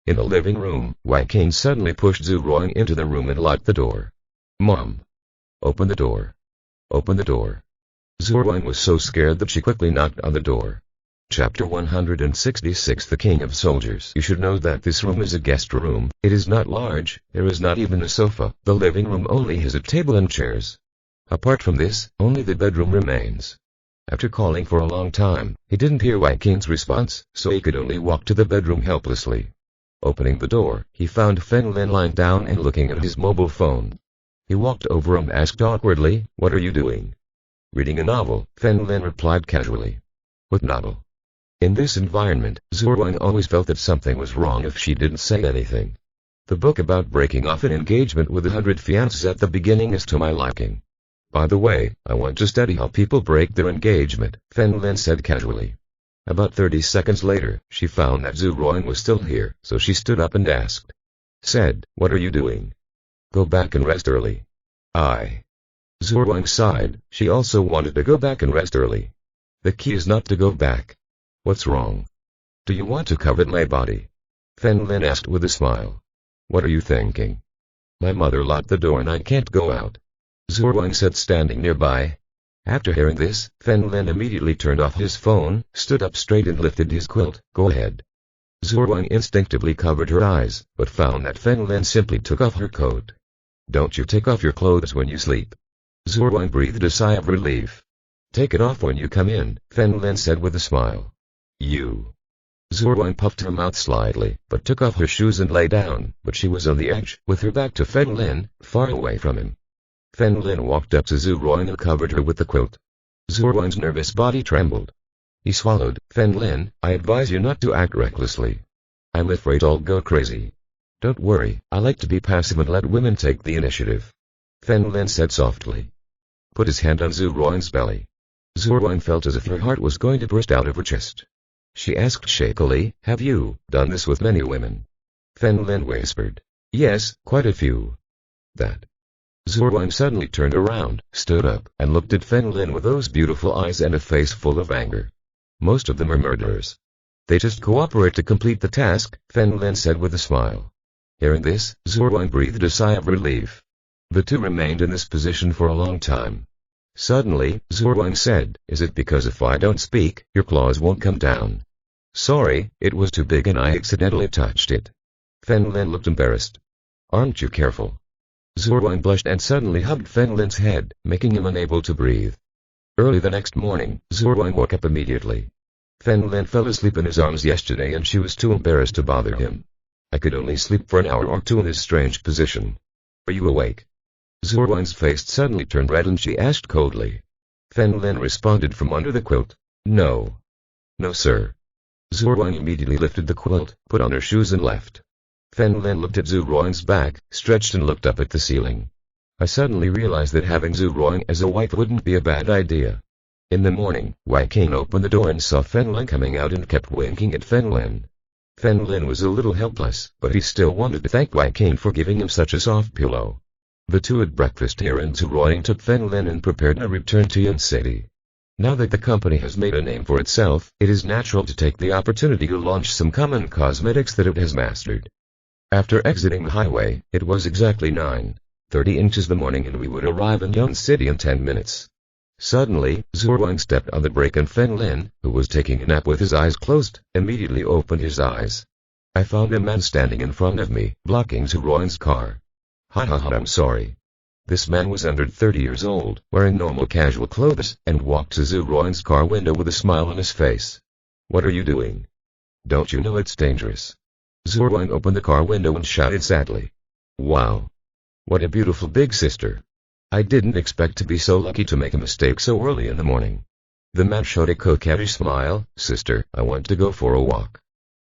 In the living room, Wang Qin suddenly pushed Zhu Ruang into the room and locked the door. Mom! Open the door. Open the door. Zhu Ruang was so scared that she quickly knocked on the door. Chapter 166 The King of Soldiers. You should know that this room is a guest room. It is not large, there is not even a sofa. The living room only has a table and chairs. Apart from this, only the bedroom remains. After calling for a long time, he didn't hear Wang Qin's response, so he could only walk to the bedroom helplessly. Opening the door, he found Fen Lin lying down and looking at his mobile phone. He walked over and asked awkwardly, "What are you doing?" "Reading a novel," Fen Lin replied casually. "What novel?" In this environment, Zhu Ruang always felt that something was wrong if she didn't say anything. The book about breaking off an engagement with 100 fiancés at the beginning is to my liking. By the way, I want to study how people break their engagement, Fen Lin said casually. About 30 seconds later, she found that Zhu Ruang was still here, so she stood up and asked. "What are you doing?" "Go back and rest early." Zhu Ruang sighed, she also wanted to go back and rest early. The key is not to go back. What's wrong? Do you want to covet my body? Fen Lin asked with a smile. What are you thinking? My mother locked the door and I can't go out. Zhu Wang said, standing nearby. After hearing this, Fen Lin immediately turned off his phone, stood up straight and lifted his quilt. Go ahead. Zhu Wang instinctively covered her eyes, but found that Fen Lin simply took off her coat. Don't you take off your clothes when you sleep? Zhu Wang breathed a sigh of relief. Take it off when you come in, Fen Lin said with a smile. You. Zhu Wang puffed her mouth slightly, but took off her shoes and lay down, but she was on the edge, with her back to Fen Lin, far away from him. Fen Lin walked up to Zhu Wang and covered her with the quilt. Zhu Wang's nervous body trembled. He swallowed. Fen Lin, I advise you not to act recklessly. I'm afraid I'll go crazy. Don't worry, I like to be passive and let women take the initiative. Fen Lin said softly. Put his hand on Zhu Wang's belly. Zhu Wang felt as if her heart was going to burst out of her chest. She asked shakily, have you done this with many women? Fen Lin whispered. Yes, quite a few. That. Zhu Wang suddenly turned around, stood up, and looked at Fen Lin with those beautiful eyes and a face full of anger. Most of them are murderers. They just cooperate to complete the task, Fen Lin said with a smile. Hearing this, Zhu Wang breathed a sigh of relief. The two remained in this position for a long time. Suddenly, Zhu Wang said, is it because if I don't speak, your claws won't come down? Sorry, it was too big and I accidentally touched it. Fen Lin looked embarrassed. Aren't you careful? Zhu Wang blushed and suddenly hugged Fen Lin's head, making him unable to breathe. Early the next morning, Zhu Wang woke up immediately. Fen Lin fell asleep in his arms yesterday and she was too embarrassed to bother him. I could only sleep for an hour or two in this strange position. Are you awake? Zhu Wang's face suddenly turned red and she asked coldly. Fen Lin responded from under the quilt. No. No, sir. Zhu Wang immediately lifted the quilt, put on her shoes and left. Fen Lin looked at Zhu Wang's back, stretched and looked up at the ceiling. I suddenly realized that having Zhu Wang as a wife wouldn't be a bad idea. In the morning, Wai Qing opened the door and saw Fen Lin coming out and kept winking at Fen Lin. Fen Lin was a little helpless, but he still wanted to thank Wai Qing for giving him such a soft pillow. The two had breakfast here and Zhu Wang took Fen Lin and prepared a return to Yan City. Now that the company has made a name for itself, it is natural to take the opportunity to launch some common cosmetics that it has mastered. After exiting the highway, it was exactly 9:30 inches the morning and we would arrive in Yan City in 10 minutes. Suddenly, Zhu Wang stepped on the brake and Fen Lin, who was taking a nap with his eyes closed, immediately opened his eyes. I found a man standing in front of me, blocking Zhu Wang's car. I'm sorry. This man was under 30 years old, wearing normal casual clothes, and walked to Zhu Wang's car window with a smile on his face. What are you doing? Don't you know it's dangerous? Zhu Wang opened the car window and shouted sadly. Wow. What a beautiful big sister. I didn't expect to be so lucky to make a mistake so early in the morning. The man showed a coquettish smile. Sister, I want to go for a walk.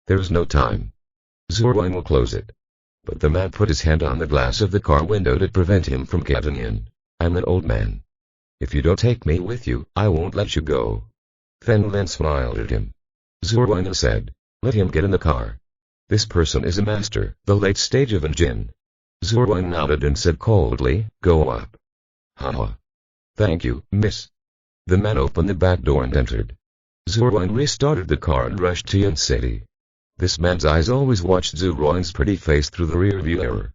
There's no time. Zhu Wang will close it. But the man put his hand on the glass of the car window to prevent him from getting in. I'm an old man. If you don't take me with you, I won't let you go. Fen Lin smiled at him. Zhu Wang said, let him get in the car. This person is a master, the late stage of Jin. Zhu Wang nodded and said coldly, go up. Haha. Thank you, miss. The man opened the back door and entered. Zhu Wang restarted the car and rushed to Yan City. This man's eyes always watched Zhu Wang's pretty face through the rear-view mirror.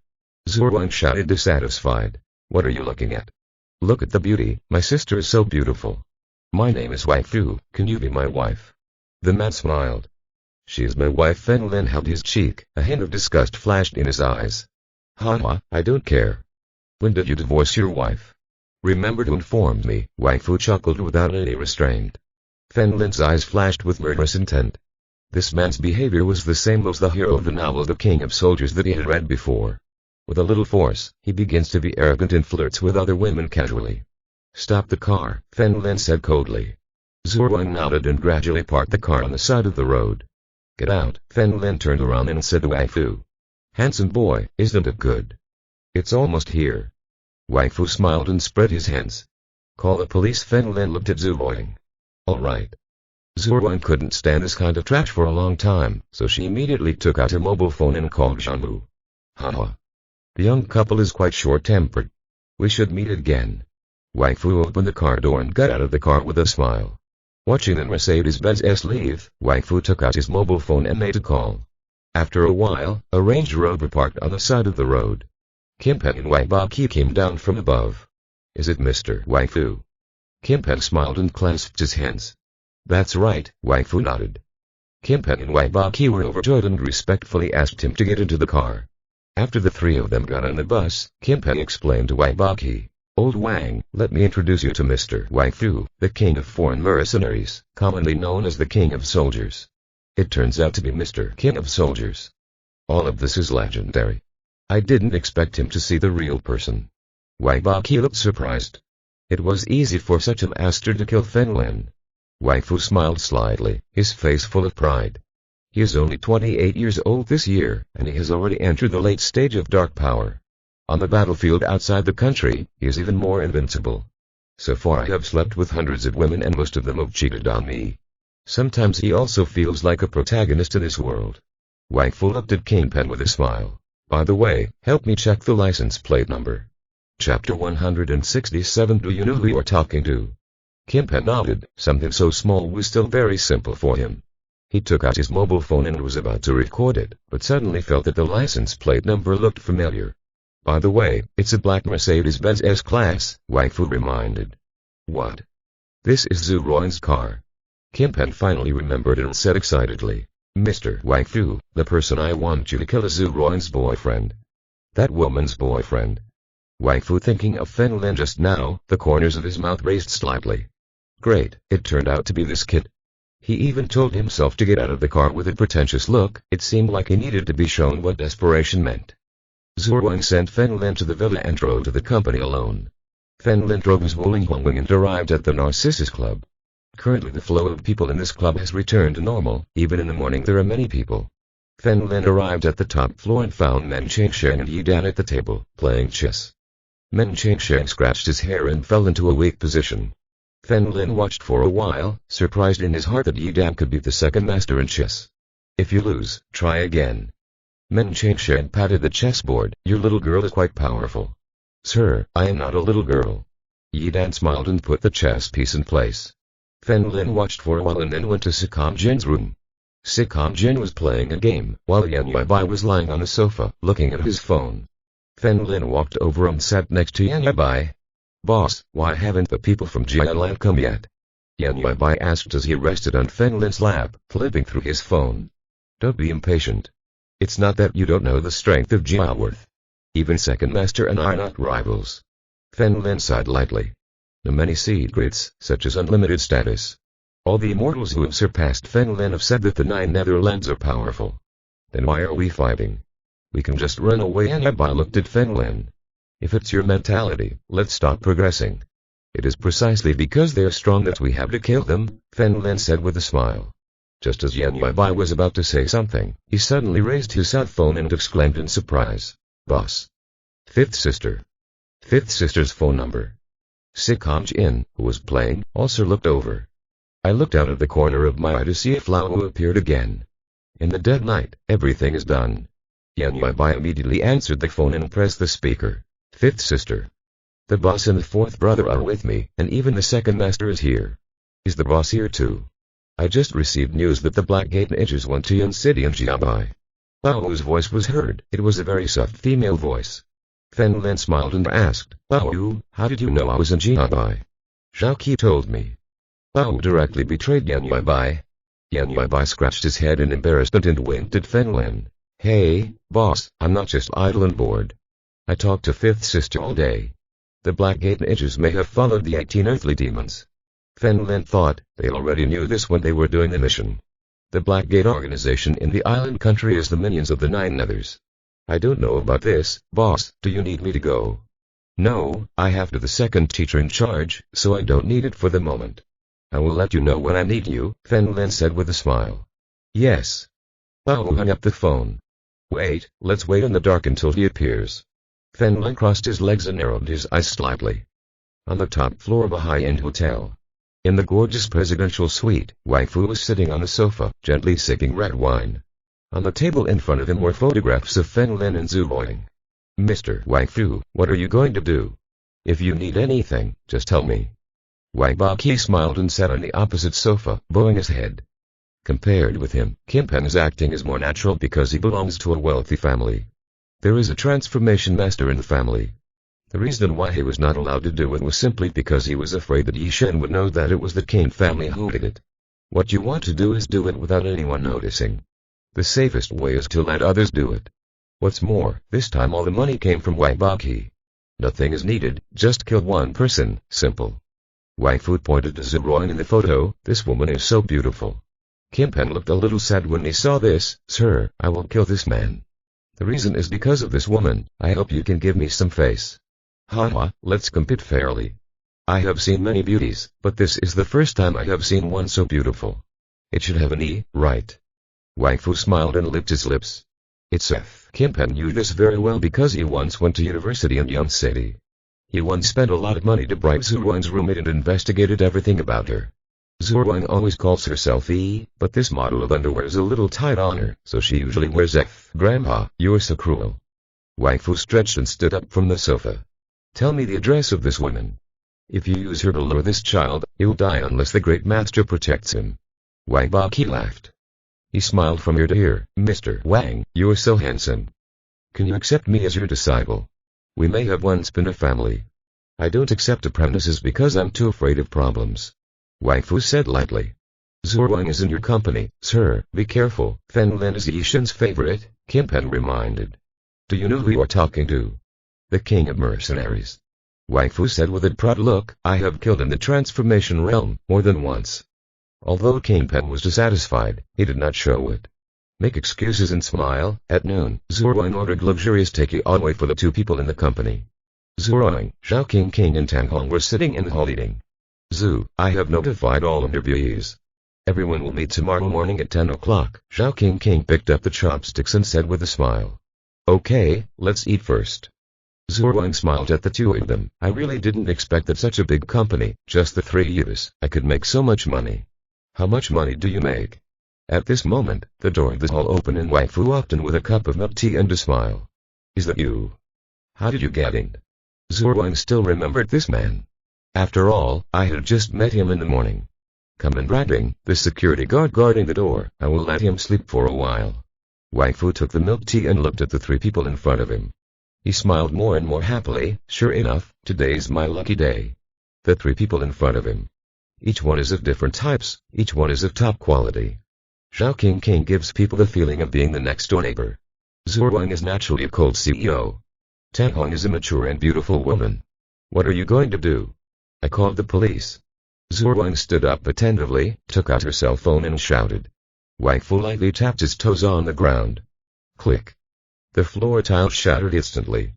Zhu Wang shouted dissatisfied. What are you looking at? Look at the beauty, my sister is so beautiful. My name is Waifu, can you be my wife? The man smiled. She is my wife. Fen Lin held his cheek, a hint of disgust flashed in his eyes. Haha, I don't care. When did you divorce your wife? Remember to inform me, Waifu chuckled without any restraint. Fen Lin's eyes flashed with murderous intent. This man's behavior was the same as the hero of the novel The King of Soldiers that he had read before. With a little force, he begins to be arrogant and flirts with other women casually. Stop the car, Fen Lin said coldly. Zhu Wang nodded and gradually parked the car on the side of the road. Get out, Fen Lin turned around and said to Waifu. Handsome boy, isn't it good? It's almost here. Waifu smiled and spread his hands. Call the police. Fen Lin looked at Zhu Wang. All right. Zhu Wang couldn't stand this kind of trash for a long time, so she immediately took out her mobile phone and called Zhanmu. Haha. The young couple is quite short-tempered. We should meet again. Waifu opened the car door and got out of the car with a smile. Watching the Mercedes-Benz leave, Wang Fu took out his mobile phone and made a call. After a while, a Range Rover parked on the side of the road. Kim Peng and Wang Baki came down from above. "Is it Mr. Wang Fu?" Kim Peng smiled and clasped his hands. "That's right," Wang Fu nodded. Kim Peng and Wang Baki were overjoyed and respectfully asked him to get into the car. After the three of them got on the bus, Kim Peng explained to Wang Baki, "Old Wang, let me introduce you to Mr. Wang Fu, the king of foreign mercenaries, commonly known as the king of soldiers." It turns out to be Mr. King of Soldiers. All of this is legendary. I didn't expect him to see the real person. Wang Baki looked surprised. It was easy for such a master to kill Fen Lin. Wang Fu smiled slightly, his face full of pride. He is only 28 years old this year, and he has already entered the late stage of dark power. On the battlefield outside the country, he is even more invincible. So far I have slept with hundreds of women and most of them have cheated on me. Sometimes he also feels like a protagonist in this world. Wang Fu looked at Kim Peng with a smile. "By the way, help me check the license plate number." Chapter 167. Do you know who you are talking to? Kim Peng nodded. Something so small was still very simple for him. He took out his mobile phone and was about to record it, but suddenly felt that the license plate number looked familiar. "By the way, it's a black Mercedes-Benz S-Class," Wang Fu reminded. "What? This is Zhu Ruan's car." Kim Peng finally remembered and said excitedly, "Mr. Wang Fu, the person I want you to kill is Zhu Ruan's boyfriend." "That woman's boyfriend?" Wang Fu, thinking of Fen Lin just now, the corners of his mouth raised slightly. Great, it turned out to be this kid. He even told himself to get out of the car with a pretentious look. It seemed like he needed to be shown what desperation meant. Zhu Ruan sent Fen Lin to the villa and drove to the company alone. Fen Lin drove his Wuling and arrived at the Narcissus Club. Currently the flow of people in this club has returned to normal. Even in the morning there are many people. Fen Lin arrived at the top floor and found Men Chengsheng and Yi Dan at the table, playing chess. Men Chengsheng scratched his hair and fell into a weak position. Fen Lin watched for a while, surprised in his heart that Yi Dan could be the second master in chess. "If you lose, try again." Men Chengsheng patted the chessboard. "Your little girl is quite powerful." "Sir, I am not a little girl." Yi Dan smiled and put the chess piece in place. Fen Lin watched for a while and then went to Sikam Jin's room. Sikam Jin was playing a game, while Yan Yuebai was lying on a sofa, looking at his phone. Fen Lin walked over and sat next to Yan Yuebai. "Boss, why haven't the people from Jialan come yet?" Yan Yuebai asked as he rested on Fen Lin's lap, flipping through his phone. "Don't be impatient. It's not that you don't know the strength of Jiaworth. Even Second Master and I are not rivals." Fen Lin sighed lightly. "The many secrets, such as unlimited status. All the immortals who have surpassed Fen Lin have said that the 9 Netherlands are powerful. Then why are we fighting? We can just run away." And Yuebai looked at Fen Lin. "If it's your mentality, let's stop progressing." "It is precisely because they are strong that we have to kill them," Fen Lin said with a smile. Just as Yan Yuebai was about to say something, he suddenly raised his cell phone and exclaimed in surprise, "Boss! Fifth sister." Fifth sister's phone number. Sikam Jin, who was playing, also looked over. I looked out of the corner of my eye to see if Lao Wu appeared again. In the dead night, everything is done. Yan Yuebai immediately answered the phone and pressed the speaker. "Fifth sister. The boss and the fourth brother are with me, and even the second master is here." "Is the boss here too?" "I just received news that the Blackgate ninjas went to Yun City and Jiabai." Lao Wu's voice was heard. It was a very soft female voice. Fen Lin smiled and asked, "Lao Wu, how did you know I was in Jiabai?" "Zhao Qi told me." Lao Wu directly betrayed Yan Yuebai. Yan Yuebai scratched his head in embarrassment and winked at Fen Lin. "Hey, boss, I'm not just idle and bored. I talked to Fifth Sister all day. The Blackgate ninjas may have followed the 18 earthly demons." Fen Lin thought, they already knew this when they were doing the mission. The Blackgate organization in the island country is the minions of the 9 Nethers. "I don't know about this, boss, do you need me to go?" "No, I have to the second teacher in charge, so I don't need it for the moment." "I will let you know when I need you," Fen Lin said with a smile. "Yes." Lao hung up the phone. "Wait, let's wait in the dark until he appears." Fen Lin crossed his legs and narrowed his eyes slightly. On the top floor of a high-end hotel. In the gorgeous presidential suite, Wang Fu was sitting on a sofa, gently sipping red wine. On the table in front of him were photographs of Fen Lin and Zhu Ruan. "Mr. Wang Fu, what are you going to do? If you need anything, just tell me." Wang Baqi smiled and sat on the opposite sofa, bowing his head. Compared with him, Kim Peng's acting is more natural because he belongs to a wealthy family. There is a transformation master in the family. The reason why he was not allowed to do it was simply because he was afraid that Yi Shen would know that it was the King family who did it. What you want to do is do it without anyone noticing. The safest way is to let others do it. What's more, this time all the money came from Wang Baqi. Nothing is needed, just kill one person, simple. Wang Fu pointed to Zhu Ruang in the photo. This woman is so beautiful. Kim Peng looked a little sad when he saw this. Sir, I will kill this man. The reason is because of this woman. I hope you can give me some face. Haha, let's compete fairly. I have seen many beauties, but this is the first time I have seen one so beautiful. It should have an E, right? Wang Fu smiled and licked his lips. It's F. Kim Peng knew this very well because he once went to university in Yong City. He once spent a lot of money to bribe Zhu Ruang's roommate and investigated everything about her. Zhu Ruang always calls herself E, but this model of underwear is a little tight on her, so she usually wears F. Grandpa, you are so cruel. Wang Fu stretched and stood up from the sofa. Tell me the address of this woman. If you use her to lure this child, he will die unless the great master protects him. Wang Baqi laughed. He smiled from ear to ear. Mr. Wang, you are so handsome. Can you accept me as your disciple? We may have once been a family. I don't accept apprentices because I'm too afraid of problems. Wang Fu said lightly. Zhu Ruang is in your company, sir, be careful. Fen Lin is Yi Shen's favorite, Kim Peng reminded. Do you know who you are talking to? The king of mercenaries. Wang Fu said with a proud look, I have killed in the transformation realm, more than once. Although Kim Peng was dissatisfied, he did not show it. Make excuses and smile. At noon, Zhu Ruang ordered luxurious takeaway for the two people in the company. Zhu Ruang, Zhao King and Tang Hong were sitting in the hall eating. Zhu, I have notified all interviewees. Everyone will meet tomorrow morning at 10 o'clock. Zhao King picked up the chopsticks and said with a smile. Okay, let's eat first. Zhu Ruang smiled at the two of them. I really didn't expect that such a big company, just the three of us, I could make so much money. How much money do you make? At this moment, the door of the hall opened and Wang Fu walked in with a cup of milk tea and a smile. Is that you? How did you get in? Zhu Ruang still remembered this man. After all, I had just met him in the morning. Come in bragging, the security guard guarding the door, I will let him sleep for a while. Wang Fu took the milk tea and looked at the three people in front of him. He smiled more and more happily. Sure enough, today's my lucky day. The three people in front of him. Each one is of different types, each one is of top quality. Zhao King gives people the feeling of being the next door neighbor. Zhu Ruang is naturally a cold CEO. Tang Hong is a mature and beautiful woman. What are you going to do? I called the police. Zhu Ruang stood up attentively, took out her cell phone and shouted. Wang Fu lightly tapped his toes on the ground. Click. The floor tile shattered instantly.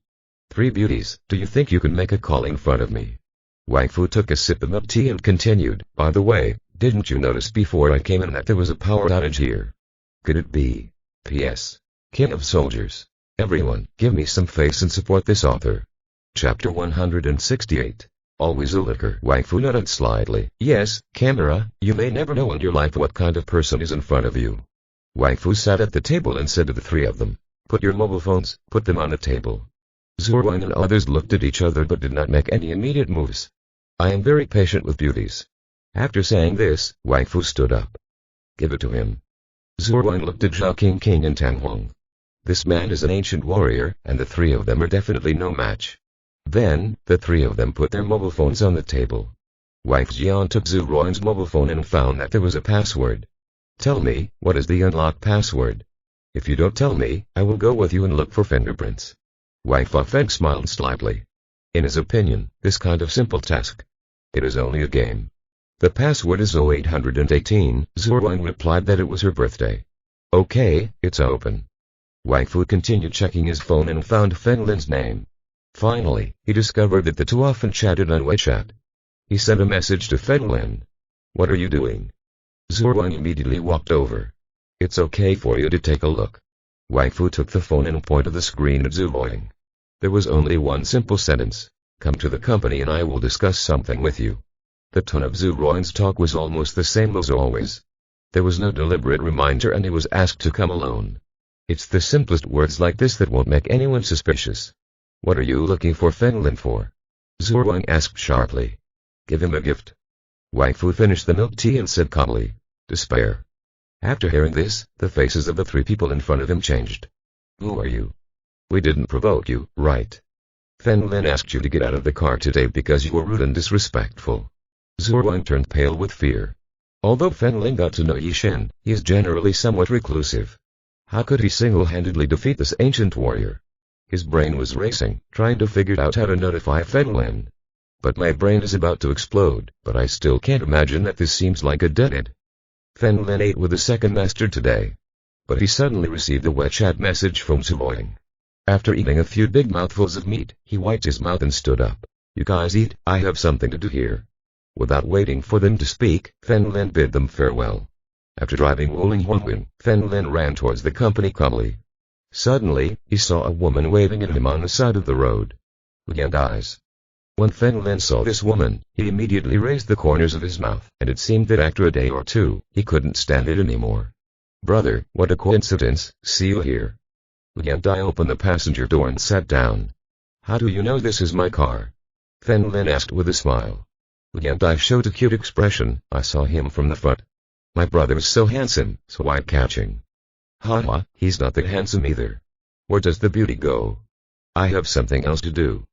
Three beauties, do you think you can make a call in front of me? Wang Fu took a sip of milk tea and continued, by the way, didn't you notice before I came in that there was a power outage here? Could it be? P.S. King of Soldiers. Everyone, give me some face and support this author. Chapter 168. Always a liquor. Wang Fu nodded slightly. Yes, camera, you may never know in your life what kind of person is in front of you. Wang Fu sat at the table and said to the three of them, put your mobile phones, put them on the table. Zhu Ruang and others looked at each other but did not make any immediate moves. I am very patient with beauties. After saying this, Wang Fu stood up. Give it to him. Zhu Ruang looked at Zhao King and Tang Hong. This man is an ancient warrior, and the three of them are definitely no match. Then, the three of them put their mobile phones on the table. Wang Jian took Zhu Ruang's mobile phone and found that there was a password. Tell me, what is the unlock password? If you don't tell me, I will go with you and look for fingerprints. Wang Feng smiled slightly. In his opinion, this kind of simple task. It is only a game. The password is 0818, Zhu Ruang replied that it was her birthday. Okay, it's open. Wang Fu continued checking his phone and found Fen Lin's name. Finally, he discovered that the two often chatted on WeChat. He sent a message to Fen Lin. What are you doing? Zhu Ruang immediately walked over. It's okay for you to take a look. Wang Fu took the phone and pointed the screen at Zhu Ruang. There was only one simple sentence. Come to the company and I will discuss something with you. The tone of Zhu Ruang's talk was almost the same as always. There was no deliberate reminder and he was asked to come alone. It's the simplest words like this that won't make anyone suspicious. What are you looking for Fen Lin for? Zhu Ruang asked sharply. Give him a gift. Wang Fu finished the milk tea and said calmly, "Despair." After hearing this, the faces of the three people in front of him changed. "Who are you? We didn't provoke you, right? Fen Lin asked you to get out of the car today because you were rude and disrespectful." Zhu Ruang turned pale with fear. Although Fen Lin got to know Yi Shen, he is generally somewhat reclusive. How could he single-handedly defeat this ancient warrior? His brain was racing, trying to figure out how to notify Fen Lin. "But my brain is about to explode, but I still can't imagine that this seems like a dead end." Fen Lin ate with the second master today. But he suddenly received a WeChat message from Zhu Ruang. After eating a few big mouthfuls of meat, he wiped his mouth and stood up. "You guys eat, I have something to do here." Without waiting for them to speak, Fen Lin bid them farewell. After driving Wuling Huanwen, Fen Lin ran towards the company calmly. Suddenly, he saw a woman waving at him on the side of the road. Lian's eyes. When Fen Lin saw this woman, he immediately raised the corners of his mouth, and it seemed that after a day or two, he couldn't stand it anymore. "Brother, what a coincidence, see you here." Lian Dai opened the passenger door and sat down. "How do you know this is my car?" Fen Lin asked with a smile. Lian Dai showed a cute expression. "I saw him from the front. My brother is so handsome, so eye-catching." "Haha, he's not that handsome either. Where does the beauty go? I have something else to do."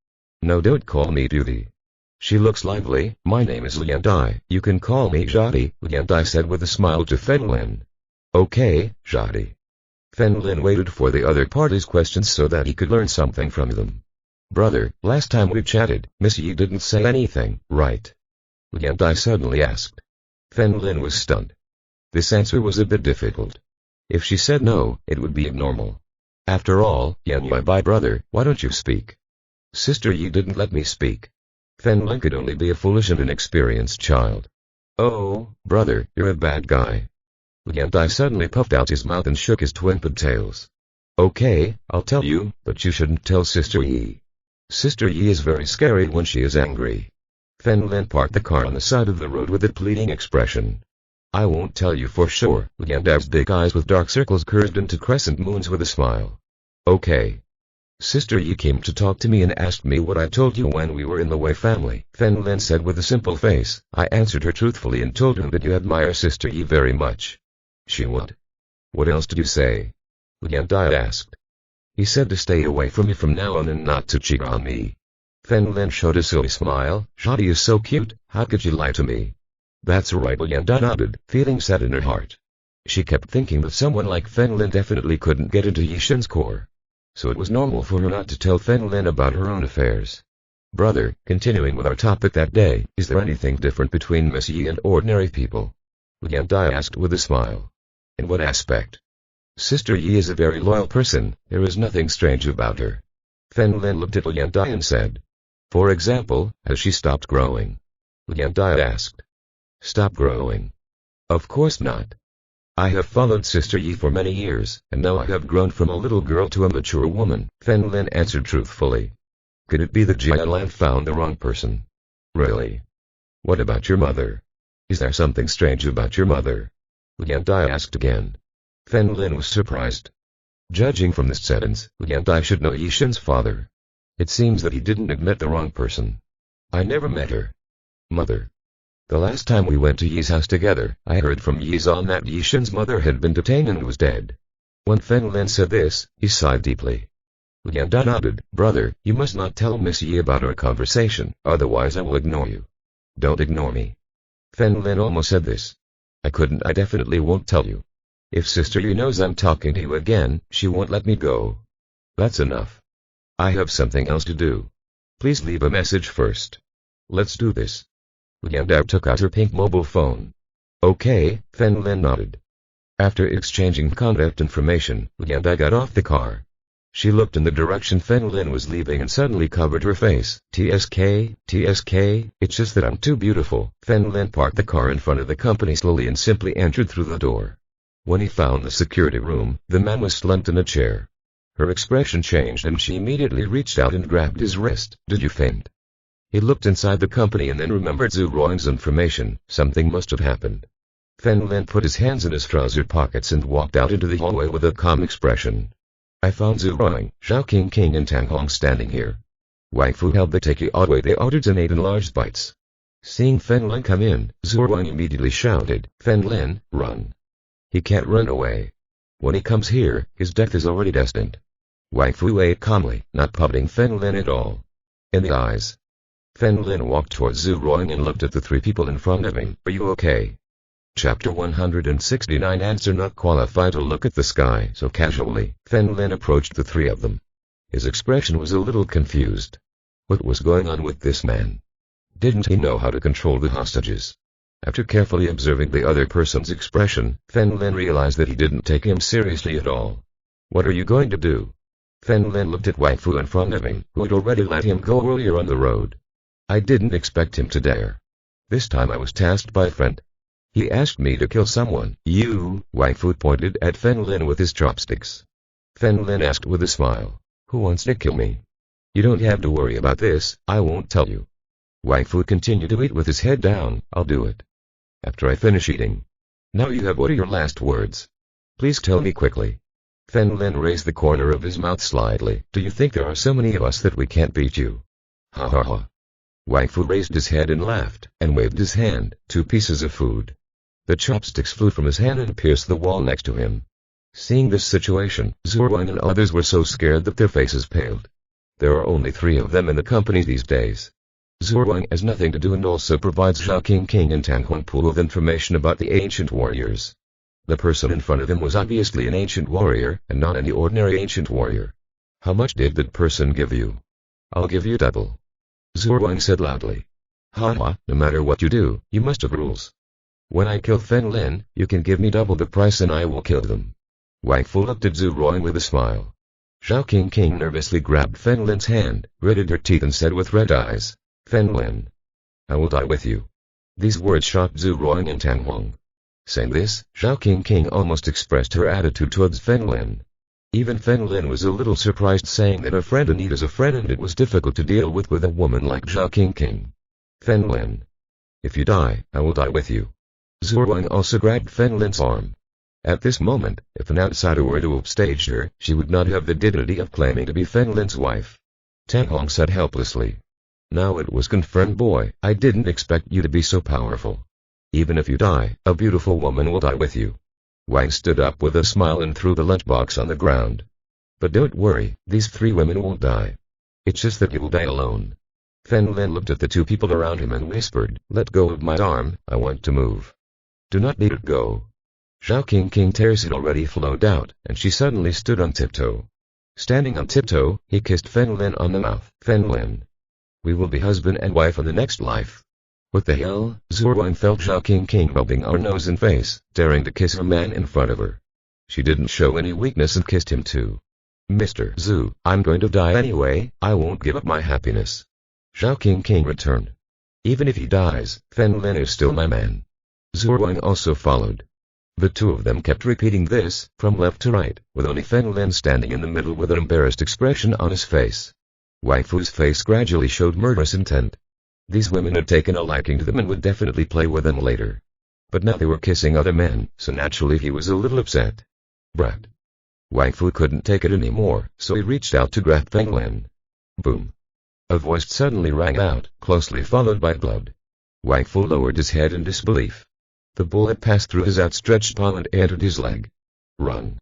"No, don't call me beauty. She looks lively. My name is Lian Dai. You can call me Jadi," Lian Dai said with a smile to Fen Lin. "Okay, Jadi." Fen Lin waited for the other party's questions so that he could learn something from them. "Brother, last time we chatted, Miss Yi didn't say anything, right?" Lian Dai suddenly asked. Fen Lin was stunned. This answer was a bit difficult. If she said no, it would be abnormal. After all, Yan Yui Bai brother, why don't you speak? "Sister Yi didn't let me speak." Fen Lin could only be a foolish and inexperienced child. "Oh, brother, you're a bad guy." Lian Dai suddenly puffed out his mouth and shook his twin pigtails. "Okay, I'll tell you, but you shouldn't tell Sister Yi. Sister Yi is very scary when she is angry." Fen Lin parked the car on the side of the road with a pleading expression. "I won't tell you for sure." Lian Dai's big eyes with dark circles curved into crescent moons with a smile. "Okay. Sister Yi came to talk to me and asked me what I told you when we were in the Wei family," Fen Lin said with a simple face. "I answered her truthfully and told her that you admire Sister Yi very much." "She would. What else did you say?" Lian Dai asked. "He said to stay away from me from now on and not to cheat on me." Fen Lin showed a silly smile. "Shadi is so cute, how could you lie to me?" "That's right," Lian Dai nodded, feeling sad in her heart. She kept thinking that someone like Fen Lin definitely couldn't get into Yi Shen's core. So it was normal for her not to tell Fen Lin about her own affairs. "Brother, continuing with our topic that day, is there anything different between Miss Yi and ordinary people?" Lian Dai asked with a smile. "In what aspect?" "Sister Yi is a very loyal person, there is nothing strange about her." Fen Lin looked at Lian Dai and said. "For example, has she stopped growing?" Lian Dai asked. "Stop growing? Of course not. I have followed Sister Yi for many years, and now I have grown from a little girl to a mature woman," Fen Lin answered truthfully. "Could it be that Jialan found the wrong person?" "Really? What about your mother? Is there something strange about your mother?" Lian Dai asked again. Fen Lin was surprised. Judging from this sentence, Lian Dai should know Yi Shen's father. It seems that he didn't admit the wrong person. "I never met her." "Mother. The last time we went to Yi's house together, I heard from Yizan that Yi Shen's mother had been detained and was dead." When Fen Lin said this, he sighed deeply. Lian Dai nodded. "Brother, you must not tell Miss Yi about our conversation, otherwise I will ignore you." "Don't ignore me." Fen Lin almost said this. I definitely won't tell you. If Sister Yi knows I'm talking to you again, she won't let me go." "That's enough. I have something else to do. Please leave a message first." "Let's do this." Lian Dai took out her pink mobile phone. "Okay," Fen Lin nodded. After exchanging contact information, Lian Dai got off the car. She looked in the direction Fen Lin was leaving and suddenly covered her face. "TSK, TSK, it's just that I'm too beautiful." Fen Lin parked the car in front of the company slowly and simply entered through the door. When he found the security room, the man was slumped in a chair. Her expression changed and she immediately reached out and grabbed his wrist. "Did you faint?" He looked inside the company and then remembered Zhu Ruang's information. Something must have happened. Fen Lin put his hands in his trouser pockets and walked out into the hallway with a calm expression. "I found Zhu Ruang, Zhao King and Tang Hong standing here." Wang Fu held the takeaway they ordered and ate in large bites. Seeing Fen Lin come in, Zhu Wang immediately shouted, "Fen Lin, run! He can't run away. When he comes here, his death is already destined." Wang Fu ate calmly, not putting Fen Lin at all in the eyes. Fen Lin walked towards Zhu Wang and looked at the three people in front of him. "Are you okay?" Chapter 169. Answer. Not qualified to look at the sky so casually, Fen Lin approached the three of them. His expression was a little confused. What was going on with this man? Didn't he know how to control the hostages? After carefully observing the other person's expression, Fen Lin realized that he didn't take him seriously at all. "What are you going to do?" Fen Lin looked at Wang Fu in front of him, who had already let him go earlier on the road. "I didn't expect him to dare. This time I was tasked by a friend. He asked me to kill someone." "You?" Wang Fu pointed at Fen Lin with his chopsticks. Fen Lin asked with a smile, "Who wants to kill me?" "You don't have to worry about this, I won't tell you." Wang Fu continued to eat with his head down. "I'll do it after I finish eating. Now you have what are your last words? Please tell me quickly." Fen Lin raised the corner of his mouth slightly. "Do you think there are so many of us that we can't beat you?" "Ha ha ha." Wang Fu raised his head and laughed, and waved his hand. 2 pieces of food. The chopsticks flew from his hand and pierced the wall next to him. Seeing this situation, Zhu Wang and others were so scared that their faces paled. There are only 3 of them in the company these days. Zhu Wang has nothing to do and also provides Zhao King and Tang Huang pool of information about the ancient warriors. The person in front of him was obviously an ancient warrior, and not any ordinary ancient warrior. "How much did that person give you?" "I'll give you double," Zhu Wang said loudly. "Ha, no matter what you do, you must have rules. When I kill Fen Lin, you can give me double the price and I will kill them." Wang Fu looked at Zhu Wang with a smile. Zhao King nervously grabbed Fen Lin's hand, gritted her teeth and said with red eyes, "Fen Lin, I will die with you." These words shocked Zhu Wang and Tang Huang. Saying this, Zhao King almost expressed her attitude towards Fen Lin. Even Fen Lin was a little surprised, saying that a friend in need is a friend and it was difficult to deal with a woman like Zhao King. "Fen Lin, if you die, I will die with you." Zhu Wang also grabbed Fen Lin's arm. At this moment, if an outsider were to upstage her, she would not have the dignity of claiming to be Fen Lin's wife. Tang Hong said helplessly, "Now it was confirmed, boy, I didn't expect you to be so powerful. Even if you die, a beautiful woman will die with you." Wang stood up with a smile and threw the lunchbox on the ground. "But don't worry, these 3 women won't die. It's just that you will die alone." Fen Lin looked at the 2 people around him and whispered, "Let go of my arm, I want to move." "Do not let it go." Zhao King tears had already flowed out, and she suddenly stood on tiptoe. Standing on tiptoe, he kissed Fen Lin on the mouth. "Fen Lin, we will be husband and wife in the next life." "What the hell?" Zhu Wang felt Zhao King rubbing her nose and face, daring to kiss a man in front of her. She didn't show any weakness and kissed him too. "Mr. Zhu, I'm going to die anyway, I won't give up my happiness." Zhao King returned. "Even if he dies, Fen Lin is still my man." Zhu Wang also followed. The 2 of them kept repeating this, from left to right, with only Fen Lin standing in the middle with an embarrassed expression on his face. Wang Fu's face gradually showed murderous intent. These women had taken a liking to them and would definitely play with them later. But now they were kissing other men, so naturally he was a little upset. Brat. Wang Fu couldn't take it anymore, so he reached out to grab Fen Lin. Boom. A voice suddenly rang out, closely followed by blood. Wang Fu lowered his head in disbelief. The bullet passed through his outstretched palm and entered his leg. "Run."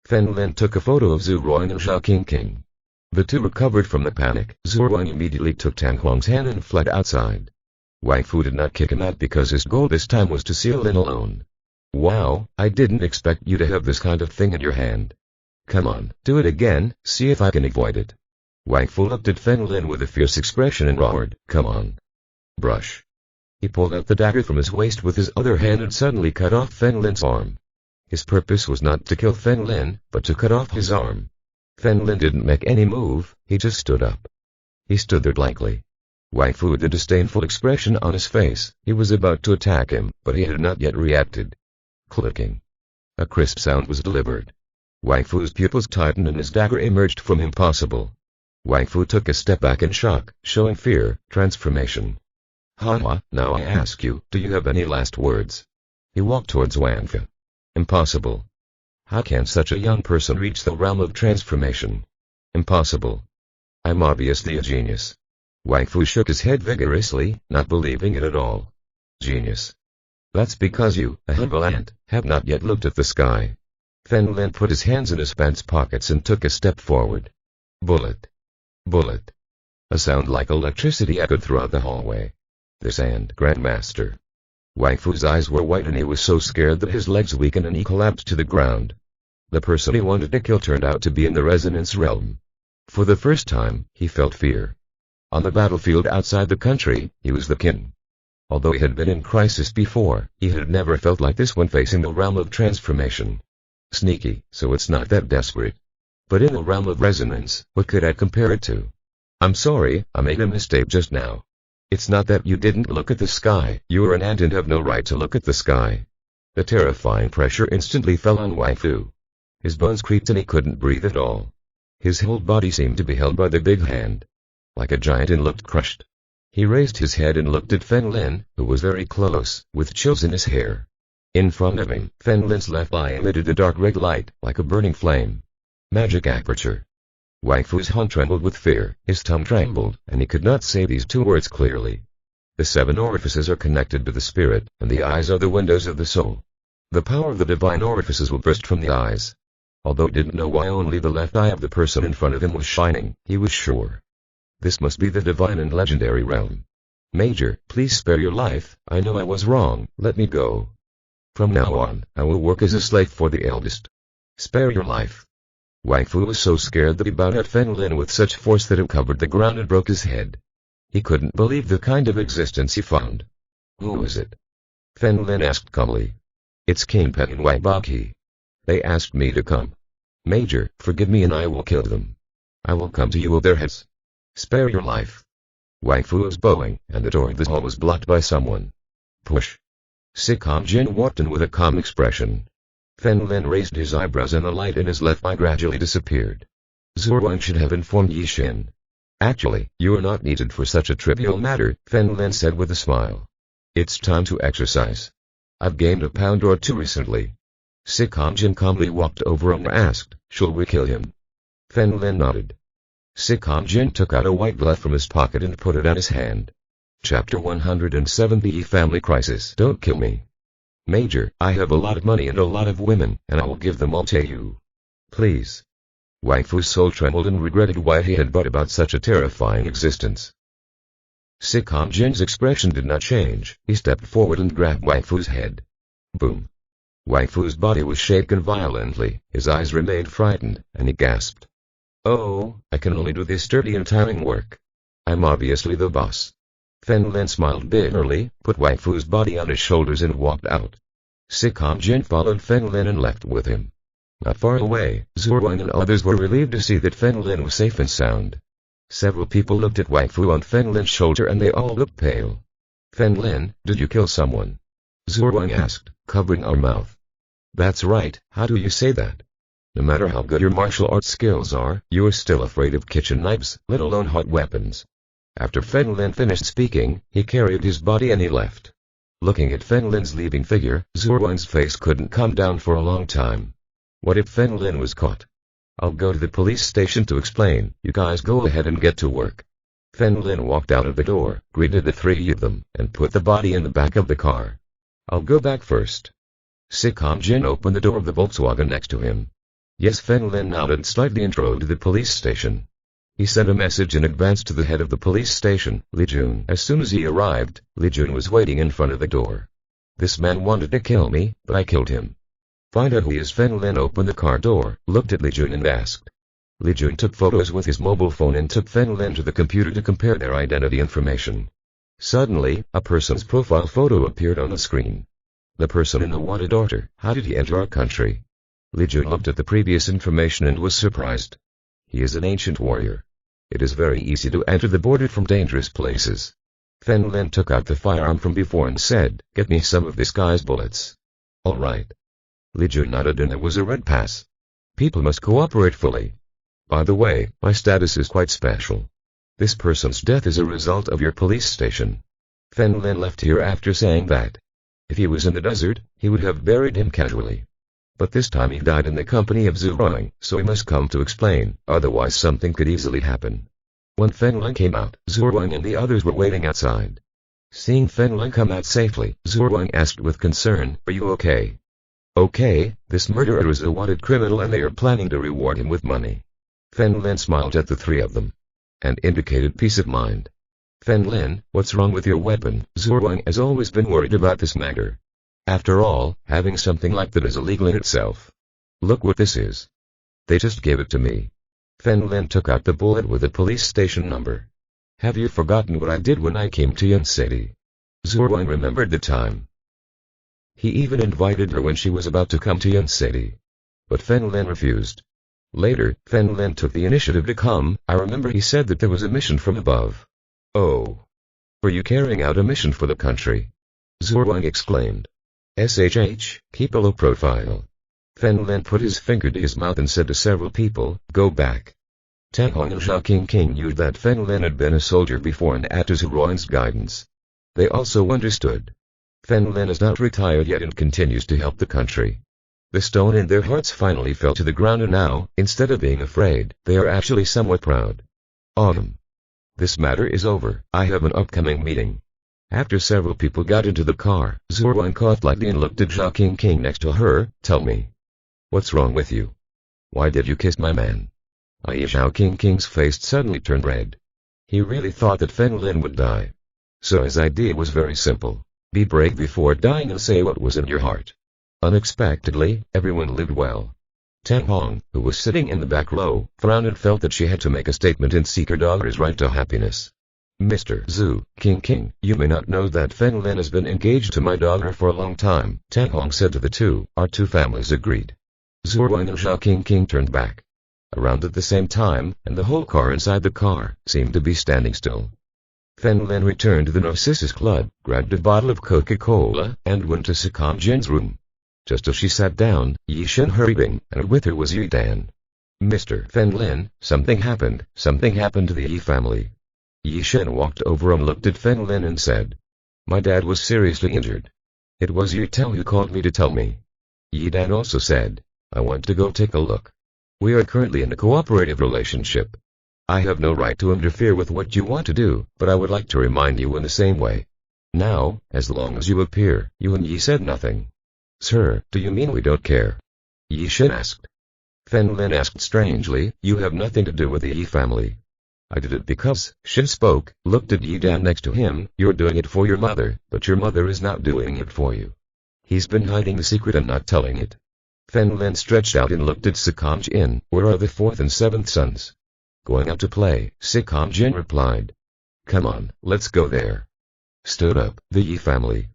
Fen Lin took a photo of Zhu Wang and Zhao King. The 2 recovered from the panic. Zhu Wang immediately took Tang Huang's hand and fled outside. Wang Fu did not kick him out because his goal this time was to see Lin alone. "Wow, I didn't expect you to have this kind of thing in your hand. Come on, do it again, see if I can avoid it." Wang Fu looked at Fen Lin with a fierce expression and roared, "Come on. Brush." He pulled out the dagger from his waist with his other hand and suddenly cut off Fen Lin's arm. His purpose was not to kill Fen Lin, but to cut off his arm. Fen Lin didn't make any move, he just stood up. He stood there blankly. Wang Fu had a disdainful expression on his face. He was about to attack him, but he had not yet reacted. Clicking. A crisp sound was delivered. Wang Fu's pupils tightened and his dagger emerged from impossible. Wang Fu took a step back in shock, showing fear, transformation. "Ha, now I ask you, do you have any last words?" He walked towards Wang Fu. "Impossible. How can such a young person reach the realm of transformation? Impossible. I'm obviously a genius." Wang Fu shook his head vigorously, not believing it at all. Genius. That's because you, a humble ant, have not yet looked at the sky. Fen Lin put his hands in his pants pockets and took a step forward. Bullet. Bullet. A sound like electricity echoed throughout the hallway. This and Grandmaster. Wang Fu's eyes were white and he was so scared that his legs weakened and he collapsed to the ground. The person he wanted to kill turned out to be in the resonance realm. For the first time, he felt fear. On the battlefield outside the country, he was the king. Although he had been in crisis before, he had never felt like this when facing the realm of transformation. Sneaky, so it's not that desperate. But in the realm of resonance, what could I compare it to? I'm sorry, I made a mistake just now. It's not that you didn't look at the sky, you are an ant and have no right to look at the sky. The terrifying pressure instantly fell on Wang Fu. His bones creaked and he couldn't breathe at all. His whole body seemed to be held by the big hand. Like a giant and looked crushed. He raised his head and looked at Fen Lin, who was very close, with chills in his hair. In front of him, Fen Lin's left eye emitted a dark red light, like a burning flame. Magic aperture. Wang Fu's hand trembled with fear, his tongue trembled, and he could not say these two words clearly. The 7 orifices are connected to the spirit, and the eyes are the windows of the soul. The power of the divine orifices will burst from the eyes. Although he didn't know why only the left eye of the person in front of him was shining, he was sure. This must be the divine and legendary realm. Major, please spare your life, I know I was wrong, let me go. From now on, I will work as a slave for the eldest. Spare your life. Wang Fu was so scared that he bowed at Fen Lin with such force that it covered the ground and broke his head. He couldn't believe the kind of existence he found. Who is it? Fen Lin asked calmly. It's King Pen and Wang Baki. They asked me to come. Major, forgive me and I will kill them. I will come to you with their heads. Spare your life. Wang Fu was bowing, and the door of the hall was blocked by someone. Push. Sikam Jin walked in with a calm expression. Fen Lin raised his eyebrows and the light in his left eye gradually disappeared. Zhuang should have informed Yi Xin. Actually, you are not needed for such a trivial matter, Fen Lin said with a smile. It's time to exercise. I've gained a pound or 2 recently. Sikam Jin calmly walked over and asked, shall we kill him? Fen Lin nodded. Sikam Jin took out a white glove from his pocket and put it on his hand. Chapter 170 Family Crisis. Don't kill me. Major, I have a lot of money and a lot of women, and I will give them all to you. Please. Wang Fu's soul trembled and regretted why he had brought about such a terrifying existence. Sikam Jin's expression did not change. He stepped forward and grabbed Wang Fu's head. Boom. Wang Fu's body was shaken violently, his eyes remained frightened, and he gasped. Oh, I can only do this dirty and tiring work. I'm obviously the boss. Fen Lin smiled bitterly, put Wang Fu's body on his shoulders and walked out. Sikam Jin followed Fen Lin and left with him. Not far away, Zhuang and others were relieved to see that Fen Lin was safe and sound. Several people looked at Wang Fu on Fen Lin's shoulder and they all looked pale. Fen Lin, did you kill someone? Zhuang asked, covering our mouth. That's right, how do you say that? No matter how good your martial arts skills are, you are still afraid of kitchen knives, let alone hot weapons. After Fen Lin finished speaking, he carried his body and he left. Looking at Fen Lin's leaving figure, Zhuang's face couldn't calm down for a long time. What if Fen Lin was caught? I'll go to the police station to explain, you guys go ahead and get to work. Fen Lin walked out of the door, greeted the 3 of them, and put the body in the back of the car. I'll go back first. Sikam Jin opened the door of the Volkswagen next to him. Yes, Fen Lin nodded slightly and drove to the police station. He sent a message in advance to the head of the police station, Li Jun. As soon as he arrived, Li Jun was waiting in front of the door. This man wanted to kill me, but I killed him. Find out who he is. Fen Lin opened the car door, looked at Li Jun and asked. Li Jun took photos with his mobile phone and took Fen Lin to the computer to compare their identity information. Suddenly, a person's profile photo appeared on the screen. The person in the wanted order. How did he enter our country? Li Jun looked at the previous information and was surprised. He is an ancient warrior. It is very easy to enter the border from dangerous places. Fen Lin took out the firearm from before and said, get me some of this guy's bullets. All right. Li Jun nodded and there was a red pass. People must cooperate fully. By the way, my status is quite special. This person's death is a result of your police station. Fen Lin left here after saying that. If he was in the desert, he would have buried him casually. But this time he died in the company of Zhuang, so he must come to explain, otherwise something could easily happen. When Feng Lin came out, Zhu Wang and the others were waiting outside. Seeing Feng Lin come out safely, Zhu Wang asked with concern, "Are you okay?" "Okay, this murderer is a wanted criminal and they are planning to reward him with money." Feng Lin smiled at the three of them and indicated peace of mind. "Feng Lin, what's wrong with your weapon?" Zhu Wang has always been worried about this matter. After all, having something like that is illegal in itself. "Look what this is. They just gave it to me." Feng Lin took out the bullet with the police station number. "Have you forgotten what I did when I came to Yan City?" Zhu Wang remembered the time. He even invited her when she was about to come to Yan City. But Feng Lin refused. Later, Feng Lin took the initiative to come. "I remember he said that there was a mission from above." "Oh. Were you carrying out a mission for the country?" Zhu Wang exclaimed. Keep a low profile." Feng Lin put his finger to his mouth and said to several people, "Go back." Tan Hong and Zhao King knew that Feng Lin had been a soldier before and acted Zhu Wang's guidance. They also understood. Feng Lin is not retired yet and continues to help the country. The stone in their hearts finally fell to the ground and now, instead of being afraid, they are actually somewhat proud. Autumn. This matter is over. I have an upcoming meeting. After several people got into the car, Zhu Wang coughed lightly and looked at Zhao King next to her. "Tell me. What's wrong with you? Why did you kiss my man?" Zhao King's face suddenly turned red. He really thought that Feng Lin would die. So his idea was very simple. Be brave before dying and say what was in your heart. Unexpectedly, everyone lived well. Tan Hong, who was sitting in the back row, frowned and felt that she had to make a statement and seek her daughter's right to happiness. "Mr. Zhu King, you may not know that Feng Lin has been engaged to my daughter for a long time," Tan Hong said to the two. Our two families agreed. Zhu Wang and Zhao King turned back. Around at the same time, and the whole car inside the car seemed to be standing still. Feng Lin returned to the Synopsis Club, grabbed a bottle of Coca-Cola, and went to Sakam Jin's room. Just as she sat down, Yi Shen hurried in, and with her was Yi Dan. "Mr. Feng Lin, something happened to the Yi family." Yi Shen walked over and looked at Feng Lin and said, "My dad was seriously injured. It was Yi Tao who called me to tell me." Yi Dan also said, "I want to go take a look. We are currently in a cooperative relationship. I have no right to interfere with what you want to do, but I would like to remind you in the same way. Now, as long as you appear." Yu and Yi said nothing. "Sir, do you mean we don't care?" Yi Shen asked. Feng Lin asked strangely, "You have nothing to do with the Yi family." "I did it because," Shen spoke, looked at Yi Dan next to him, "you're doing it for your mother, but your mother is not doing it for you. He's been hiding the secret and not telling it." Feng Lin stretched out and looked at Sakam Jin. "Where are the 4th and 7th sons?" "Going out to play," Sakam Jin replied. "Come on, let's go there." Stood up, the Yi family.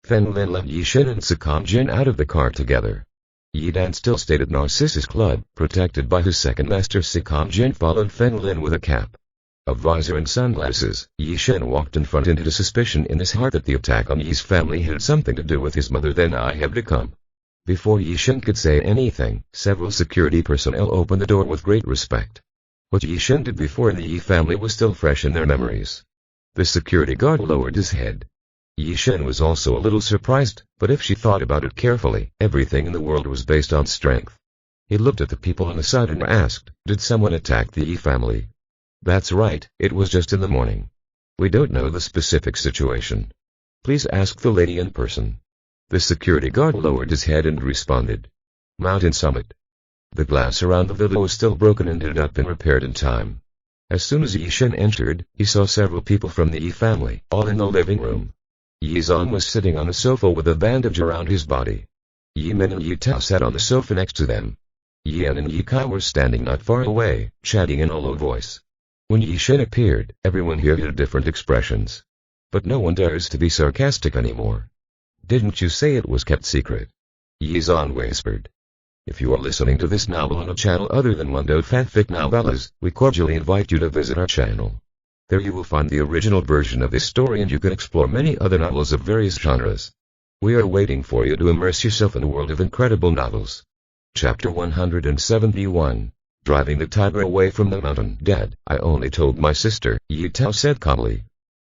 Feng Lin led Yi Shen and Sakam Jin out of the car together. Yi Dan still stayed at Narcissus Club, protected by his second master. Sakam Jin followed Feng Lin with a cap, a visor and sunglasses. Yi Shen walked in front and had a suspicion in his heart that the attack on Yi's family had something to do with his mother. "Then I have to come." Before Yi Shen could say anything, several security personnel opened the door with great respect. What Yi Shen did before in the Yi family was still fresh in their memories. The security guard lowered his head. Yi Shen was also a little surprised, but if she thought about it carefully, everything in the world was based on strength. He looked at the people on the side and asked, "Did someone attack the Yi family?" "That's right, it was just in the morning. We don't know the specific situation. Please ask the lady in person." The security guard lowered his head and responded, "Mountain Summit." The glass around the villa was still broken and had not been repaired in time. As soon as Yi Shen entered, he saw several people from the Yi family, all in the living room. Yi Zong was sitting on a sofa with a bandage around his body. Yi Min and Yi Tao sat on the sofa next to them. Yi An and Yi Kai were standing not far away, chatting in a low voice. When Yi Shen appeared, everyone here had different expressions. But no one dares to be sarcastic anymore. "Didn't you say it was kept secret?" Yi Zong whispered. If you are listening to this novel on a channel other than Mundo Fanfic Novellas, we cordially invite you to visit our channel. There you will find the original version of this story and you can explore many other novels of various genres. We are waiting for you to immerse yourself in a world of incredible novels. Chapter 171. Driving the tiger away from the mountain. "Dad, I only told my sister," Yi Tao said calmly.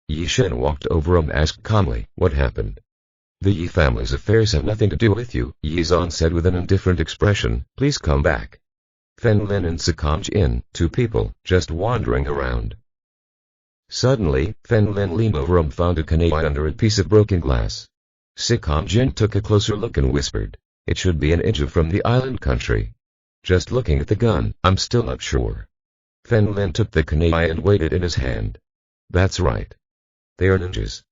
Yi Shen walked over and asked calmly, "What happened?" "The Yi family's affairs have nothing to do with you," Yi Zong said with an indifferent expression. "Please come back." Feng Lin and Sakam Jin, two people, just wandering around. Suddenly, Fen Lin leaned over and found a kunai under a piece of broken glass. Sikam Jin took a closer look and whispered, "It should be an ninja from the island country. Just looking at the gun, I'm still not sure." Fen Lin took the kunai and weighed it in his hand. "That's right. They are ninjas.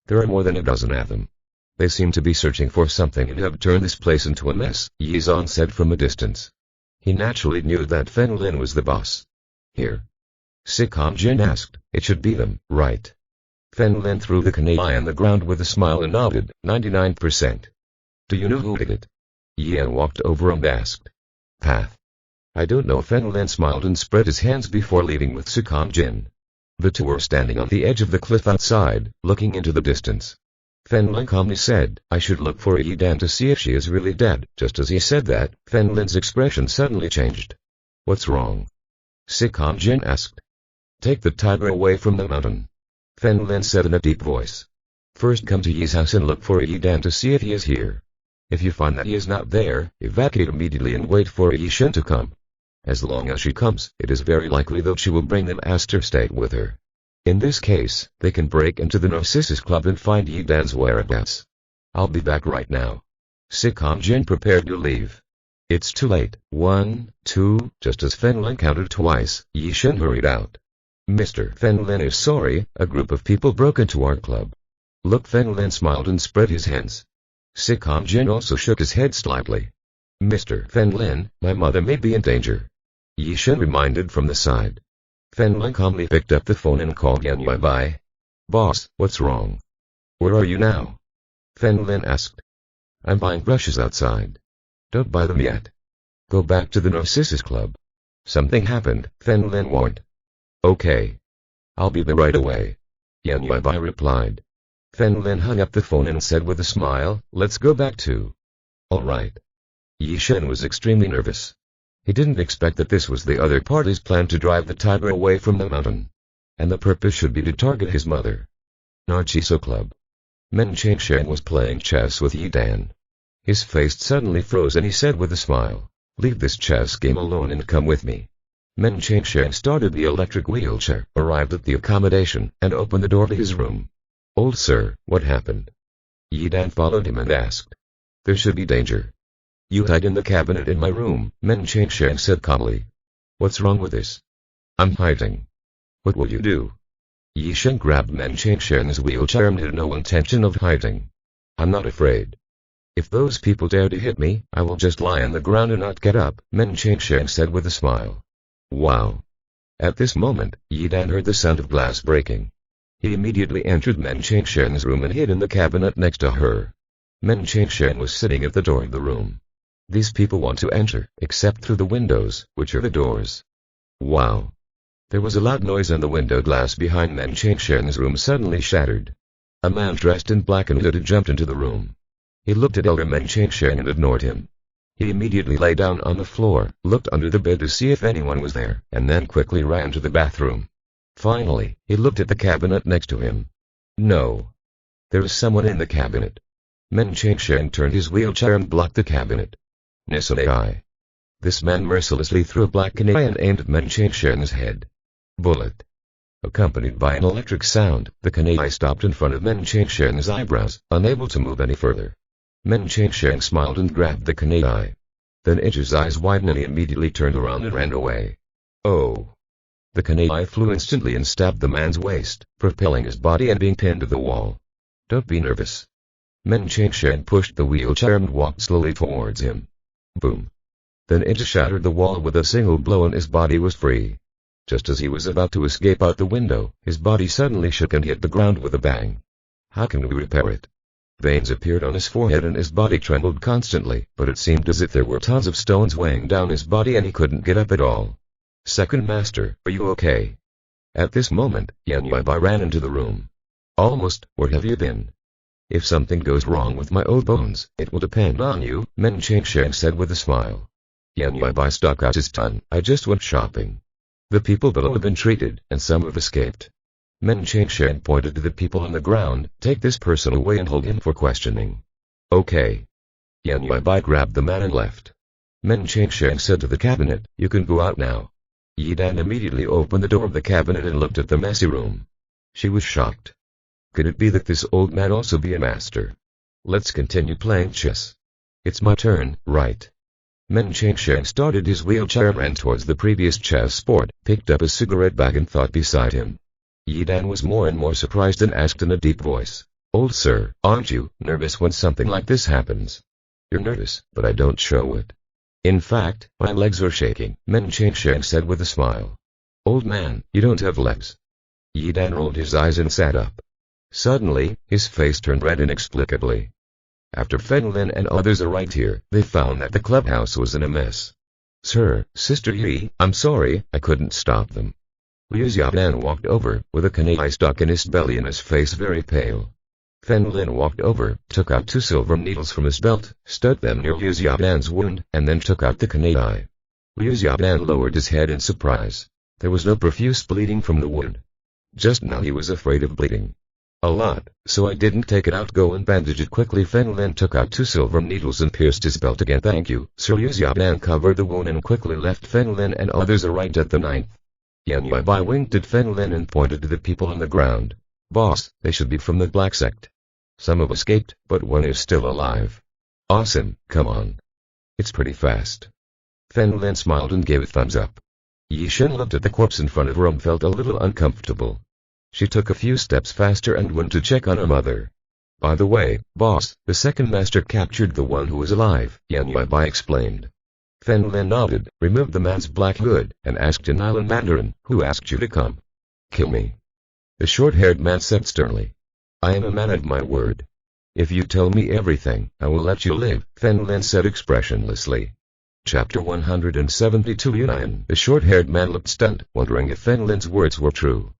There are more than a dozen of them. They seem to be searching for something and have turned this place into a mess," Yizan said from a distance. He naturally knew that Fen Lin was the boss. "Here?" Sikam Jin asked. "It should be them, right?" Fen Lin threw the kunai on the ground with a smile and nodded, 99%. "Do you know who did it?" Yan walked over and asked. "Path. I don't know." Fen Lin smiled and spread his hands before leaving with Sikam Jin. The two were standing on the edge of the cliff outside, looking into the distance. Fen Lin calmly said, "I should look for Yidan to see if she is really dead." Just as he said that, Fen Lin's expression suddenly changed. "What's wrong?" Sikam Jin asked. "Take the tiger away from the mountain," Fen Lin said in a deep voice. "First come to Yi's house and look for Yidan to see if he is here. If you find that he is not there, evacuate immediately and wait for Yishin to come. As long as she comes, it is very likely that she will bring the master state with her. In this case, they can break into the Narcissus Club and find Yidan's whereabouts. I'll be back right now." Sikam Jin prepared to leave. "It's too late." 1, 2, just as Fen Lin counted twice, Yishin hurried out. "Mr. Fen Lin is sorry, a group of people broke into our club." "Look," Fen Lin smiled and spread his hands. Sikam Jin also shook his head slightly. "Mr. Fen Lin, my mother may be in danger," Yishin reminded from the side. Fen Lin calmly picked up the phone and called Yan Yuebai. "Boss, what's wrong?" "Where are you now?" Fen Lin asked. "I'm buying brushes outside." "Don't buy them yet. Go back to the Narcissus Club." "Something happened," Fen Lin warned. "Okay. I'll be there right away," Yan Yuebai replied. Fen Lin hung up the phone and said with a smile, "Let's go back too." "All right." Yishin was extremely nervous. He didn't expect that this was the other party's plan to drive the tiger away from the mountain. And the purpose should be to target his mother. Narciso Club. Men Changshan was playing chess with Yidan. His face suddenly froze and he said with a smile, "Leave this chess game alone and come with me." Men Changshan started the electric wheelchair, arrived at the accommodation, and opened the door to his room. "Old sir, what happened?" Yidan followed him and asked. "There should be danger." "You hide in the cabinet in my room," Men Changshan said calmly. "What's wrong with this?" "I'm hiding." "What will you do?" Yishin grabbed Men Changshan's wheelchair and had no intention of hiding. "I'm not afraid. If those people dare to hit me, I will just lie on the ground and not get up," Men Changshan said with a smile. "Wow." At this moment, Yidan heard the sound of glass breaking. He immediately entered Men Changshan's room and hid in the cabinet next to her. Men Changshan was sitting at the door of the room. "These people want to enter, except through the windows, which are the doors." "Wow." There was a loud noise and the window glass behind Men Changshan's room suddenly shattered. A man dressed in black and hooded jumped into the room. He looked at Elder Men Changshan and ignored him. He immediately lay down on the floor, looked under the bed to see if anyone was there, and then quickly ran to the bathroom. Finally, he looked at the cabinet next to him. No. There was someone in the cabinet. Men Changshan turned his wheelchair and blocked the cabinet. Nisanai. This man mercilessly threw a black kunai and aimed at Men Changshan's head. Bullet. Accompanied by an electric sound, the kunai stopped in front of Men Changshan's eyebrows, unable to move any further. Men Changshan smiled and grabbed the kunai. Then Ichi's eyes widened and he immediately turned around and ran away. Oh. The kunai flew instantly and stabbed the man's waist, propelling his body and being pinned to the wall. "Don't be nervous." Men Changshan pushed the wheelchair and walked slowly towards him. Boom. Then Ichi shattered the wall with a single blow and his body was free. Just as he was about to escape out the window, his body suddenly shook and hit the ground with a bang. "How can we repair it?" Veins appeared on his forehead and his body trembled constantly, but it seemed as if there were tons of stones weighing down his body and he couldn't get up at all. "Second Master, are you okay?" At this moment, Yan Yuebai ran into the room. "Almost, where have you been?" "If something goes wrong with my old bones, it will depend on you," Men Changshan said with a smile. Yan Yuebai stuck out his tongue. "I just went shopping. The people below have been treated, and some have escaped." Men Changshan pointed to the people on the ground. "Take this person away and hold him for questioning." "Okay." Yan Yuebai grabbed the man and left. Men Changshan said to the cabinet, "You can go out now." Yidan immediately opened the door of the cabinet and looked at the messy room. She was shocked. Could it be that this old man also be a master? Let's continue playing chess. It's my turn, right? Men Cheng started his wheelchair, ran towards the previous chessboard, picked up a cigarette bag and thought beside him. Yi Dan was more and more surprised and asked in a deep voice, "Old sir, aren't you nervous when something like this happens?" "You're nervous, but I don't show it. In fact, my legs are shaking," Men Cheng said with a smile. "Old man, you don't have legs." Yi Dan rolled his eyes and sat up. Suddenly, his face turned red inexplicably. After Fen Lin and others arrived here, they found that the clubhouse was in a mess. "Sir, Sister Yi, I'm sorry, I couldn't stop them." Liu Xiaodan walked over, with a kunai stuck in his belly and his face very pale. Fen Lin walked over, took out 2 silver needles from his belt, stuck them near Liu Xiaodan's wound, and then took out the kunai. Liu Xiaodan lowered his head in surprise. There was no profuse bleeding from the wound. Just now he was afraid of bleeding. "A lot, so I didn't take it out. Go and bandage it quickly." Fen Lin took out 2 silver needles and pierced his belt again. "Thank you, Sir." Liu Xiaodan covered the wound and quickly left. Fen Lin and others arrived at the 9th. Yan Yuebai winked at Fen Lin and pointed to the people on the ground. "Boss, they should be from the Black Sect. Some have escaped, but one is still alive." "Awesome, come on. It's pretty fast." Fen Lin smiled and gave a thumbs up. Yi Shen looked at the corpse in front of her and felt a little uncomfortable. She took a few steps faster and went to check on her mother. "By the way, boss, the second master captured the one who was alive," Yan Yuebai explained. Fen Lin nodded, removed the man's black hood, and asked in Island Mandarin, "Who asked you to come?" "Kill me." The short-haired man said sternly. "I am a man of my word. If you tell me everything, I will let you live," Fen Lin said expressionlessly. Chapter 172 Yunan. The short-haired man looked stunned, wondering if Fen Lin's words were true.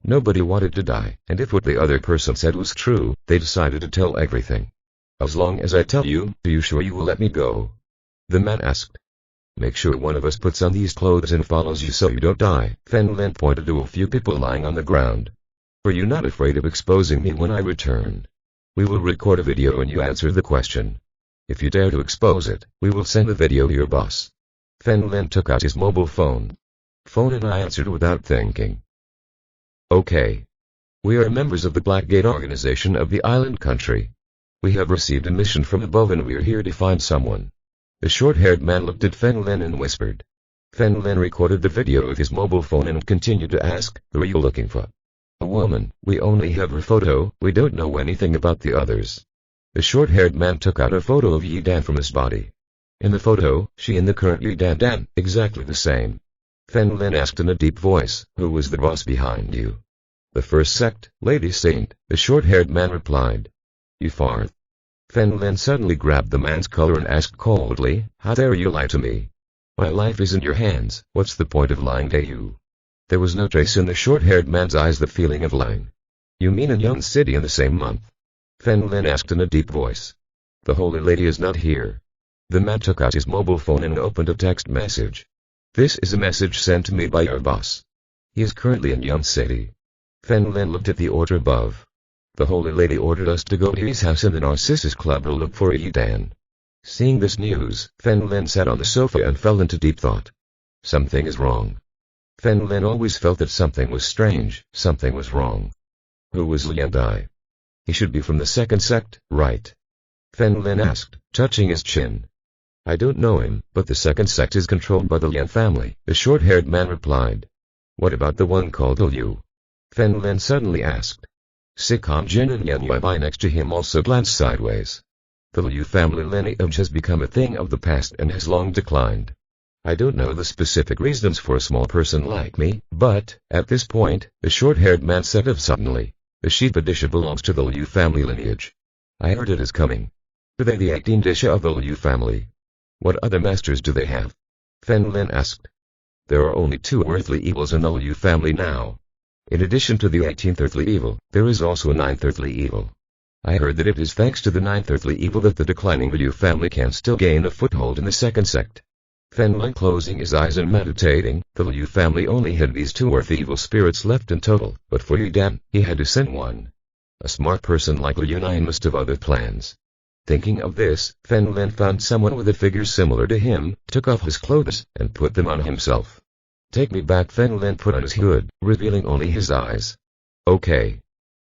Nobody wanted to die, and if what the other person said was true, they decided to tell everything. "As long as I tell you, are you sure you will let me go?" the man asked. "Make sure one of us puts on these clothes and follows you so you don't die." Fen Lin pointed to a few people lying on the ground. "Are you not afraid of exposing me when I return? We will record a video and you answer the question. If you dare to expose it, we will send the video to your boss." Fen Lin took out his mobile phone. "Phone," and I answered without thinking. "Okay. We are members of the Blackgate organization of the island country. We have received a mission from above and we are here to find someone." The short-haired man looked at Fen Lin and whispered. Fen Lin recorded the video with his mobile phone and continued to ask, "Who are you looking for?" "A woman. We only have her photo, we don't know anything about the others." The short-haired man took out a photo of Yi Dan from his body. In the photo, she and the current Yi Dan, exactly the same. Fen Lin asked in a deep voice, "Who was the boss behind you?" "The first sect, Lady Saint," the short-haired man replied. "You fart." Fen Lin suddenly grabbed the man's collar and asked coldly, "How dare you lie to me? My life is in your hands, what's the point of lying to you?" There was no trace in the short-haired man's eyes the feeling of lying. "You mean in Young City in the same month?" Fen Lin asked in a deep voice. "The Holy Lady is not here." The man took out his mobile phone and opened a text message. "This is a message sent to me by your boss. He is currently in Young City." Fen Lin looked at the order above. "The Holy Lady ordered us to go to his house in the Narcissus Club to look for Yi Dan." Seeing this news, Fen Lin sat on the sofa and fell into deep thought. Something is wrong. Fen Lin always felt that something was strange, something was wrong. Who was Lian Dai? He should be from the second sect, right? Fen Lin asked, touching his chin. "I don't know him, but the second sect is controlled by the Lian family," the short-haired man replied. "What about the one called Liu?" Fen Lin suddenly asked. Sikon Jin and Yan Yuebai next to him also glanced sideways. The Liu family lineage has become a thing of the past and has long declined. I don't know the specific reasons for a small person like me, but, at this point, the short-haired man said suddenly, the Shiba Disha belongs to the Liu family lineage. I heard it is coming. Are they the 18 Disha of the Liu family? What other masters do they have? Fen Lin asked. There are only 2 earthly evils in the Liu family now. In addition to the 18th earthly evil, there is also a 9th earthly evil. I heard that it is thanks to the 9th earthly evil that the declining Liu family can still gain a foothold in the second sect. Fen Lin closing his eyes and meditating, the Liu family only had these 2 earthly evil spirits left in total, but for Yi Dan, he had to send one. A smart person like Liu Nine must have other plans. Thinking of this, Fen Lin found someone with a figure similar to him, took off his clothes, and put them on himself. Take me back. Fen Lin put on his hood, revealing only his eyes. Okay.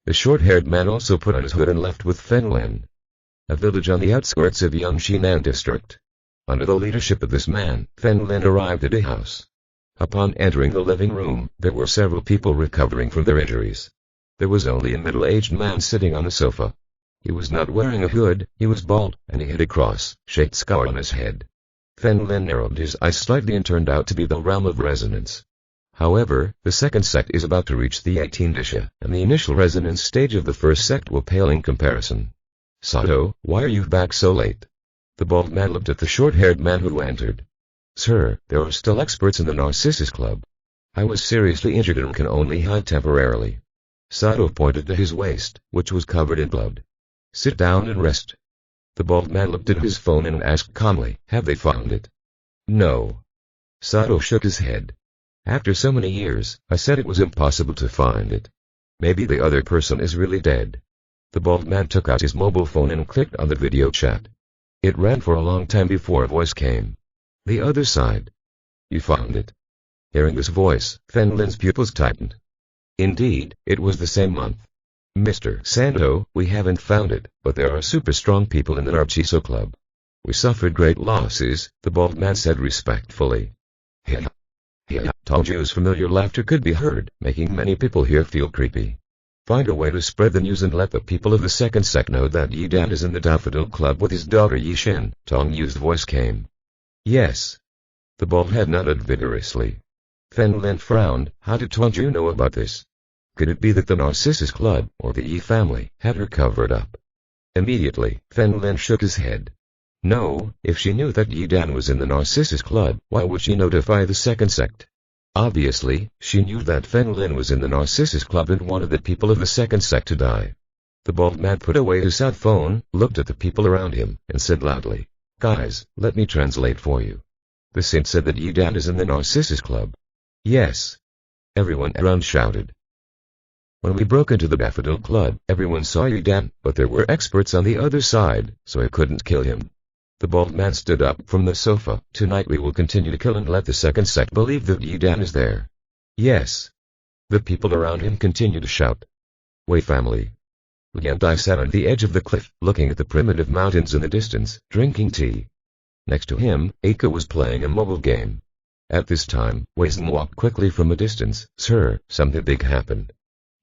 The short-haired man also put on his hood and left with Lin, a village on the outskirts of Yongxinan district. Under the leadership of this man, Lin arrived at a house. Upon entering the living room, there were several people recovering from their injuries. There was only a middle-aged man sitting on a sofa. He was not wearing a hood, he was bald, and he had a cross-shaped scar on his head. Lin narrowed his eyes slightly and turned out to be the realm of resonance. However, the second sect is about to reach the 18th Disha, and the initial resonance stage of the first sect will pale in comparison. Sato, why are you back so late? The bald man looked at the short-haired man who entered. Sir, there are still experts in the Narcissus Club. I was seriously injured and can only hide temporarily. Sato pointed to his waist, which was covered in blood. Sit down and rest. The bald man looked at his phone and asked calmly, have they found it? No. Sato shook his head. After so many years, I said it was impossible to find it. Maybe the other person is really dead. The bald man took out his mobile phone and clicked on the video chat. It ran for a long time before a voice came. The other side. You found it. Hearing this voice, Lin's pupils tightened. Indeed, it was the same month. Mr. Santo, we haven't found it, but there are super strong people in the Narciso Club. We suffered great losses, the bald man said respectfully. Tongju's familiar laughter could be heard, making many people here feel creepy. Find a way to spread the news and let the people of the second sect know that Yidan is in the Daffodil Club with his daughter Yishin, Tongju's voice came. Yes. The bald head nodded vigorously. Lin frowned. How did Tongju know about this? Could it be that the Narcissus Club, or the Yi family, had her covered up? Immediately, Lin shook his head. No, if she knew that Yidan was in the Narcissus Club, why would she notify the second sect? Obviously, she knew that Lin was in the Narcissus Club and wanted the people of the second sect to die. The bald man put away his cell phone, looked at the people around him, and said loudly, Guys, let me translate for you. The saint said that Yidan is in the Narcissus Club. Yes. Everyone around shouted. When we broke into the Daffodil Club, everyone saw Yidan, but there were experts on the other side, so I couldn't kill him. The bald man stood up from the sofa. Tonight we will continue to kill and let the second sect believe that Yidan is there. Yes. The people around him continued to shout. Wei family. Liandai sat on the edge of the cliff, looking at the primitive mountains in the distance, drinking tea. Next to him, Eika was playing a mobile game. At this time, Weizhen walked quickly from a distance. Sir, something big happened.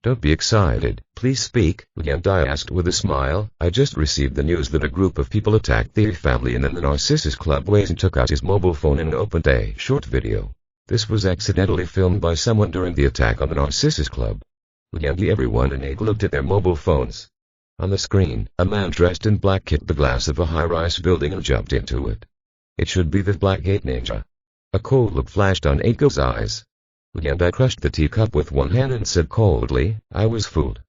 Don't be excited, please speak, Liandai asked with a smile. I just received the news that a group of people attacked the family and then the Narcissus Club. Weizhen took out his mobile phone and opened a short video. This was accidentally filmed by someone during the attack on the Narcissus Club. Liandai, everyone and Eika looked at their mobile phones. On the screen, a man dressed in black hit the glass of a high-rise building and jumped into it. It should be the Black Gate Ninja. A cold look flashed on Eiko's eyes. Liandai crushed the teacup with one hand and said coldly, I was fooled.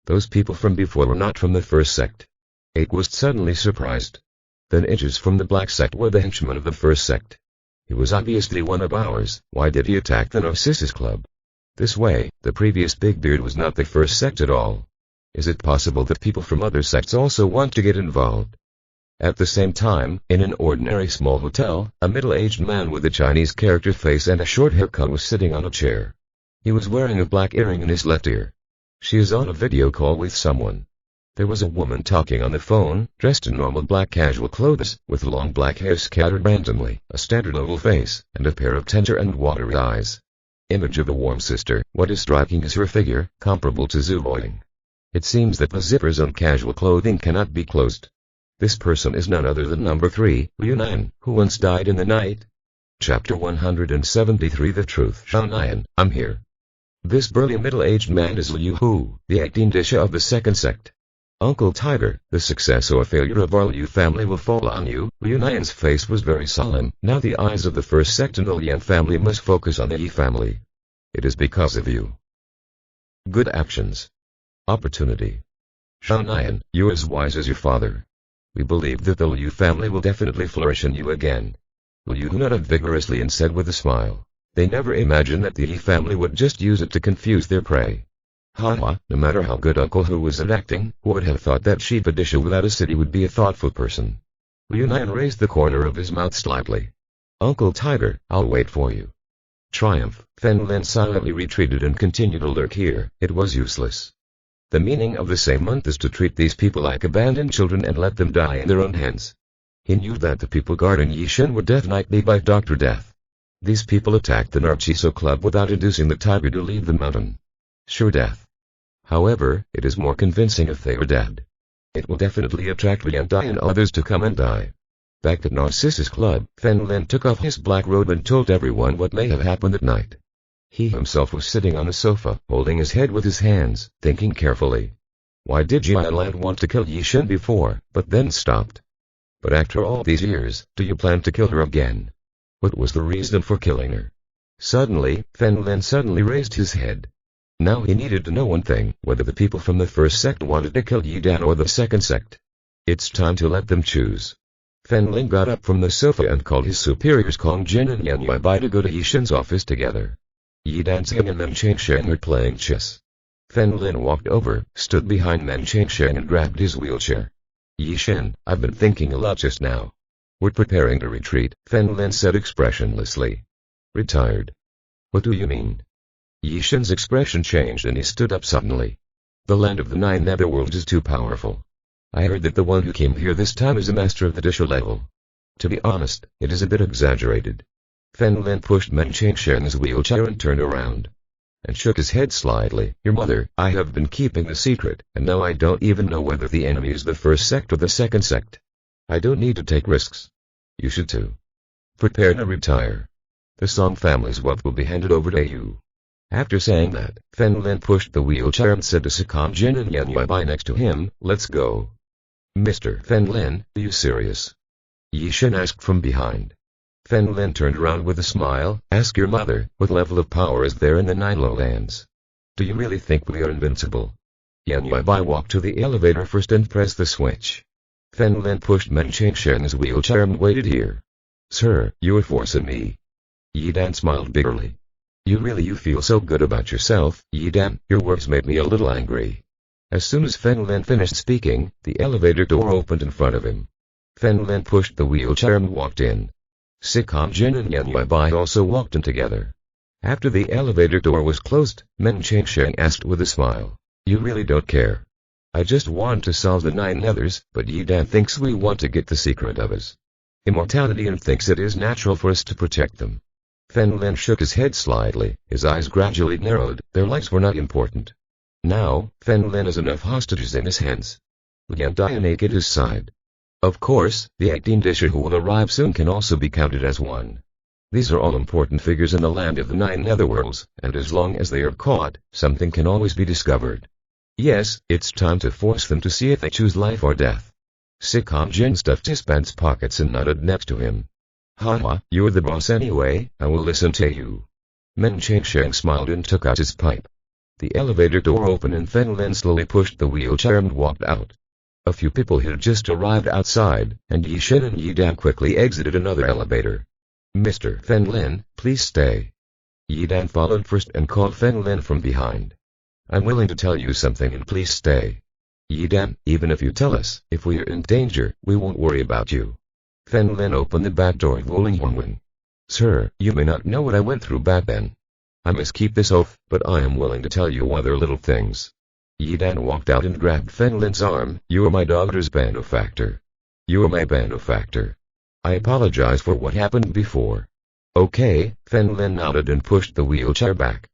Those people from before were not from the first sect. Eiko was suddenly surprised. The ninjas from the black sect were the henchmen of the first sect. He was obviously one of ours. Why did he attack the Narcissus Club? This way, the previous big beard was not the first sect at all. Is it possible that people from other sects also want to get involved? At the same time, in an ordinary small hotel, a middle-aged man with a Chinese character face and a short haircut was sitting on a chair. He was wearing a black earring in his left ear. She is on a video call with someone. There was a woman talking on the phone, dressed in normal black casual clothes, with long black hair scattered randomly, a standard oval face, and a pair of tender and watery eyes. Image of a warm sister. What is striking is her figure, comparable to Zuboying. It seems that the zippers on casual clothing cannot be closed. This person is none other than number 3, Liu Nian, who once died in the night. Chapter 173 The Truth. Zhao Nian, I'm here. This burly middle-aged man is Liu Hu, the 18th Disha of the second sect. Uncle Tiger, the success or failure of our Liu family will fall on you. Liu Nian's face was very solemn. Now the eyes of the first sect and the Lian family must focus on the Yi family. It is because of you. Good actions. Opportunity. Zhao Nian, you are as wise as your father. We believe that the Liu family will definitely flourish in you again. Liu nodded vigorously and said with a smile. They never imagined that the Yi family would just use it to confuse their prey. No matter how good Uncle Hu was at acting, who would have thought that Shiba Disha without a city would be a thoughtful person? Liu Nian raised the corner of his mouth slightly. Uncle Tiger, I'll wait for you. Triumph, Fen Lin silently retreated and continued to lurk here. It was useless. The meaning of the same month is to treat these people like abandoned children and let them die in their own hands. He knew that the people guarding Yishan were death nightly by Dr. Death. These people attacked the Narciso Club without inducing the tiger to leave the mountain. Sure death. However, it is more convincing if they are dead. It will definitely attract Lian Dai and others to come and die. Back at Narcissus Club, Fen Lin took off his black robe and told everyone what may have happened that night. He himself was sitting on the sofa, holding his head with his hands, thinking carefully. Why did Jianlan want to kill Yishan before, but then stopped? But after all these years, do you plan to kill her again? What was the reason for killing her? Suddenly, Fen Lin suddenly raised his head. Now he needed to know one thing, whether the people from the first sect wanted to kill Yidan or the second sect. It's time to let them choose. Fen Lin got up from the sofa and called his superiors Kong Jin and Yan Yuebai to go to Yishan's office together. Yidan Zhang and Men Changsheng were playing chess. Fen Lin walked over, stood behind Men Changsheng and grabbed his wheelchair. Yishan, I've been thinking a lot just now. We're preparing to retreat, Fen Lin said expressionlessly. Retired. What do you mean? Yishan's expression changed and he stood up suddenly. The land of the 9 netherworlds is too powerful. I heard that the one who came here this time is a master of the Disha level. To be honest, it is a bit exaggerated. Fen Lin pushed Men Changsheng's wheelchair and turned around. And shook his head slightly. Your mother, I have been keeping the secret, and now I don't even know whether the enemy is the first sect or the second sect. I don't need to take risks. You should too. Prepare to retire. The Song family's wealth will be handed over to you. After saying that, Fen Lin pushed the wheelchair and said to Sakam Jin and Yan Yuebai next to him, let's go. Mr. Fen Lin, are you serious? Yishan asked from behind. Fen Lin turned around with a smile, ask your mother, what level of power is there in the 9 lowlands? Do you really think we are invincible? Yan Yuebai walked to the elevator first and pressed the switch. Fen Lin pushed Men Changsheng's wheelchair and waited here. Sir, you are forcing me. Yidan smiled bitterly. You feel so good about yourself, Yidan, your words made me a little angry. As soon as Fen Lin finished speaking, the elevator door opened in front of him. Fen Lin pushed the wheelchair and walked in. Sakam Jin and Yan Yuebai also walked in together. After the elevator door was closed, Men Changsheng asked with a smile. You really don't care. I just want to solve the 9 nethers, but Yidan thinks we want to get the secret of his immortality and thinks it is natural for us to protect them. Fen Lin shook his head slightly, his eyes gradually narrowed, their lives were not important. Now, Fen Lin has enough hostages in his hands. Lian Dianake at his side. Of course, the 18 Disha who will arrive soon can also be counted as one. These are all important figures in the land of the 9 netherworlds, and as long as they are caught, something can always be discovered. Yes, it's time to force them to see if they choose life or death. Sakam Jin stuffed his pants pockets and nodded next to him. Haha, you're the boss anyway, I will listen to you. Men Changsheng smiled and took out his pipe. The elevator door opened and Fen Lin slowly pushed the wheelchair and walked out. A few people had just arrived outside, and Yishan and Yidan quickly exited another elevator. Mr. Fen Lin, please stay. Yidan followed first and called Fen Lin from behind. I'm willing to tell you something and please stay. Yidan, even if you tell us, if we are in danger, we won't worry about you. Fen Lin opened the back door of Wuling Hongwen. Sir, you may not know what I went through back then. I must keep this oath, but I am willing to tell you other little things. Yidan walked out and grabbed Fen Lin's arm. You are my daughter's benefactor. You are my benefactor. I apologize for what happened before. Okay, Fen Lin nodded and pushed the wheelchair back.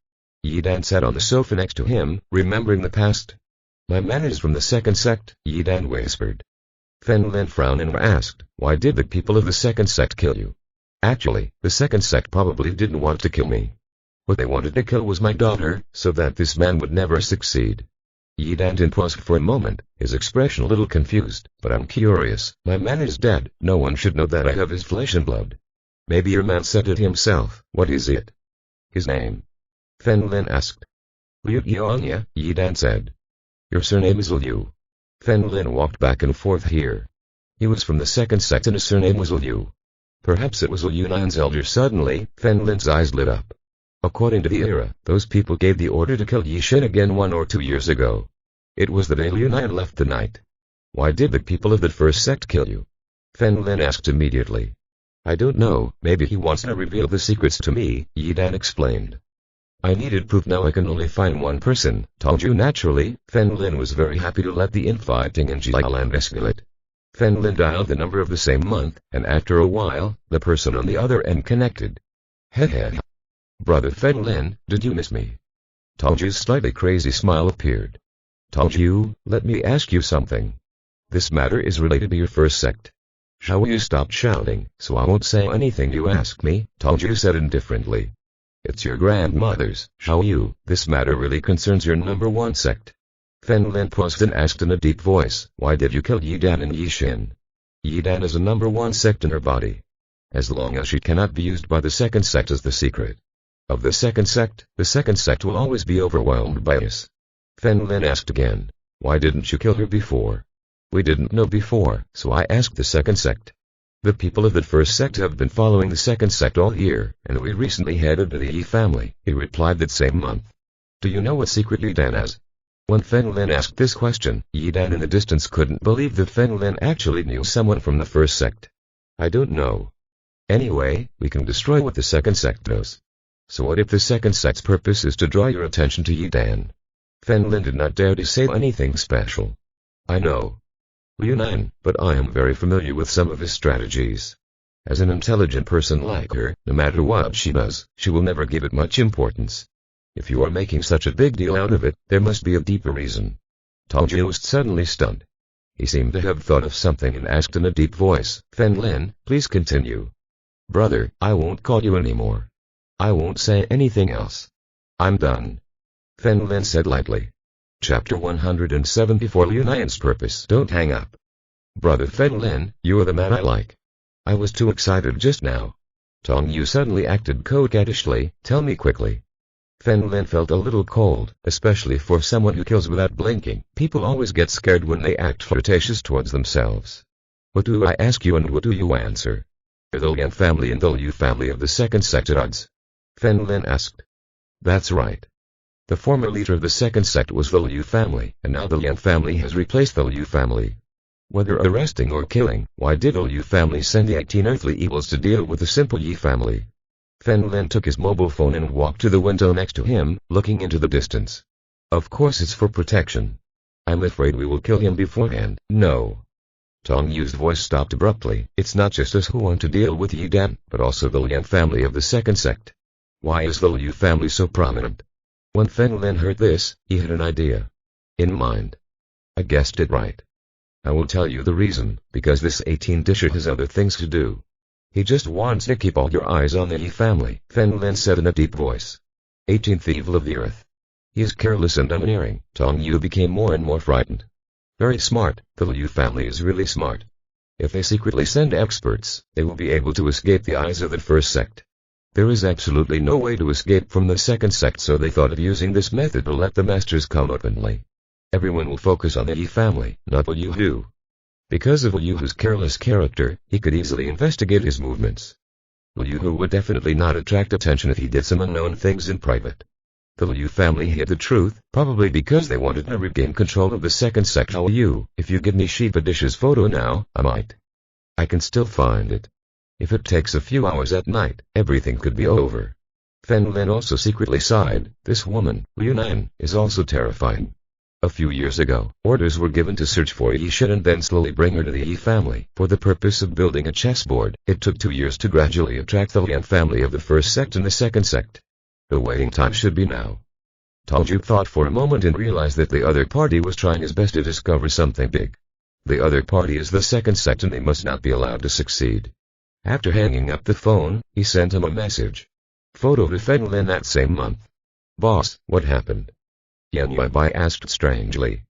Yidan sat on the sofa next to him, remembering the past. My man is from the second sect, Yidan whispered. Fen Lin frowned and asked, why did the people of the second sect kill you? Actually, the second sect probably didn't want to kill me. What they wanted to kill was my daughter, so that this man would never succeed. Yidan didn't pause for a moment, his expression a little confused, but I'm curious, my man is dead, no one should know that I have his flesh and blood. Maybe your man said it himself, what is it? His name? Fen Lin asked. Liu Yongya, Yidan said. Your surname is Liu. Fen Lin walked back and forth here. He was from the second sect and his surname was Liu. Perhaps it was Liu Nian's elder. Suddenly, Fen Lin's eyes lit up. According to the era, those people gave the order to kill Yishan again 1 or 2 years ago. It was the day Liu Nian left the night. Why did the people of the first sect kill you? Fen Lin asked immediately. I don't know, maybe he wants to reveal the secrets to me, Yidan explained. I needed proof, now I can only find one person, told you. Naturally, Fen Lin was very happy to let the infighting in Jialand escalate. Fen Lin dialed the number of the same month, and after a while, the person on the other end connected. Heh. Brother Fen Lin, did you miss me? Tongju's slightly crazy smile appeared. Tongju, let me ask you something. This matter is related to your first sect. Shall you stop shouting, so I won't say anything you ask me, Tongju said indifferently. It's your grandmother's, Shao Yu. This matter really concerns your number one sect. Fen Lin paused and asked in a deep voice, why did you kill Yidan and Yixin? Yidan is a number one sect in her body. As long as she cannot be used by the second sect as the secret of the second sect will always be overwhelmed by us. Fen Lin asked again, why didn't you kill her before? We didn't know before, so I asked the second sect. The people of the first sect have been following the second sect all year, and we recently headed to the Yi family, he replied that same month. Do you know what secret Yidan has? When Fen Lin asked this question, Yidan in the distance couldn't believe that Fen Lin actually knew someone from the first sect. I don't know. Anyway, we can destroy what the second sect does. So what if the second sect's purpose is to draw your attention to Yidan? Fen Lin did not dare to say anything special. I know Liu Nan, but I am very familiar with some of his strategies. As an intelligent person like her, no matter what she does, she will never give it much importance. If you are making such a big deal out of it, there must be a deeper reason. Tongju was suddenly stunned. He seemed to have thought of something and asked in a deep voice, Fen Lin, please continue. Brother, I won't call you anymore. I won't say anything else. I'm done. Fen Lin said lightly. Chapter 174 Liu Nan's Purpose. Don't hang up. Brother Fen Lin, you are the man I like. I was too excited just now. Tongyu suddenly acted coquettishly, tell me quickly. Fen Lin felt a little cold, especially for someone who kills without blinking. People always get scared when they act flirtatious towards themselves. What do I ask you and what do you answer? Are the Lian family and the Liu family of the second sect at odds? Fen Lin asked. That's right. The former leader of the second sect was the Liu family, and now the Lian family has replaced the Liu family. Whether arresting or killing, why did the Liu family send the 18 earthly evils to deal with the simple Yi family? Fen Lin took his mobile phone and walked to the window next to him, looking into the distance. Of course it's for protection. I'm afraid we will kill him beforehand. No. Tongyu's voice stopped abruptly. It's not just us who want to deal with Yidan, but also the Lian family of the second sect. Why is the Liu family so prominent? When Fen Lin heard this, he had an idea in mind. I guessed it right. I will tell you the reason, because this 18-disher has other things to do. He just wants to keep all your eyes on the Yi family, Fen Lin said in a deep voice. 18th evil of the earth. He is careless and unerring. Tongyu became more and more frightened. Very smart, the Liu family is really smart. If they secretly send experts, they will be able to escape the eyes of the first sect. There is absolutely no way to escape from the second sect, so they thought of using this method to let the masters come openly. Everyone will focus on the Yi family, not Liu Hu. Because of Liu Hu's careless character, he could easily investigate his movements. Liu Hu would definitely not attract attention if he did some unknown things in private. The Liu family hid the truth, probably because they wanted to regain control of the second sect. Liu, if you give me Shiba Dish's photo now, I might. I can still find it. If it takes a few hours at night, everything could be over. Fen Lin also secretly sighed. This woman, Liu Nan, is also terrifying. A few years ago, orders were given to search for Yixin and then slowly bring her to the Yi family. For the purpose of building a chessboard, it took 2 years to gradually attract the Lian family of the first sect and the second sect. The waiting time should be now. Tongju thought for a moment and realized that the other party was trying his best to discover something big. The other party is the second sect and they must not be allowed to succeed. After hanging up the phone, he sent him a message. Photo to Fen Lin that same month. Boss, what happened? Yan Yuibai asked strangely.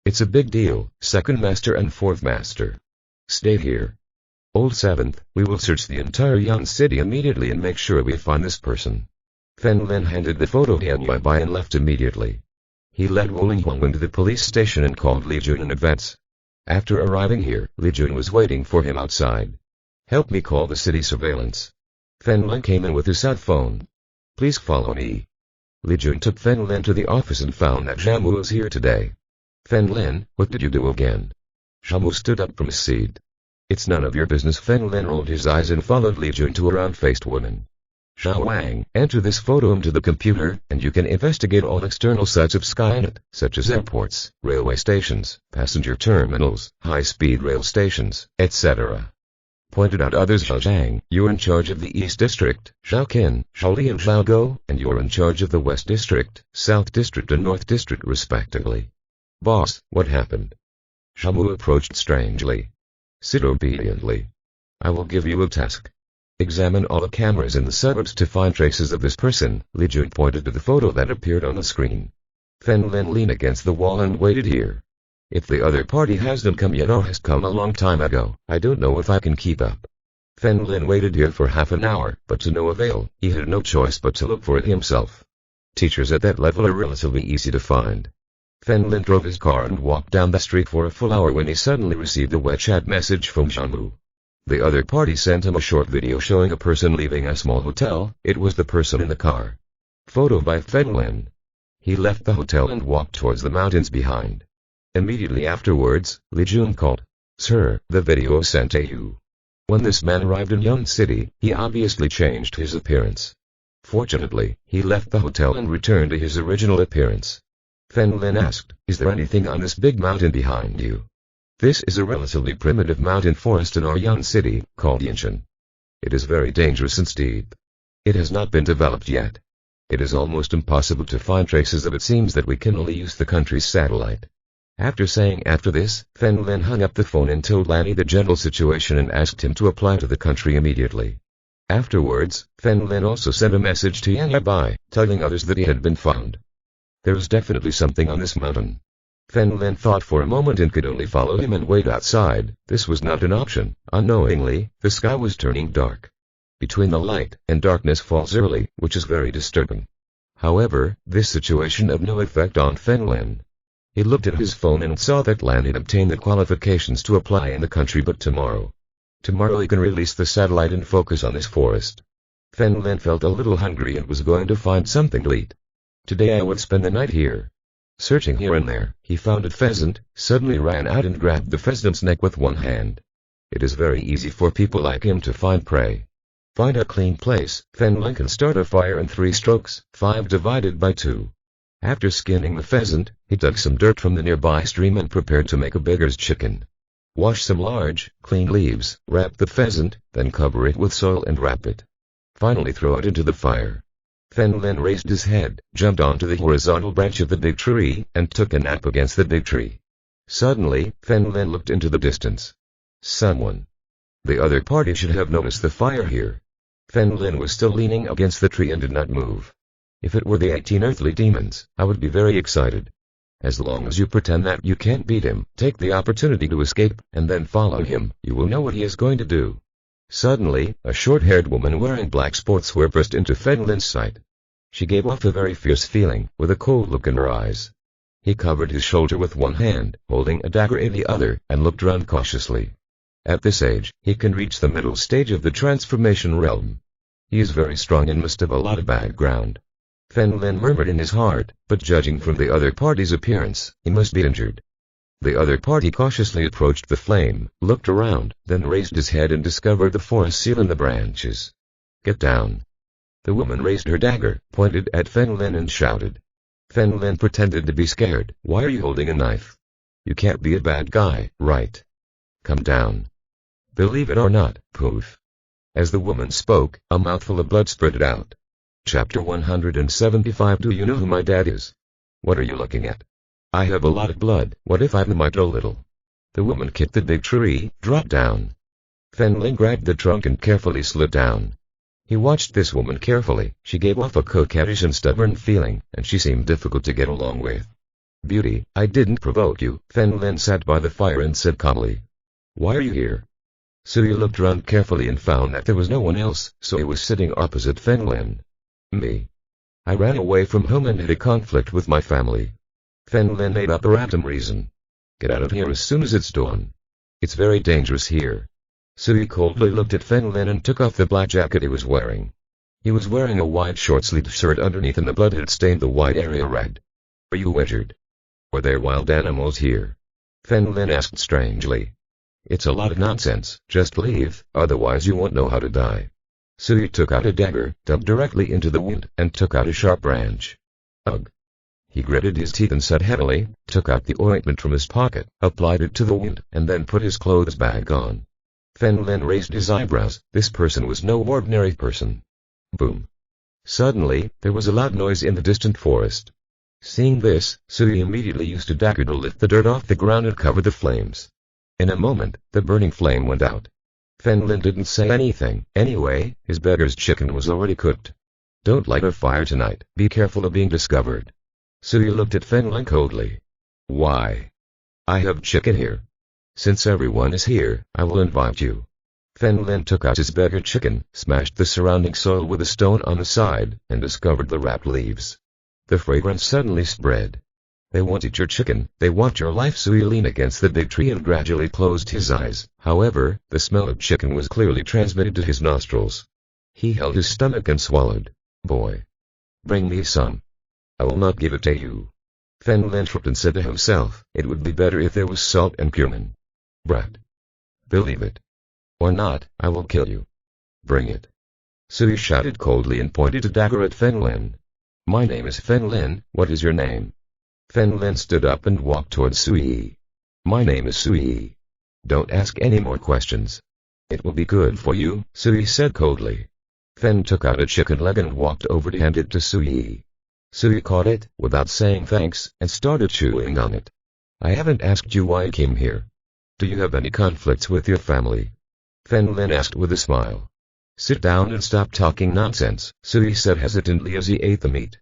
It's a big deal, second master and fourth master. Stay here. Old seventh, we will search the entire Yan city immediately and make sure we find this person. Fen Lin handed the photo to Yan Yuibai and left immediately. He led Wu Linghuang to the police station and called Li Jun in advance. After arriving here, Li Jun was waiting for him outside. Help me call the city surveillance. Fen Lin came in with his cell phone. Please follow me. Li Jun took Fen Lin to the office and found that Shamu was here today. Fen Lin, what did you do again? Shamu stood up from his seat. It's none of your business. Feng Lin rolled his eyes and followed Li Jun to a round-faced woman. Xiao Wang, enter this photo into the computer, and you can investigate all external sites of Skynet, such as airports, railway stations, passenger terminals, high-speed rail stations, etc. Pointed out others. Xiao Zhang, you're in charge of the East District, Xiao Qin, Xiao Li and Xiao Go, and you're in charge of the West District, South District and North District respectively. Boss, what happened? Xiao Mu approached strangely. Sit obediently. I will give you a task. Examine all the cameras in the suburbs to find traces of this person. Li Jun pointed to the photo that appeared on the screen. Feng Lin leaned against the wall and waited here. If the other party hasn't come yet or has come a long time ago, I don't know if I can keep up. Feng Lin waited here for half an hour, but to no avail. He had no choice but to look for it himself. Teachers at that level are relatively easy to find. Feng Lin drove his car and walked down the street for a full hour when he suddenly received a WeChat message from Xiaomu. The other party sent him a short video showing a person leaving a small hotel. It was the person in the car. Photo by Feng Lin. He left the hotel and walked towards the mountains behind. Immediately afterwards, Li Jun called. Sir, the video sent to you. When this man arrived in Yun City, he obviously changed his appearance. Fortunately, he left the hotel and returned to his original appearance. Feng Lin asked, is there anything on this big mountain behind you? This is a relatively primitive mountain forest in our Yun City, called Yinshan. It is very dangerous and steep. It has not been developed yet. It is almost impossible to find traces of it. Seems that we can only use the country's satellite. After this, Feng Lin hung up the phone and told Lanny the general situation and asked him to apply to the country immediately. Afterwards, Feng Lin also sent a message to Yan Yabai, telling others that he had been found. There was definitely something on this mountain. Feng Lin thought for a moment and could only follow him and wait outside. This was not an option. Unknowingly, the sky was turning dark. Between the light and darkness falls early, which is very disturbing. However, this situation had no effect on Feng Lin. He looked at his phone and saw that Lan had obtained the qualifications to apply in the country, but tomorrow he can release the satellite and focus on this forest. Feng Lin felt a little hungry and was going to find something to eat. Today I would spend the night here. Searching here and there, he found a pheasant, suddenly ran out and grabbed the pheasant's neck with one hand. It is very easy for people like him to find prey. Find a clean place. Feng Lin can start a fire in 3 strokes, 5 divided by 2. After skinning the pheasant, he dug some dirt from the nearby stream and prepared to make a beggar's chicken. Wash some large, clean leaves, wrap the pheasant, then cover it with soil and wrap it. Finally throw it into the fire. Feng Lin raised his head, jumped onto the horizontal branch of the big tree, and took a nap against the big tree. Suddenly, Feng Lin looked into the distance. Someone. The other party should have noticed the fire here. Feng Lin was still leaning against the tree and did not move. If it were the 18 earthly demons, I would be very excited. As long as you pretend that you can't beat him, take the opportunity to escape, and then follow him, you will know what he is going to do. Suddenly, a short-haired woman wearing black sportswear burst into Feng Lin's sight. She gave off a very fierce feeling, with a cold look in her eyes. He covered his shoulder with one hand, holding a dagger in the other, and looked round cautiously. At this age, he can reach the middle stage of the transformation realm. He is very strong and must have a lot of background. Feng Lin murmured in his heart, but judging from the other party's appearance, he must be injured. The other party cautiously approached the flame, looked around, then raised his head and discovered the forest seal in the branches. Get down. The woman raised her dagger, pointed at Feng Lin and shouted. Feng Lin pretended to be scared. Why are you holding a knife? You can't be a bad guy, right? Come down. Believe it or not, poof. As the woman spoke, a mouthful of blood spurted out. Chapter 175. Do you know who my dad is? What are you looking at? I have a lot of blood. What if I might a little? The woman kicked the big tree, dropped down. Feng Lin grabbed the trunk and carefully slid down. He watched this woman carefully. She gave off a coquettish and stubborn feeling, and she seemed difficult to get along with. Beauty, I didn't provoke you. Feng Lin sat by the fire and said calmly. Why are you here? So he looked around carefully and found that there was no one else, so he was sitting opposite Feng Lin. Me. I ran away from home and had a conflict with my family. Feng Lin made up a random reason. Get out of here as soon as it's dawn. It's very dangerous here. So he coldly looked at Feng Lin and took off the black jacket he was wearing. He was wearing a white short-sleeved shirt underneath and the blood had stained the white area red. Are you injured? Were there wild animals here? Feng Lin asked strangely. It's a lot of nonsense. Just leave, otherwise you won't know how to die. Sui took out a dagger, dug directly into the wound, and took out a sharp branch. Ugh. He gritted his teeth and said heavily, took out the ointment from his pocket, applied it to the wound, and then put his clothes back on. Fen Lin raised his eyebrows. This person was no ordinary person. Boom. Suddenly, there was a loud noise in the distant forest. Seeing this, Sui immediately used a dagger to lift the dirt off the ground and cover the flames. In a moment, the burning flame went out. Fen Lin didn't say anything. Anyway, his beggar's chicken was already cooked. Don't light a fire tonight. Be careful of being discovered. Sui looked at Fen Lin coldly. Why? I have chicken here. Since everyone is here, I will invite you. Fen Lin took out his beggar chicken, smashed the surrounding soil with a stone on the side, and discovered the wrapped leaves. The fragrance suddenly spread. They wanted your chicken, they want your life. Sui leaned against the big tree and gradually closed his eyes. However, the smell of chicken was clearly transmitted to his nostrils. He held his stomach and swallowed. Boy. Bring me some. I will not give it to you. Fen Lin tripped and said to himself, it would be better if there was salt and cumin. Brat. Believe it. Or not, I will kill you. Bring it. Sui shouted coldly and pointed a dagger at Fen Lin. My name is Fen Lin, what is your name? Fen Lin stood up and walked towards Sui. My name is Sui. Don't ask any more questions. It will be good for you, Sui said coldly. Fen took out a chicken leg and walked over to hand it to Sui. Sui caught it, without saying thanks, and started chewing on it. I haven't asked you why you came here. Do you have any conflicts with your family? Fen Lin asked with a smile. Sit down and stop talking nonsense, Sui said hesitantly as he ate the meat.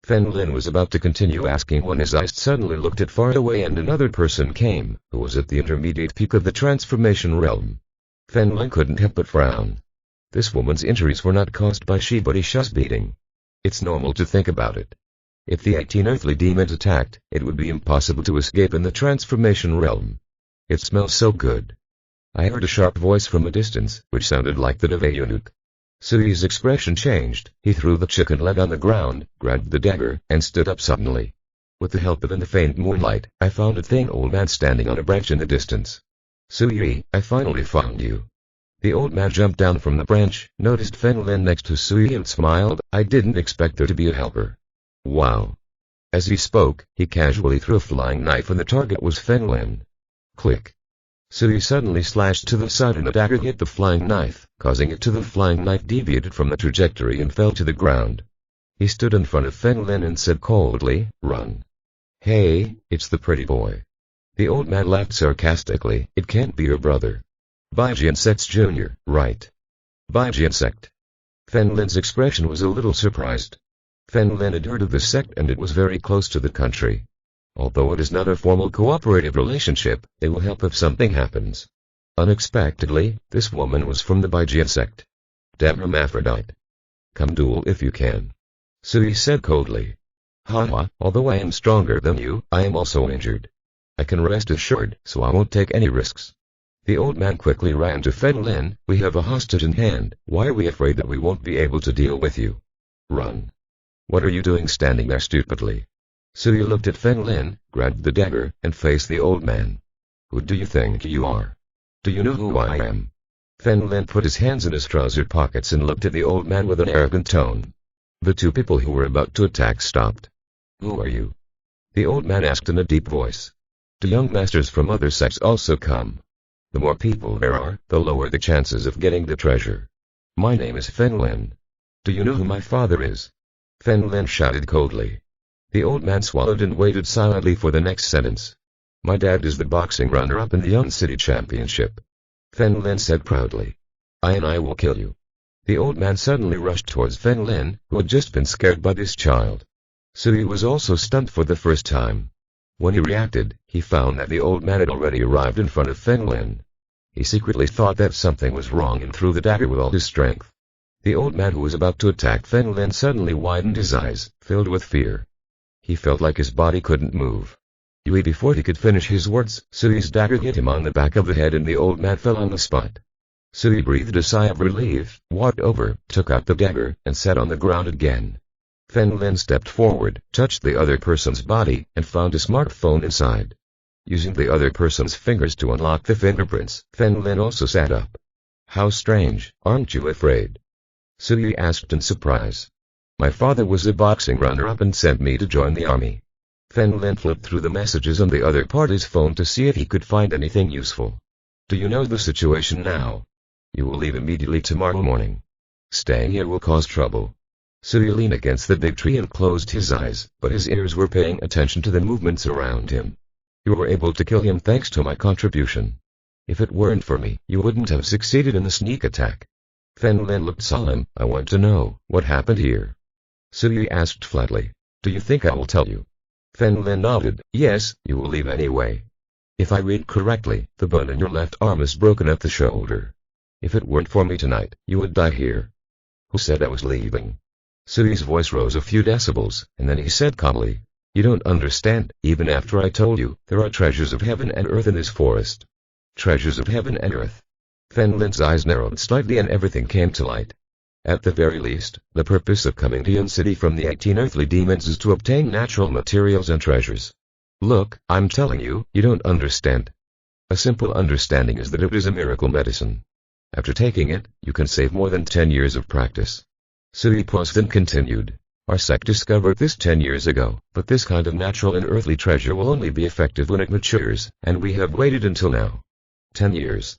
Fen Lin was about to continue asking when his eyes suddenly looked at far away and another person came, who was at the intermediate peak of the transformation realm. Fen Lin couldn't help but frown. This woman's injuries were not caused by Shibari's beating. It's normal to think about it. If the 18 earthly demons attacked, it would be impossible to escape in the transformation realm. It smells so good. I heard a sharp voice from a distance, which sounded like that of a eunuch. Sui's expression changed. He threw the chicken leg on the ground, grabbed the dagger, and stood up suddenly. With the help of the faint moonlight, I found a thin old man standing on a branch in the distance. Sui, I finally found you. The old man jumped down from the branch, noticed Fen Lin next to Sui and smiled. I didn't expect there to be a helper. Wow. As he spoke, he casually threw a flying knife and the target was Fen Lin. Click. Sui suddenly slashed to the side and the dagger hit the flying knife, causing it to the flying knife deviated from the trajectory and fell to the ground. He stood in front of Fen Lin and said coldly, run. Hey, it's the pretty boy. The old man laughed sarcastically, it can't be your brother. Baiji Insects Jr., right? Baiji Insect. Fen Lin's expression was a little surprised. Fen Lin had heard of the sect and it was very close to the country. Although it is not a formal cooperative relationship, they will help if something happens. Unexpectedly, this woman was from the Baiji sect. Damn hermaphrodite. Come duel if you can. Sui said coldly. Haha, although I am stronger than you, I am also injured. I can rest assured, so I won't take any risks. The old man quickly ran to Fen Lin, we have a hostage in hand, why are we afraid that we won't be able to deal with you? Run. What are you doing standing there stupidly? Sui looked at Fen Lin, grabbed the dagger, and faced the old man. Who do you think you are? Do you know who I am? Fen Lin put his hands in his trouser pockets and looked at the old man with an arrogant tone. The two people who were about to attack stopped. Who are you? The old man asked in a deep voice. Do young masters from other sects also come? The more people there are, the lower the chances of getting the treasure. My name is Fen Lin. Do you know who my father is? Fen Lin shouted coldly. The old man swallowed and waited silently for the next sentence. My dad is the boxing runner-up in the Young City Championship. Fen Lin said proudly. I will kill you. The old man suddenly rushed towards Fen Lin, who had just been scared by this child. Sui was also stunned for the first time. When he reacted, he found that the old man had already arrived in front of Fen Lin. He secretly thought that something was wrong and threw the dagger with all his strength. The old man who was about to attack Fen Lin suddenly widened his eyes, filled with fear. He felt like his body couldn't move. Before he could finish his words, Sui's dagger hit him on the back of the head and the old man fell on the spot. Sui breathed a sigh of relief, walked over, took out the dagger, and sat on the ground again. Fen Lin stepped forward, touched the other person's body, and found a smartphone inside. Using the other person's fingers to unlock the fingerprints, Lin also sat up. How strange, aren't you afraid? Suyi asked in surprise. My father was a boxing runner-up and sent me to join the army. Lin flipped through the messages on the other party's phone to see if he could find anything useful. Do you know the situation now? You will leave immediately tomorrow morning. Staying here will cause trouble. Suyi leaned against the big tree and closed his eyes, but his ears were paying attention to the movements around him. You were able to kill him thanks to my contribution. If it weren't for me, you wouldn't have succeeded in the sneak attack. Lin looked solemn. I want to know what happened here. Suyi asked flatly. Do you think I will tell you? Lin nodded. Yes, you will leave anyway. If I read correctly, the bone in your left arm is broken at the shoulder. If it weren't for me tonight, you would die here. Who said I was leaving? Suyi's voice rose a few decibels, and then he said calmly. You don't understand, even after I told you, there are treasures of heaven and earth in this forest. Treasures of heaven and earth. Lin's eyes narrowed slightly and everything came to light. At the very least, the purpose of coming to Yun City from the 18 earthly demons is to obtain natural materials and treasures. Look, I'm telling you, you don't understand. A simple understanding is that it is a miracle medicine. After taking it, you can save more than 10 years of practice. Suyi paused and continued. Our sect discovered this 10 years ago, but this kind of natural and earthly treasure will only be effective when it matures, and we have waited until now. 10 years.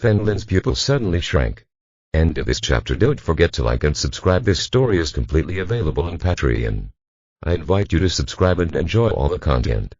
Lin's pupil suddenly shrank. End of this chapter. Don't forget to like and subscribe. This story is completely available on Patreon. I invite you to subscribe and enjoy all the content.